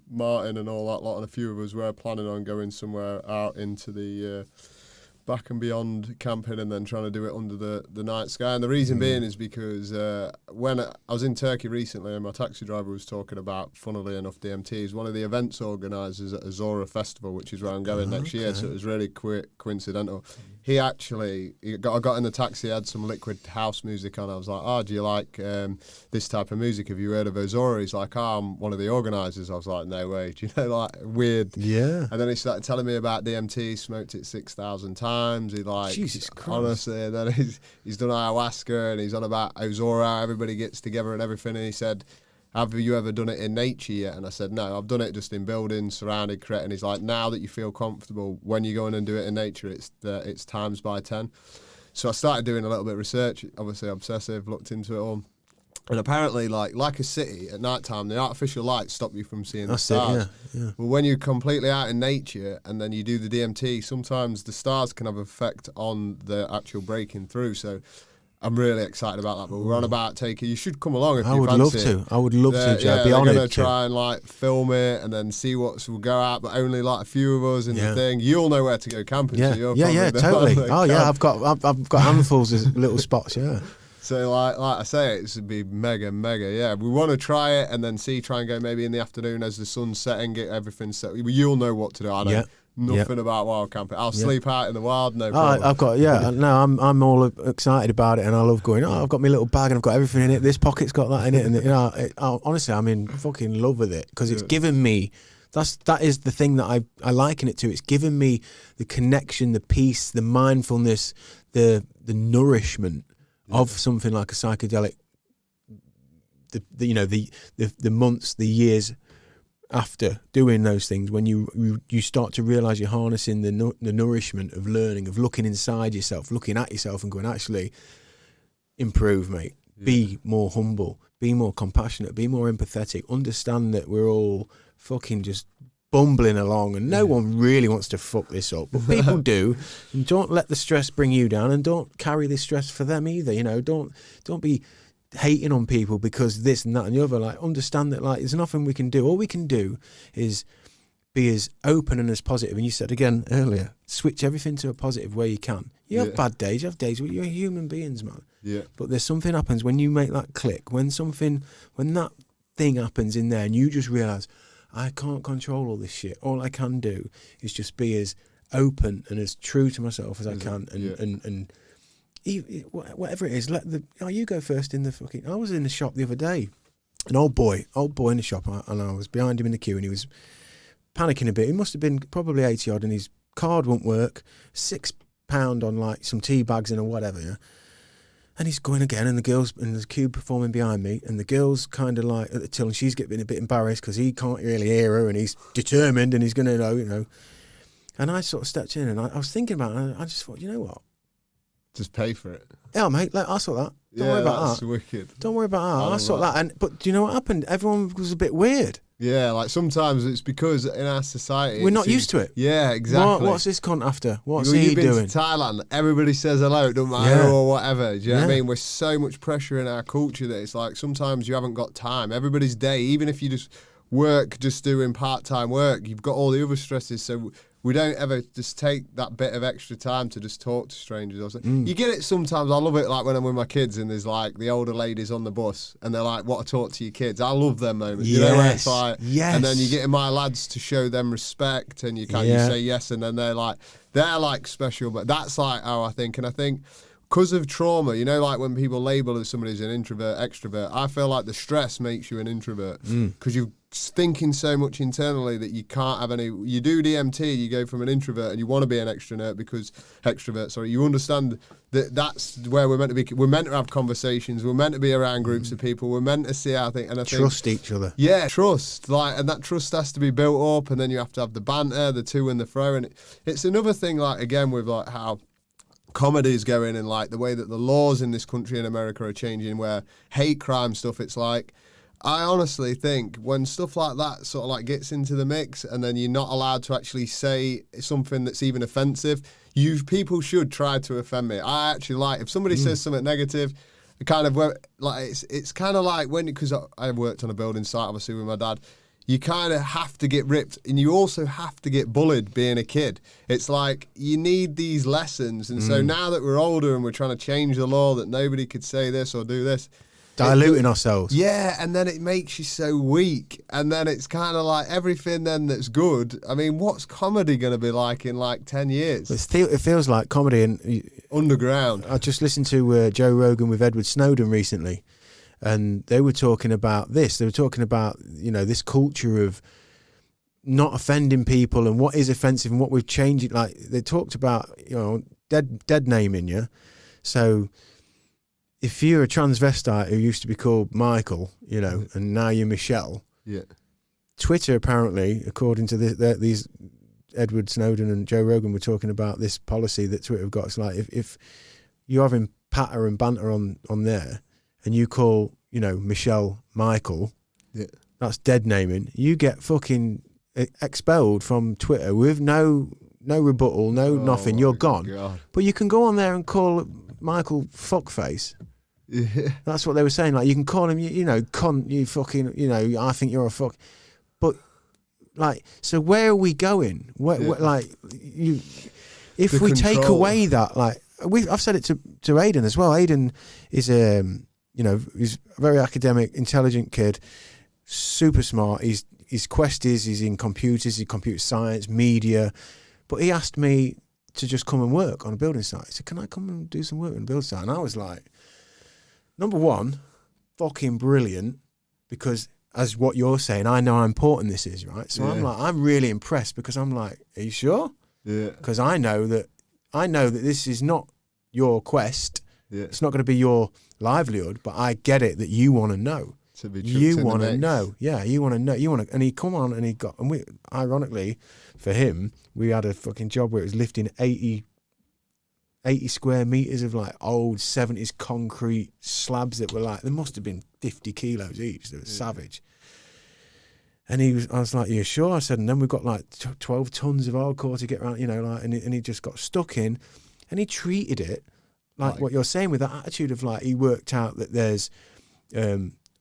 Martin and all that lot, and a few of us were planning on going somewhere out into the back and beyond camping, and then trying to do it under the night sky. And the reason being is because when I was in Turkey recently, and my taxi driver was talking about, funnily enough, DMT is one of the events organisers at Azora Festival, which is where I'm going next year. So it was really coincidental. He actually, I got in the taxi, had some liquid house music on. I was like, do you like this type of music? Have you heard of Azora? He's like, I'm one of the organisers. I was like, no way. Do you know, like, weird. Yeah. And then he started telling me about DMT, smoked it 6,000 times. He like, Jesus Christ. Honestly, and then he's done ayahuasca, and he's on about Azora, everybody gets together and everything. And he said, have you ever done it in nature yet? And I said, no, I've done it just in buildings, surrounded, creating. And he's like, now that you feel comfortable, when you go in and do it in nature, it's times by 10. So I started doing a little bit of research, obviously obsessive, looked into it all. And apparently, like a city, at night time, the artificial lights stop you from seeing That's the stars. it, yeah. Well, when you're completely out in nature and then you do the DMT, sometimes the stars can have an effect on the actual breaking through. So I'm really excited about that. But we're on about taking. You should come along if you fancy it. I would love to, Joe. Yeah, Be honoured. We're honoured going to try and like film it and then see what will go out, but only like a few of us in the thing. You'll know where to go camping. Yeah, so you're totally. Oh yeah, I've got handfuls of little spots. Yeah. So like I say, it would be mega. Yeah, we want to try it and then try and go maybe in the afternoon as the sun's setting, get everything set. You'll know what to do. I know nothing about wild camping. I'll sleep out in the wild, no problem. I've got I'm all excited about it, and I love going. Oh, I've got my little bag and I've got everything in it. This pocket's got that in it, and honestly, I'm in fucking love with it because it's given me. That is the thing that I liken it to. It's given me the connection, the peace, the mindfulness, the nourishment of something like a psychedelic. The months, the years after doing those things, when you start to realize you're harnessing the nourishment of learning, of looking inside yourself, looking at yourself, and going, actually, improve, mate. Be more humble, be more compassionate, be more empathetic. Understand that we're all fucking just bumbling along, and no one really wants to fuck this up, but people do. And don't let the stress bring you down, and don't carry this stress for them either. Don't be hating on people because this and that and the other. Like, understand that there's nothing we can do. All we can do is be as open and as positive. And you said again earlier, switch everything to a positive where you can. You have bad days, you have days where you're human beings, man. Yeah. But there's something happens when you make that click, when that thing happens in there, and you just realise, I can't control all this shit. All I can do is just be as open and as true to myself as I can, and whatever it is, you go first in the fucking. I was in the shop the other day, an old boy in the shop, and I was behind him in the queue, and he was panicking a bit. He must have been probably 80 odd, and his card won't work. £6 on like some tea bags and a whatever, yeah. And he's going again, and the girls in the queue performing behind me, and the girl's kind of like at the till, and she's getting a bit embarrassed because he can't really hear her, and he's determined, and he's going to know. And I sort of stepped in, and I was thinking about it, and I just thought, you know what? Just pay for it. Yeah, mate, I saw that. Don't worry about that's that. Wicked. Don't worry about that. I saw that. But do you know what happened? Everyone was a bit weird. Yeah, like sometimes it's because in our society... We're not used to it. Yeah, exactly. What's this cunt after? What's he doing? You've been to Thailand, everybody says hello, it doesn't matter, or whatever. Do you know what I mean? We're so much pressure in our culture that it's like sometimes you haven't got time. Everybody's day, even if you just work, just doing part-time work, you've got all the other stresses, so... We don't ever just take that bit of extra time to just talk to strangers or something. You get it sometimes. I love it like when I'm with my kids and there's like the older ladies on the bus and they're like, what to talk to your kids. I love them moments. You know, where it's like, and then you get my lads to show them respect and you say yes, and then they're like special. But that's like how I think. And I think because of trauma, like when people label as somebody as an introvert, extrovert, I feel like the stress makes you an introvert because you're thinking so much internally that you can't have any. You do DMT, you go from an introvert and you want to be an extrovert because you understand that that's where we're meant to be. We're meant to have conversations. We're meant to be around groups of people. We're meant to see our thing. And I trust each other. Yeah, trust. And that trust has to be built up, and then you have to have the banter, the to and the fro. And it's another thing, again, with how comedy is going and the way that the laws in this country in America are changing, where hate crime stuff, it's like, I honestly think when stuff like that sort of gets into the mix and then you're not allowed to actually say something that's even offensive, people should try to offend me. I actually if somebody says something negative, kind of it's kind of like because I worked on a building site obviously with my dad, you kind of have to get ripped and you also have to get bullied being a kid. It's like you need these lessons, and so now that we're older and we're trying to change the law that nobody could say this or do this, diluting ourselves. Yeah, and then it makes you so weak. And then it's kind of like everything then that's good. I mean, what's comedy going to be like in 10 years? It feels like comedy. And underground. I just listened to Joe Rogan with Edward Snowden recently, and they were talking about this. They were talking about, this culture of not offending people and what is offensive and what we've changed. They talked about, dead naming you. So... if you're a transvestite who used to be called Michael, and now you're Michelle, Twitter apparently, according to these Edward Snowden and Joe Rogan were talking about this policy that Twitter have got. It's like if you're having patter and banter on there, and you call Michelle Michael, Yeah. that's dead naming. You get fucking expelled from Twitter with no rebuttal, nothing. You're gone. God. But you can go on there and call Michael fuckface. Yeah. That's what they were saying. Like, you can call him, cunt, you fucking, I think you're a fuck. But, like, so where are we going? If we take away that, like, I've said it to Aiden as well. Aiden is he's a very academic, intelligent kid, super smart. His quest is he's in computers, he's computer science, media. But he asked me to just come and work on a building site. He said, can I come and do some work on a building site? And I was like, number one, fucking brilliant, because as what you're saying, I know how important this is, right? So I'm really impressed, because I'm like, are you sure? Yeah. Because I know that this is not your quest. Yeah. It's not going to be your livelihood, but I get it that you want to know. You want to know. Yeah, you want to know. And he come on and we, ironically, for him, we had a fucking job where it was lifting 80 square meters of like old 70s concrete slabs that were like, there must have been 50 kilos each. They were savage. And I was like, you sure? I said, and then we've got like 12 tons of hardcore to get around, and he just got stuck in, and he treated it like what you're saying, with that attitude of like, he worked out that there's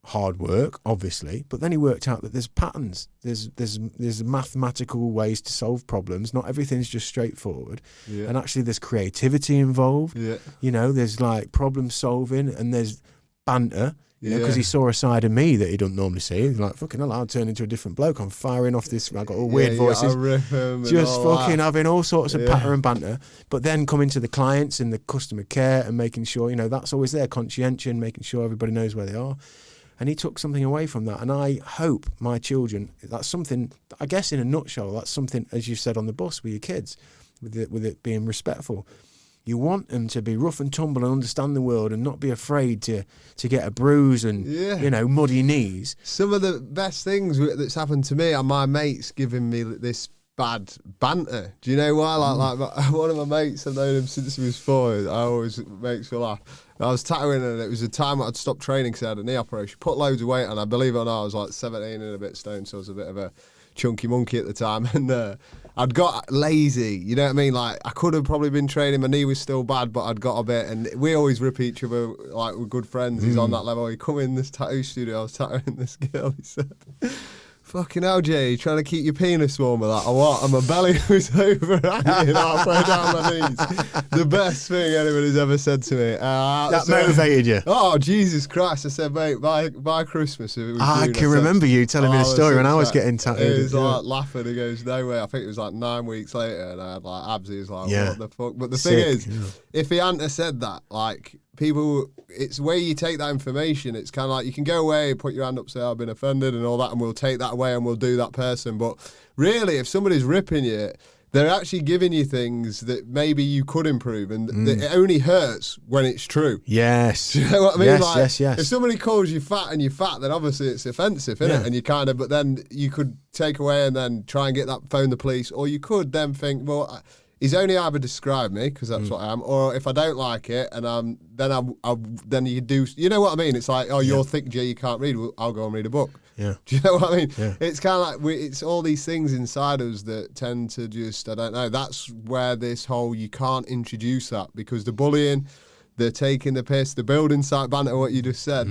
hard work, obviously, but then he worked out that there's patterns, there's mathematical ways to solve problems. Not everything's just straightforward. Yeah. And actually there's creativity involved. Yeah. There's like problem solving, and there's banter. Because he saw a side of me that he don't normally see. He's like, fucking hell, I'll turn into a different bloke. I'm firing off this. I've got all weird voices. Just fucking having all sorts of patter and banter. But then coming to the clients and the customer care and making sure, that's always there. Conscientious, making sure everybody knows where they are. And he took something away from that. And I hope my children, that's something, I guess in a nutshell, that's something, as you said on the bus with your kids, with it being respectful. You want them to be rough and tumble and understand the world, and not be afraid to get a bruise and, muddy knees. Some of the best things that's happened to me are my mates giving me this bad banter. Do you know why? Like one of my mates, I've known him since he was 4. I always makes me laugh. I was tattooing, and it was a time I'd stopped training because I had a knee operation. Put loads of weight on. I believe it or not, I was like 17 and a bit stoned, so I was a bit of a chunky monkey at the time. And I'd got lazy, you know what I mean? Like, I could have probably been training. My knee was still bad, but I'd got a bit. And we always rip each other, like, we're good friends. He's on that level. He come in this tattoo studio, I was tattooing this girl. He said, fucking hell, Jay, you trying to keep your penis warm with that or what? And my belly was overhanging halfway down my knees. The best thing anybody's ever said to me. That motivated you? Oh, Jesus Christ. I said, mate, by Christmas. If it was I June, can remember you telling me the story when I was getting tattooed. He was like laughing. He goes, no way. I think it was like 9 weeks later, and I had like abs. He was like, what the fuck? But the thing is, if he hadn't have said that, like, people, it's where you take that information. It's kind of like, you can go away, put your hand up, say, I've been offended and all that, and we'll take that away and we'll do that person. But really, if somebody's ripping you, they're actually giving you things that maybe you could improve, and it only hurts when it's true. Yes. Do you know what I mean? Yes, like, yes. If somebody calls you fat and you're fat, then obviously it's offensive, isn't it? And you kind of, but then you could take away and then try and get that, phone the police, or you could then think, well, he's only either described me, because that's what I am, or if I don't like it, and then you do, you know what I mean? It's like, oh, you're thick, Jay, you can't read. Well, I'll go and read a book. Yeah. Do you know what I mean? Yeah. It's kind of like, it's all these things inside us that tend to just, I don't know, that's where this whole, you can't introduce that, because the bullying, the taking the piss, the building site banter, what you just said,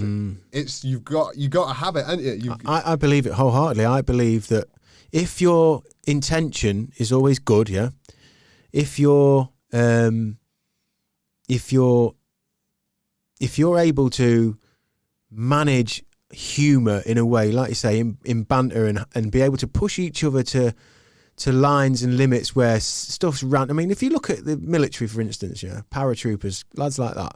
it's, you got to have it, haven't you? I believe it wholeheartedly. I believe that if your intention is always good, if you're able to manage humour in a way, like you say, in banter, and be able to push each other to lines and limits where stuff's random. I mean, if you look at the military, for instance, paratroopers, lads like that,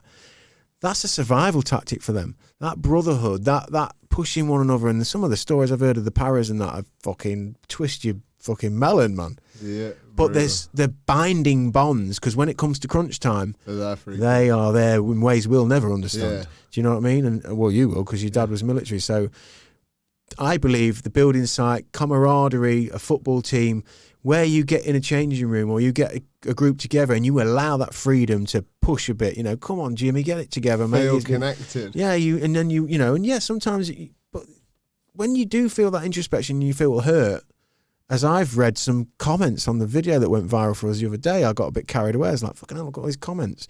that's a survival tactic for them. That brotherhood, that pushing one another, and some of the stories I've heard of the paras and that, I fucking twist your fucking melon, man. Yeah. But there's the binding bonds, because when it comes to crunch time, they are there in ways we'll never understand. Yeah. Do you know what I mean? And well, you will, because your dad was military. So I believe the building site, camaraderie, a football team, where you get in a changing room or you get a group together and you allow that freedom to push a bit, come on, Jimmy, get it together, mate. Feel connected. Yeah, and then sometimes, but when you do feel that introspection, you feel hurt. As I've read some comments on the video that went viral for us the other day, I got a bit carried away. I was like, fucking hell, I've got all these comments.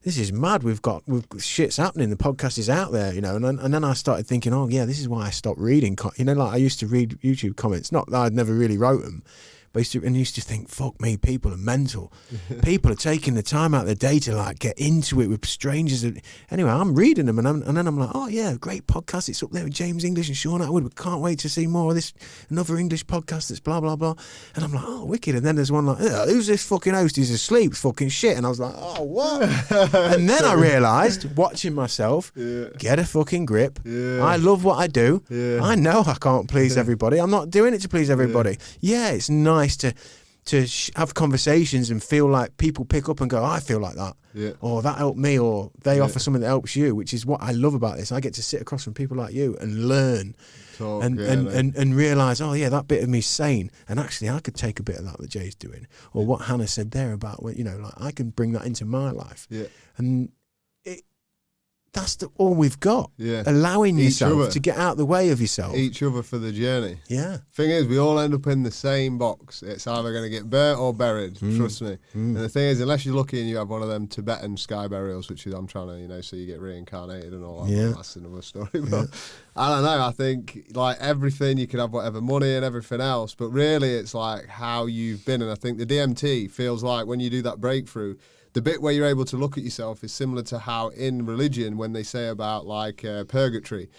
This is mad. We've got shit's happening. The podcast is out there, and then I started thinking, oh yeah, this is why I stopped reading. Like I used to read YouTube comments. Not that I'd never really wrote them, but I used to think, fuck me, people are mental. People are taking the time out of their day to like get into it with strangers. Anyway, I'm reading them, and then I'm like, oh yeah, great podcast. It's up there with James English and Sean Atwood. We can't wait to see more of this. Another English podcast that's blah blah blah. And I'm like, oh wicked. And then there's one like, who's this fucking host? He's asleep. Fucking shit. And I was like, oh what? And then I realised, watching myself, get a fucking grip. Yeah. I love what I do. Yeah. I know I can't please everybody. I'm not doing it to please everybody. Yeah, it's nice to have conversations and feel like people pick up and go, I feel like that, or that helped me, or they offer something that helps you, which is what I love about this. I get to sit across from people like you and learn and realise, oh yeah, that bit of me's sane, and actually I could take a bit of that Jay's doing, or what Hannah said there about, like I can bring that into my life, and that's all we've got. Yeah. Allowing yourself to get out the way of yourself. Each other for the journey. Yeah. Thing is, we all end up in the same box. It's either going to get burnt or buried, trust me. And the thing is, unless you're lucky and you have one of them Tibetan sky burials, which is, I'm trying to, so you get reincarnated and all that. Yeah. That's another story. But I don't know. I think, like, everything, you could have whatever money and everything else, but really it's like how you've been. And I think the DMT feels like when you do that breakthrough, the bit where you're able to look at yourself is similar to how in religion, when they say about like purgatory,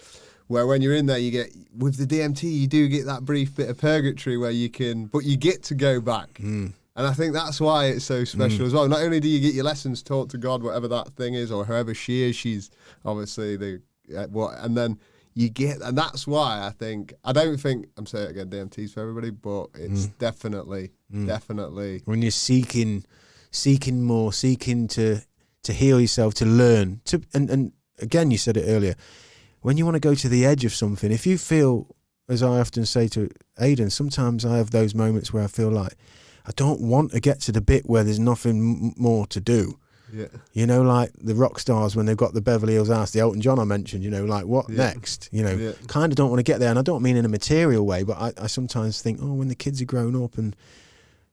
where when you're in there, you get, with the DMT, you do get that brief bit of purgatory where you can, but you get to go back. And I think that's why it's so special as well. Not only do you get your lessons taught to God, whatever that thing is, or whoever she is, she's obviously and then you get, and that's why I don't think, I'm saying it again, DMT's for everybody, but it's definitely. When you're seeking more, seeking to heal yourself, to learn, and again, you said it earlier, when you want to go to the edge of something, if you feel, as I often say to Aidan, sometimes I have those moments where I feel like I don't want to get to the bit where there's nothing more to do. Yeah. Like the rock stars when they've got the Beverly Hills house, the Elton John I mentioned, like what next? Kind of don't want to get there, and I don't mean in a material way, but I sometimes think, when the kids are grown up, and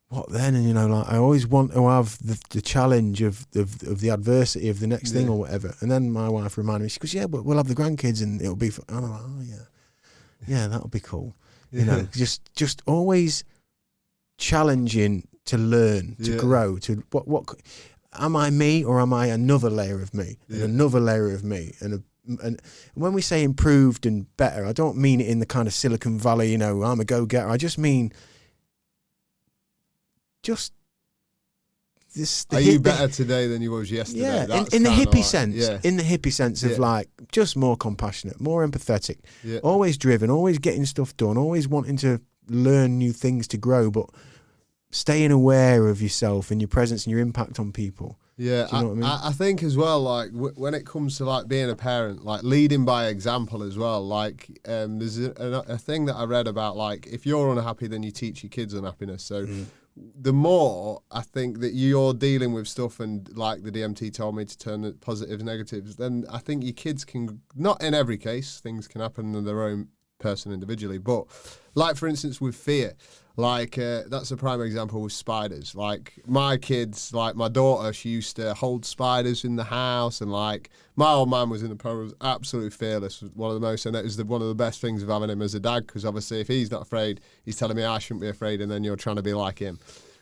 what then? And like I always want to have the challenge of the adversity of the next thing or whatever. And then my wife reminded me, she goes, but we'll have the grandkids and it'll be and I'm like, oh yeah, that'll be cool. Just always challenging to learn, to grow, to what am I me, or am I another layer of me and another layer of me? And when we say improved and better, I don't mean it in the kind of Silicon Valley, I'm a go-getter. I just mean are you better today than you was yesterday? Yeah, in the hippie sense. In the hippie sense of like just more compassionate, more empathetic, always driven, always getting stuff done, always wanting to learn new things to grow, but staying aware of yourself and your presence and your impact on people. Yeah, Do you know what I mean? I think as well, like when it comes to like being a parent, like leading by example as well. Like there's a thing that I read about, like if you're unhappy, then you teach your kids unhappiness. So the more I think that you're dealing with stuff, and like the DMT told me to turn the positives negatives, then I think your kids can, not in every case, things can happen in their own person individually, but like for instance with fear, like that's a prime example with spiders. Like my kids, like my daughter, she used to hold spiders in the house, and like my old man was in the pro, was absolutely fearless, one of the most, and it was one of the best things of having him as a dad, because obviously if he's not afraid, he's telling me I shouldn't be afraid, and then you're trying to be like him.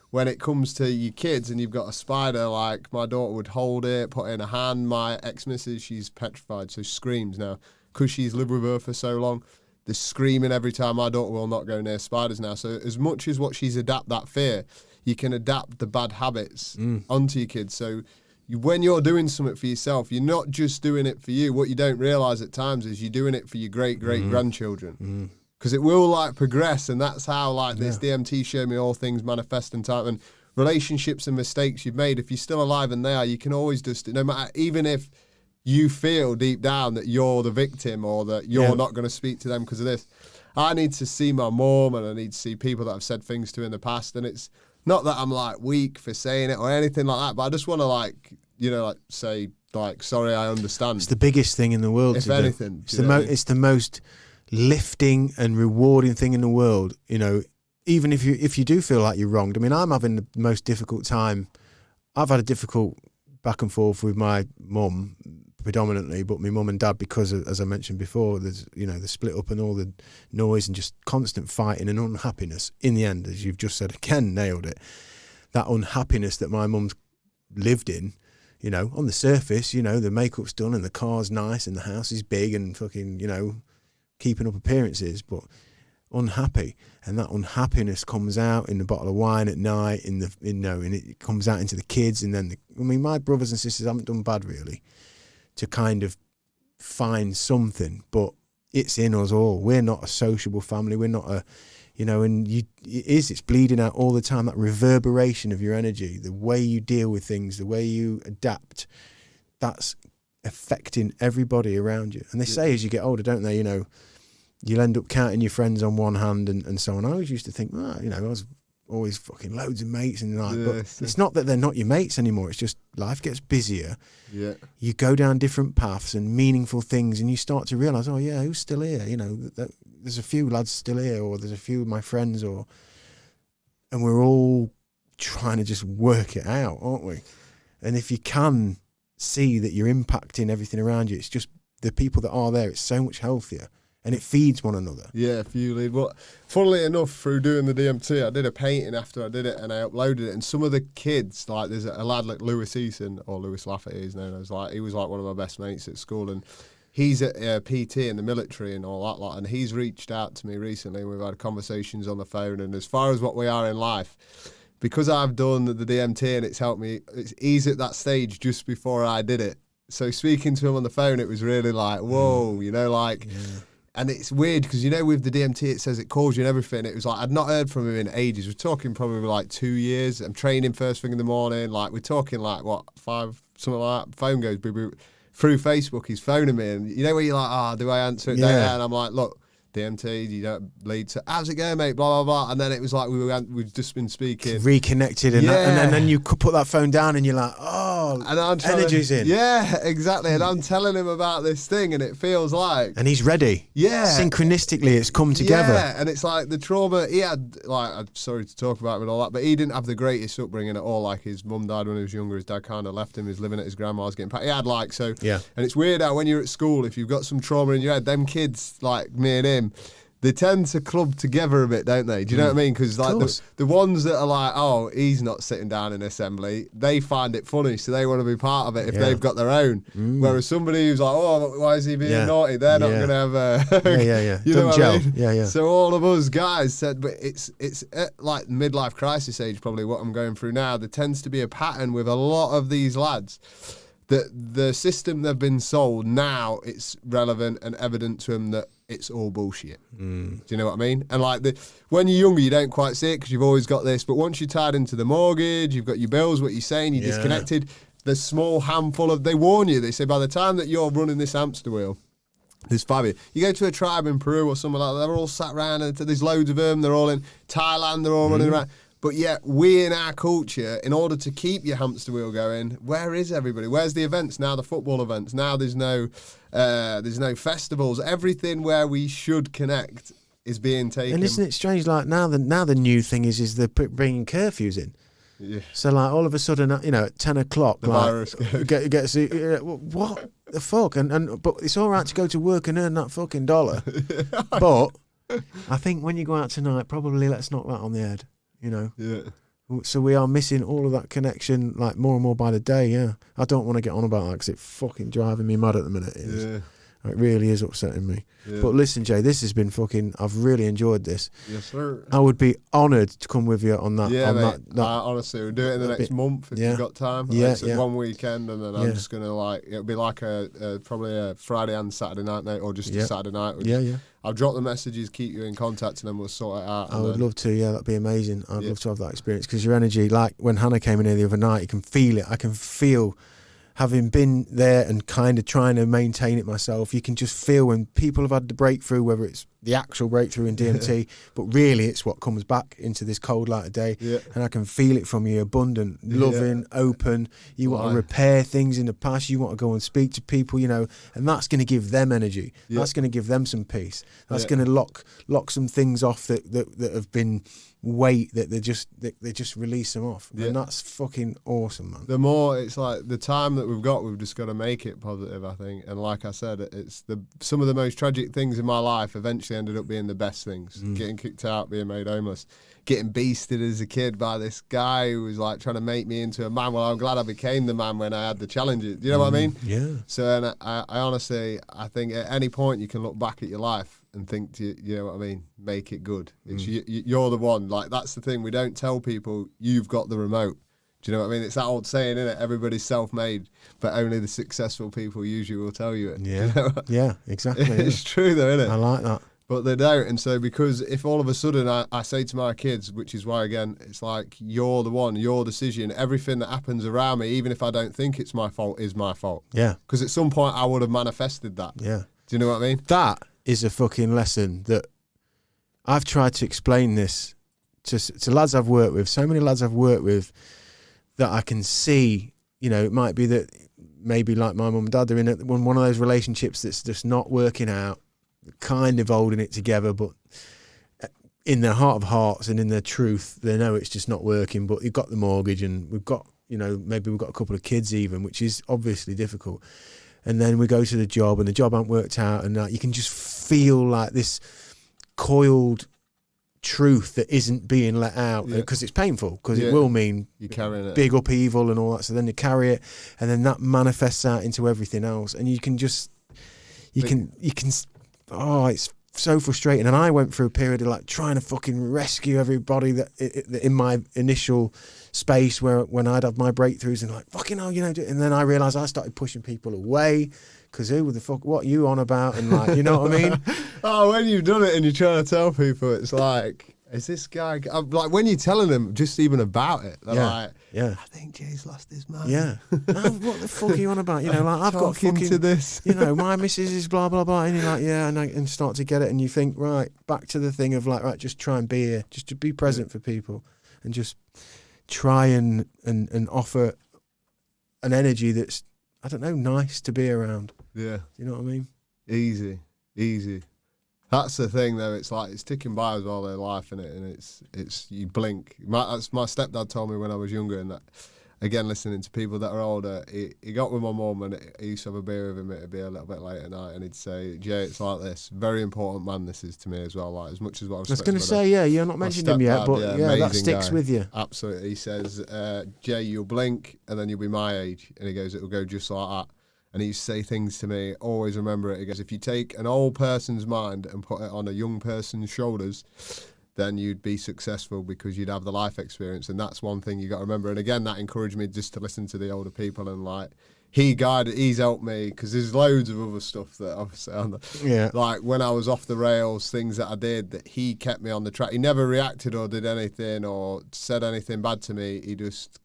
When it comes to your kids and you've got a spider, like my daughter would hold it, put it in her hand. My ex-missus, she's petrified, so screams now, because she's lived with her for so long. The screaming every time. My daughter will not go near spiders now. So as much as what she's adapt that fear, you can adapt the bad habits onto your kids. So when you're doing something for yourself, you're not just doing it for you. What you don't realise at times is you're doing it for your great-great-grandchildren. Because it will like progress, and that's how like this DMT showed me all things manifest in time, and relationships and mistakes you've made. If you're still alive and there, you can always just, no matter, even if you feel deep down that you're the victim or that you're not going to speak to them because of this. I need to see my mum, and I need to see people that I've said things to in the past. And it's not that I'm like weak for saying it or anything like that, but I just want to like, you know, like say like, sorry, I understand. It's the biggest thing in the world. If anything, it's the most lifting and rewarding thing in the world. You know, even if you do feel like you're wronged. I mean, I'm having the most difficult time. I've had a difficult back and forth with my mum predominantly, but my mum and dad, because as I mentioned before, there's, you know, the split up and all the noise and just constant fighting and unhappiness. In the end, as you've just said again, nailed it. That unhappiness that my mum's lived in, you know, on the surface, you know, the makeup's done and the car's nice and the house is big and fucking, you know, keeping up appearances, but unhappy. And that unhappiness comes out in the bottle of wine at night, and it comes out into the kids. And then, my brothers and sisters haven't done bad really to kind of find something, but it's in us all. We're not a sociable family. We're not it's bleeding out all the time. That reverberation of your energy, the way you deal with things, the way you adapt, that's affecting everybody around you. And they say as you get older, don't they, you know, you'll end up counting your friends on one hand and so on. I always used to think, you know, I was always fucking loads of mates and like, but it's not that they're not your mates anymore. It's just life gets busier. Yeah. You go down different paths and meaningful things, and you start to realise, oh yeah, who's still here? You know, there's a few lads still here, or there's a few of my friends, and we're all trying to just work it out, aren't we? And if you can see that you're impacting everything around you, it's just the people that are there, it's so much healthier. And it feeds one another. Yeah, fueled. Well, funnily enough, through doing the DMT, I did a painting after I did it, and I uploaded it. And some of the kids, like there's a lad like Lewis Eason, or Lewis Lafferty, he's known as, like, he was like one of my best mates at school, and he's at PT in the military and all that lot. And he's reached out to me recently, and we've had conversations on the phone. And as far as what we are in life, because I've done the DMT and it's helped me, he's at that stage just before I did it. So speaking to him on the phone, it was really like, whoa, you know, like. Yeah. And it's weird because, you know, with the DMT, it says it calls you and everything. It was like, I'd not heard from him in ages. We're talking probably like 2 years. I'm training first thing in the morning. Like, we're talking like, 5, something like that. Phone goes, boop, boop. Through Facebook, he's phoning me. And you know where you're like, do I answer it? Yeah. And I'm like, look, DMT, you don't bleed. So how's it going, mate? Blah, blah, blah. And then it was like we've just been speaking. Reconnected. And, and then you could put that phone down and you're like, and energy's in. Yeah, exactly. And I'm telling him about this thing and it feels like. And he's ready. Yeah. Synchronistically, it's come together. Yeah, and it's like the trauma he had, like, I'm sorry to talk about it and all that, but he didn't have the greatest upbringing at all. Like, his mum died when he was younger. His dad kind of left him. He was living at his grandma's getting paid. He had like, so. Yeah. And it's weird how when you're at school, if you've got some trauma in your head, them kids, like me and him, they tend to club together a bit, don't they? Do you know what I mean? Because like the ones that are like, oh, he's not sitting down in assembly, they find it funny, so they want to be part of it if they've got their own. Whereas somebody who's like, oh, why is he being naughty? They're not going to have a... You know what I mean? Yeah. So all of us guys said, but it's at like midlife crisis age, probably what I'm going through now. There tends to be a pattern with a lot of these lads. That the system they've been sold, now it's relevant and evident to them that it's all bullshit. Do you know what I mean? And like when you're younger, you don't quite see it because you've always got this. But once you're tied into the mortgage, you've got your bills, what you're saying, you're disconnected. There's small handful of, they warn you. They say by the time that you're running this hamster wheel, there's 5 of you. You go to a tribe in Peru or somewhere like that, they're all sat around and there's loads of them. They're all in Thailand, they're all running around. But yet, we in our culture, in order to keep your hamster wheel going, where is everybody? Where's the events now? The football events now. There's no festivals. Everything where we should connect is being taken. And isn't it strange? Like now the new thing is they're bringing curfews in. Yeah. So like all of a sudden, you know, at 10 o'clock, the virus gets what the fuck? And but it's all right to go to work and earn that fucking dollar. But I think when you go out tonight, probably let's knock that on the head. You know, so we are missing all of that connection, like more and more by the day. Yeah, I don't want to get on about that because it's fucking driving me mad at the minute. It really is upsetting me. Yeah. But listen, Jay, this has been fucking. I've really enjoyed this. Yes, sir. I would be honoured to come with you on that. Yeah, mate. Honestly, we'll do it in the next month if you've got time. It's 1 weekend, and then I'm just gonna it'll be like probably a Friday and Saturday night, mate, or just a Saturday night. I'll drop the messages, keep you in contact, and then we'll sort it out. I would love to. Yeah, that'd be amazing. I'd love to have that experience because your energy, like when Hannah came in here the other night, you can feel it. I can feel. Having been there and kind of trying to maintain it myself, you can just feel when people have had the breakthrough, whether it's the actual breakthrough in DMT, but really it's what comes back into this cold light of day, and I can feel it from you, abundant, loving, open. You want to repair things in the past, you want to go and speak to people, you know, and that's going to give them energy. That's going to give them some peace. That's going to lock some things off that have been weight, that they just release them off, and that's fucking awesome, man. The more, it's like the time that we've got, we've just got to make it positive, I think. And like I said, it's some of the most tragic things in my life eventually ended up being the best things. Getting kicked out, being made homeless, getting beasted as a kid by this guy who was like trying to make me into a man. Well, I'm glad I became the man when I had the challenges. Do you know what I mean? Yeah. So, and I honestly, I think at any point you can look back at your life and think, you know what I mean? Make it good. It's you're the one. Like, that's the thing. We don't tell people you've got the remote. Do you know what I mean? It's that old saying, isn't it? Everybody's self-made, but only the successful people usually will tell you it. Yeah, you know? Yeah, exactly. It's true though, isn't it? I like that. But they don't. And so because if all of a sudden I say to my kids, which is why, again, it's like, you're the one, your decision, everything that happens around me, even if I don't think it's my fault, is my fault. Yeah. Because at some point I would have manifested that. Yeah. Do you know what I mean? That is a fucking lesson that I've tried to explain this to lads I've worked with, so many lads I've worked with, that I can see, you know, it might be that maybe like my mum and dad, they're in one of those relationships that's just not working out, kind of holding it together, but in their heart of hearts and in their truth, they know it's just not working, but you've got the mortgage and we've got, you know, maybe we've got a couple of kids even, which is obviously difficult. And then we go to the job and the job hasn't worked out, and you can just feel like this coiled truth that isn't being let out, because it's painful, because it will mean you're carrying it, big upheaval and all that. So then you carry it, and then that manifests out into everything else, and you can it's so frustrating. And I went through a period of like trying to fucking rescue everybody that in my initial space when I'd have my breakthroughs, and like, fucking hell, you know, and then I realised I started pushing people away, because who the fuck, what are you on about? And like, you know what I mean? Oh, when you've done it and you're trying to tell people, it's like, is this guy, like when you're telling them just even about it, they're like, I think Jay's lost his mind. Yeah. Oh, what the fuck are you on about? You know, like, I've got fucking, to this. You know, my missus is blah, blah, blah. And you're like, and start to get it. And you think, right, back to the thing of like, right, just try and be here, just to be present for people, and just try and offer an energy that's, I don't know, nice to be around. Yeah. You know what I mean? Easy. That's the thing, though. It's like, it's ticking by as well, their life, in it, and it's you blink. That's my stepdad told me when I was younger, and that, again, listening to people that are older, he got with my mum, and he used to have a beer with him. It'd be a little bit late at night, and he'd say, Jay, it's like this. Very important man this is to me as well. Like, as much as what I was going to say, you're not mentioning him yet, but that sticks with you. Absolutely. He says, Jay, you'll blink, and then you'll be my age. And he goes, it'll go just like that. And he used to say things to me, always remember it. He goes, if you take an old person's mind and put it on a young person's shoulders, then you'd be successful, because you'd have the life experience. And that's one thing you got to remember. And again, that encouraged me just to listen to the older people. And like, he's helped me, because there's loads of other stuff that obviously, like when I was off the rails, things that I did, that he kept me on the track. He never reacted or did anything or said anything bad to me. He just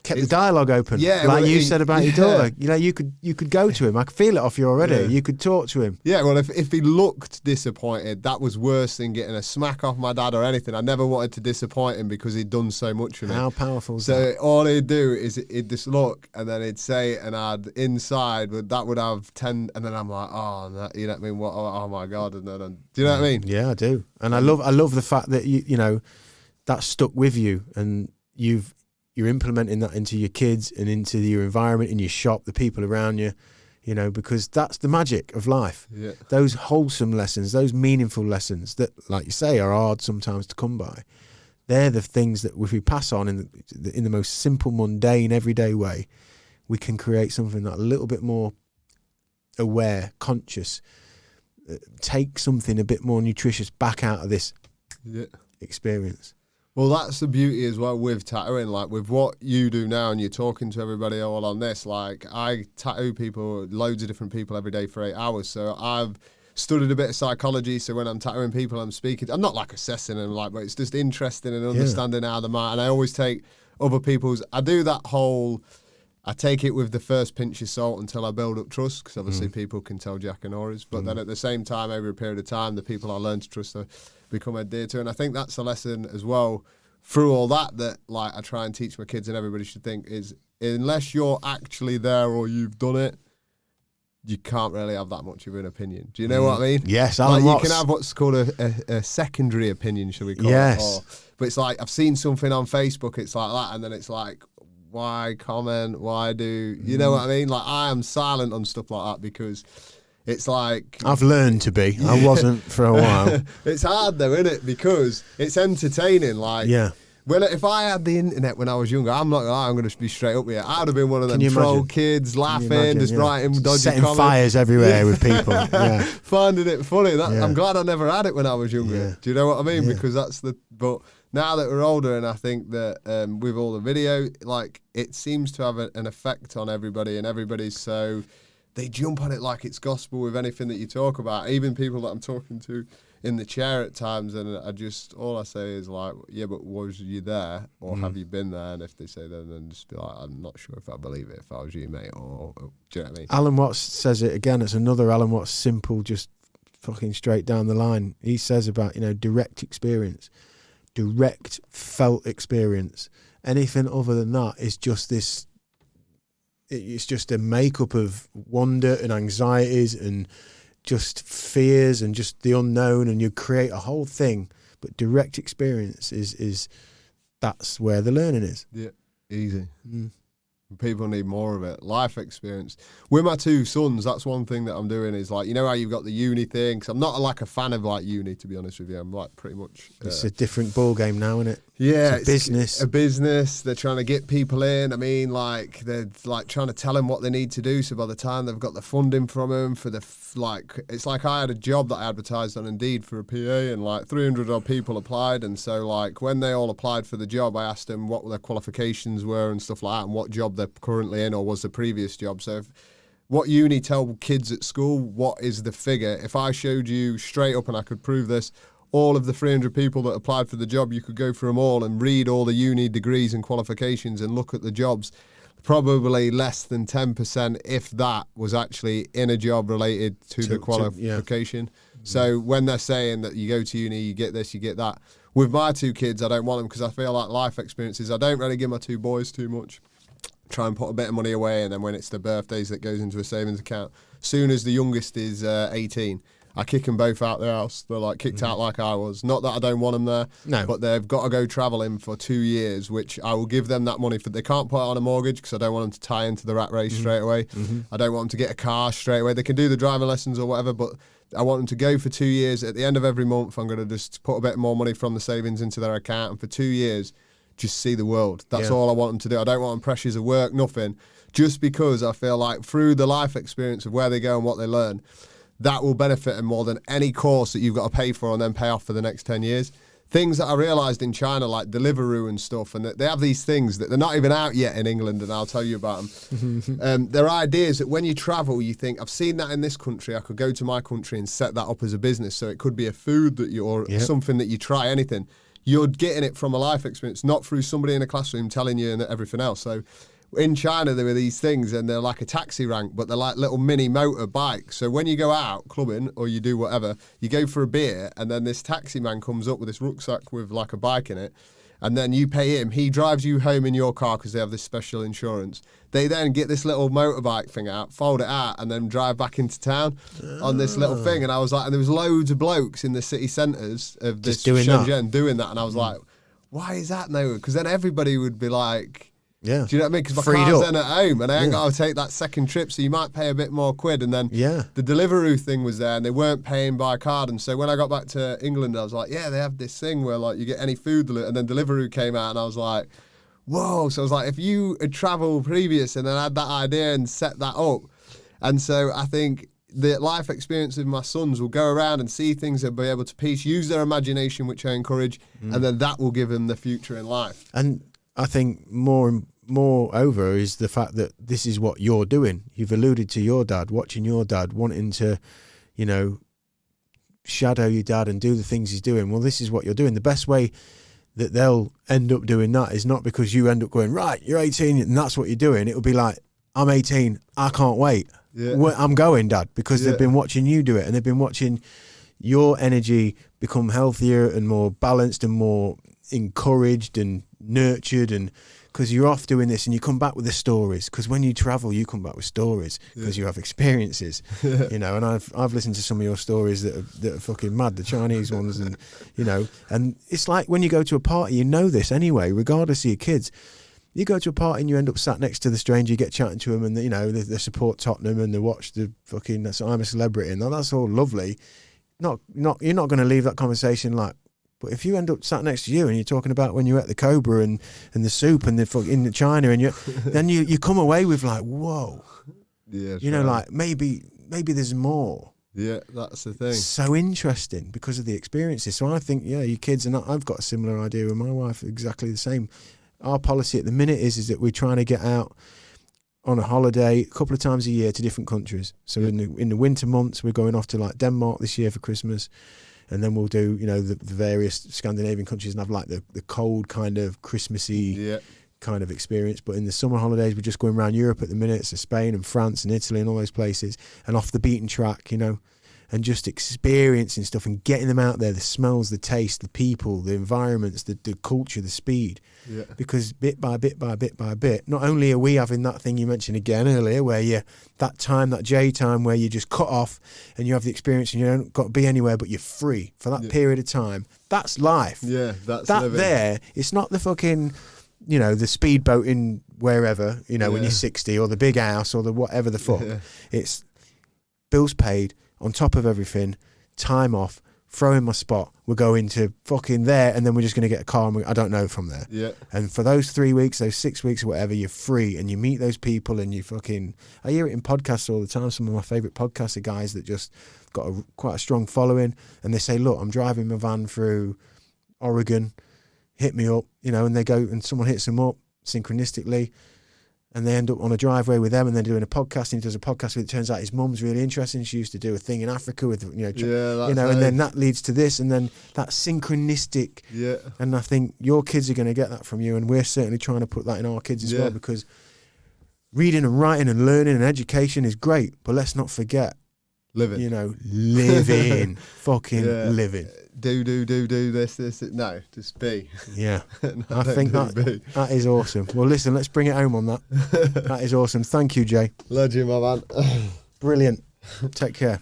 kept the dialogue open. Yeah, like you said about your daughter. You know, you could go to him. I could feel it off you already. Yeah. You could talk to him. Yeah, well, if he looked disappointed, that was worse than getting a smack off my dad or anything. I never wanted to disappoint him, because he'd done so much for me. How powerful is that? So all he'd do is he'd just look, and then he'd say it, and I'd inside, that would have 10, and then I'm like, oh, you know what I mean? What? Oh my God. And then, do you know what I mean? Yeah, I do. And I love the fact that you know, that stuck with you, and you're implementing that into your kids and into your environment, in your shop, the people around you, you know, because that's the magic of life. Yeah. Those wholesome lessons, those meaningful lessons that, like you say, are hard sometimes to come by. They're the things that if we pass on in the most simple, mundane, everyday way, we can create something that a little bit more aware, conscious, take something a bit more nutritious back out of this experience. Well, that's the beauty as well with tattooing, like with what you do now, and you're talking to everybody all on this. Like, I tattoo people, loads of different people every day for 8 hours. So I've studied a bit of psychology. So when I'm tattooing people, I'm speaking, I'm not like assessing them, like, but it's just interesting and understanding how the mind. And I always take other people's, I do that whole I take it with the first pinch of salt until I build up trust, because obviously people can tell Jack and Norris. But then at the same time, over a period of time, the people I learn to trust become adhered to. And I think that's a lesson as well through all that like I try and teach my kids, and everybody should think is, unless you're actually there or you've done it, you can't really have that much of an opinion. Do you know what I mean? Yes, Alan like Watts. you can have what's called a secondary opinion, shall we call Yes. it? But it's like, I've seen something on Facebook, it's like that, and then it's like, why comment? Why do... You know what I mean? Like, I am silent on stuff like that because it's like... I've learned to be. I wasn't for a while. It's hard though, isn't it? Because it's entertaining. Like, Yeah. well, if I had the internet when I was younger, I'm not gonna lie, I'm going to be straight up here. I'd have been one of them you troll imagine? kids, laughing, imagine, just yeah. writing dodgy Setting comments. fires everywhere with people. Yeah. Finding it funny. Yeah. I'm glad I never had it when I was younger. Yeah. Do you know what I mean? Yeah. Because that's the... But now that we're older, and I think that with all the video, like, it seems to have an effect on everybody, and everybody's so... They jump on it like it's gospel with anything that you talk about. Even people that I'm talking to in the chair at times, and all I say is like, yeah, but was you there, or have you been there? And if they say that, then just be like, I'm not sure if I believe it if I was you, mate, or do you know what I mean? Alan Watts says it again. It's another Alan Watts simple, just fucking straight down the line. He says about, direct experience, direct felt experience. Anything other than that is just this, it's just a makeup of wonder and anxieties and just fears and just the unknown, and you create a whole thing. But direct experience is that's where the learning is. Yeah, easy. People need more of it. Life experience. With my two sons, that's one thing that I'm doing is like, you know how you've got the uni thing? Because I'm not like a fan of like uni, to be honest with you. I'm like pretty much... It's a different ball game now, isn't it? Yeah. It's a business. A business. They're trying to get people in. I mean, like, they're like trying to tell them what they need to do. So by the time they've got the funding from them for the, it's like I had a job that I advertised on Indeed for a PA, and like 300 odd people applied. And so like when they all applied for the job, I asked them what their qualifications were and stuff like that, and what job they're currently in or was the previous job. So what uni tell kids at school, what is the figure? If I showed you straight up, and I could prove this, all of the 300 people that applied for the job, you could go through them all and read all the uni degrees and qualifications and look at the jobs. Probably less than 10%, if that, was actually in a job related to the qualification. So when they're saying that you go to uni, you get this, you get that. With my two kids, I don't want them, because I feel like life experiences, I don't really give my two boys too much. Try and put a bit of money away, and then when it's their birthdays, that goes into a savings account. Soon as the youngest is 18, I kick them both out their house. They're like kicked out like I was. Not that I don't want them there, but they've got to go travelling for 2 years, which I will give them that money for. They can't put it on a mortgage because I don't want them to tie into the rat race straight away. I don't want them to get a car straight away. They can do the driving lessons or whatever, but I want them to go for 2 years. At the end of every month, I'm going to just put a bit more money from the savings into their account, and for 2 years, just see the world. That's all I want them to do. I don't want them pressures of work, nothing. Just because I feel like through the life experience of where they go and what they learn, that will benefit them more than any course that you've got to pay for and then pay off for the next 10 years. Things that I realised in China, like Deliveroo and stuff, and that they have these things that they're not even out yet in England, and I'll tell you about them. They're ideas that when you travel, you think, I've seen that in this country, I could go to my country and set that up as a business. So it could be a food that or something that you try, anything. You're getting it from a life experience, not through somebody in a classroom telling you and everything else. So in China, there were these things, and they're like a taxi rank, but they're like little mini motorbikes. So when you go out clubbing or you do whatever, you go for a beer, and then this taxi man comes up with this rucksack with like a bike in it, and then you pay him. He drives you home in your car because they have this special insurance. They then get this little motorbike thing out, fold it out, and then drive back into town on this little thing. And I was like, and there was loads of blokes in the city centres of this Shenzhen doing that. And I was like, why is that no? Because then everybody would be like, do you know what I mean? Because my car's then at home, and I ain't got to take that second trip, so you might pay a bit more quid. And then the Deliveroo thing was there, and they weren't paying by card. And so when I got back to England, I was like, yeah, they have this thing where like you get any food, and then Deliveroo came out, and I was like, whoa. So I was like, if you had travelled previous and then had that idea and set that up. And so I think the life experience of my sons will go around and see things and be able to use their imagination, which I encourage, and then that will give them the future in life. And I think moreover is the fact that this is what you're doing. You've alluded to your dad, watching your dad, wanting to, shadow your dad and do the things he's doing. Well, this is what you're doing. The best way that they'll end up doing that is not because you end up going, right, you're 18 and that's what you're doing. It'll be like, I'm 18, I can't wait. Yeah. I'm going, Dad, because they've been watching you do it, and they've been watching your energy become healthier and more balanced and more encouraged and nurtured, and because you're off doing this and you come back with the stories, because when you travel you come back with stories because you have experiences. You know, and I've listened to some of your stories that are fucking mad, the Chinese ones, and you know, and it's like when you go to a party, you know this anyway, regardless of your kids. You go to a party and you end up sat next to the stranger, you get chatting to them, and you know they support Tottenham and they watch the fucking I'm a Celebrity, and that's all lovely. Not you're not going to leave that conversation like. But if you end up sat next to you and you're talking about when you ate the Cobra and the soup and the fucking China, and then you come away with like, whoa, yeah, you know, like maybe there's more. Yeah, that's the thing. So interesting because of the experiences. So I think, yeah, your kids, and I've got a similar idea with my wife, exactly the same. Our policy at the minute is that we're trying to get out on a holiday a couple of times a year to different countries. So in the winter months, we're going off to like Denmark this year for Christmas. And then we'll do, you know, the various Scandinavian countries and have like the cold kind of Christmassy kind of experience. But in the summer holidays, we're just going around Europe at the minute. So Spain and France and Italy and all those places, and off the beaten track, you know, and just experiencing stuff and getting them out there, the smells, the taste, the people, the environments, the culture, the speed. Yeah. Because bit by bit by bit by bit, not only are we having that thing you mentioned again earlier, where that J time where you just cut off and you have the experience and you don't got to be anywhere, but you're free for that period of time. That's life. Yeah, that's that living. There. It's not the fucking, you know, the speedboat in wherever, you know, when you're 60, or the big house, or the whatever the fuck. Yeah. It's bills paid, on top of everything, time off, throw in my spot, we're going to fucking there, and then we're just going to get a car, and I don't know from there. Yeah. And for those 3 weeks, those 6 weeks or whatever, you're free, and you meet those people, and you fucking, I hear it in podcasts all the time. Some of my favourite podcasts are guys that just got quite a strong following, and they say, look, I'm driving my van through Oregon, hit me up, you know, and they go, and someone hits them up synchronistically, and they end up on a driveway with them, and they're doing a podcast, and he does a podcast with, it turns out his mum's really interesting. She used to do a thing in Africa with, you know, and then that leads to this, and then that synchronistic. Yeah. And I think your kids are going to get that from you, and we're certainly trying to put that in our kids as well, because reading and writing and learning and education is great, but let's not forget living. You know, living, fucking living. Do this. No, just be. Yeah. No, I think that is awesome. Well, listen, let's bring it home on that. That is awesome. Thank you, Jay. Love you, my man. Brilliant. Take care.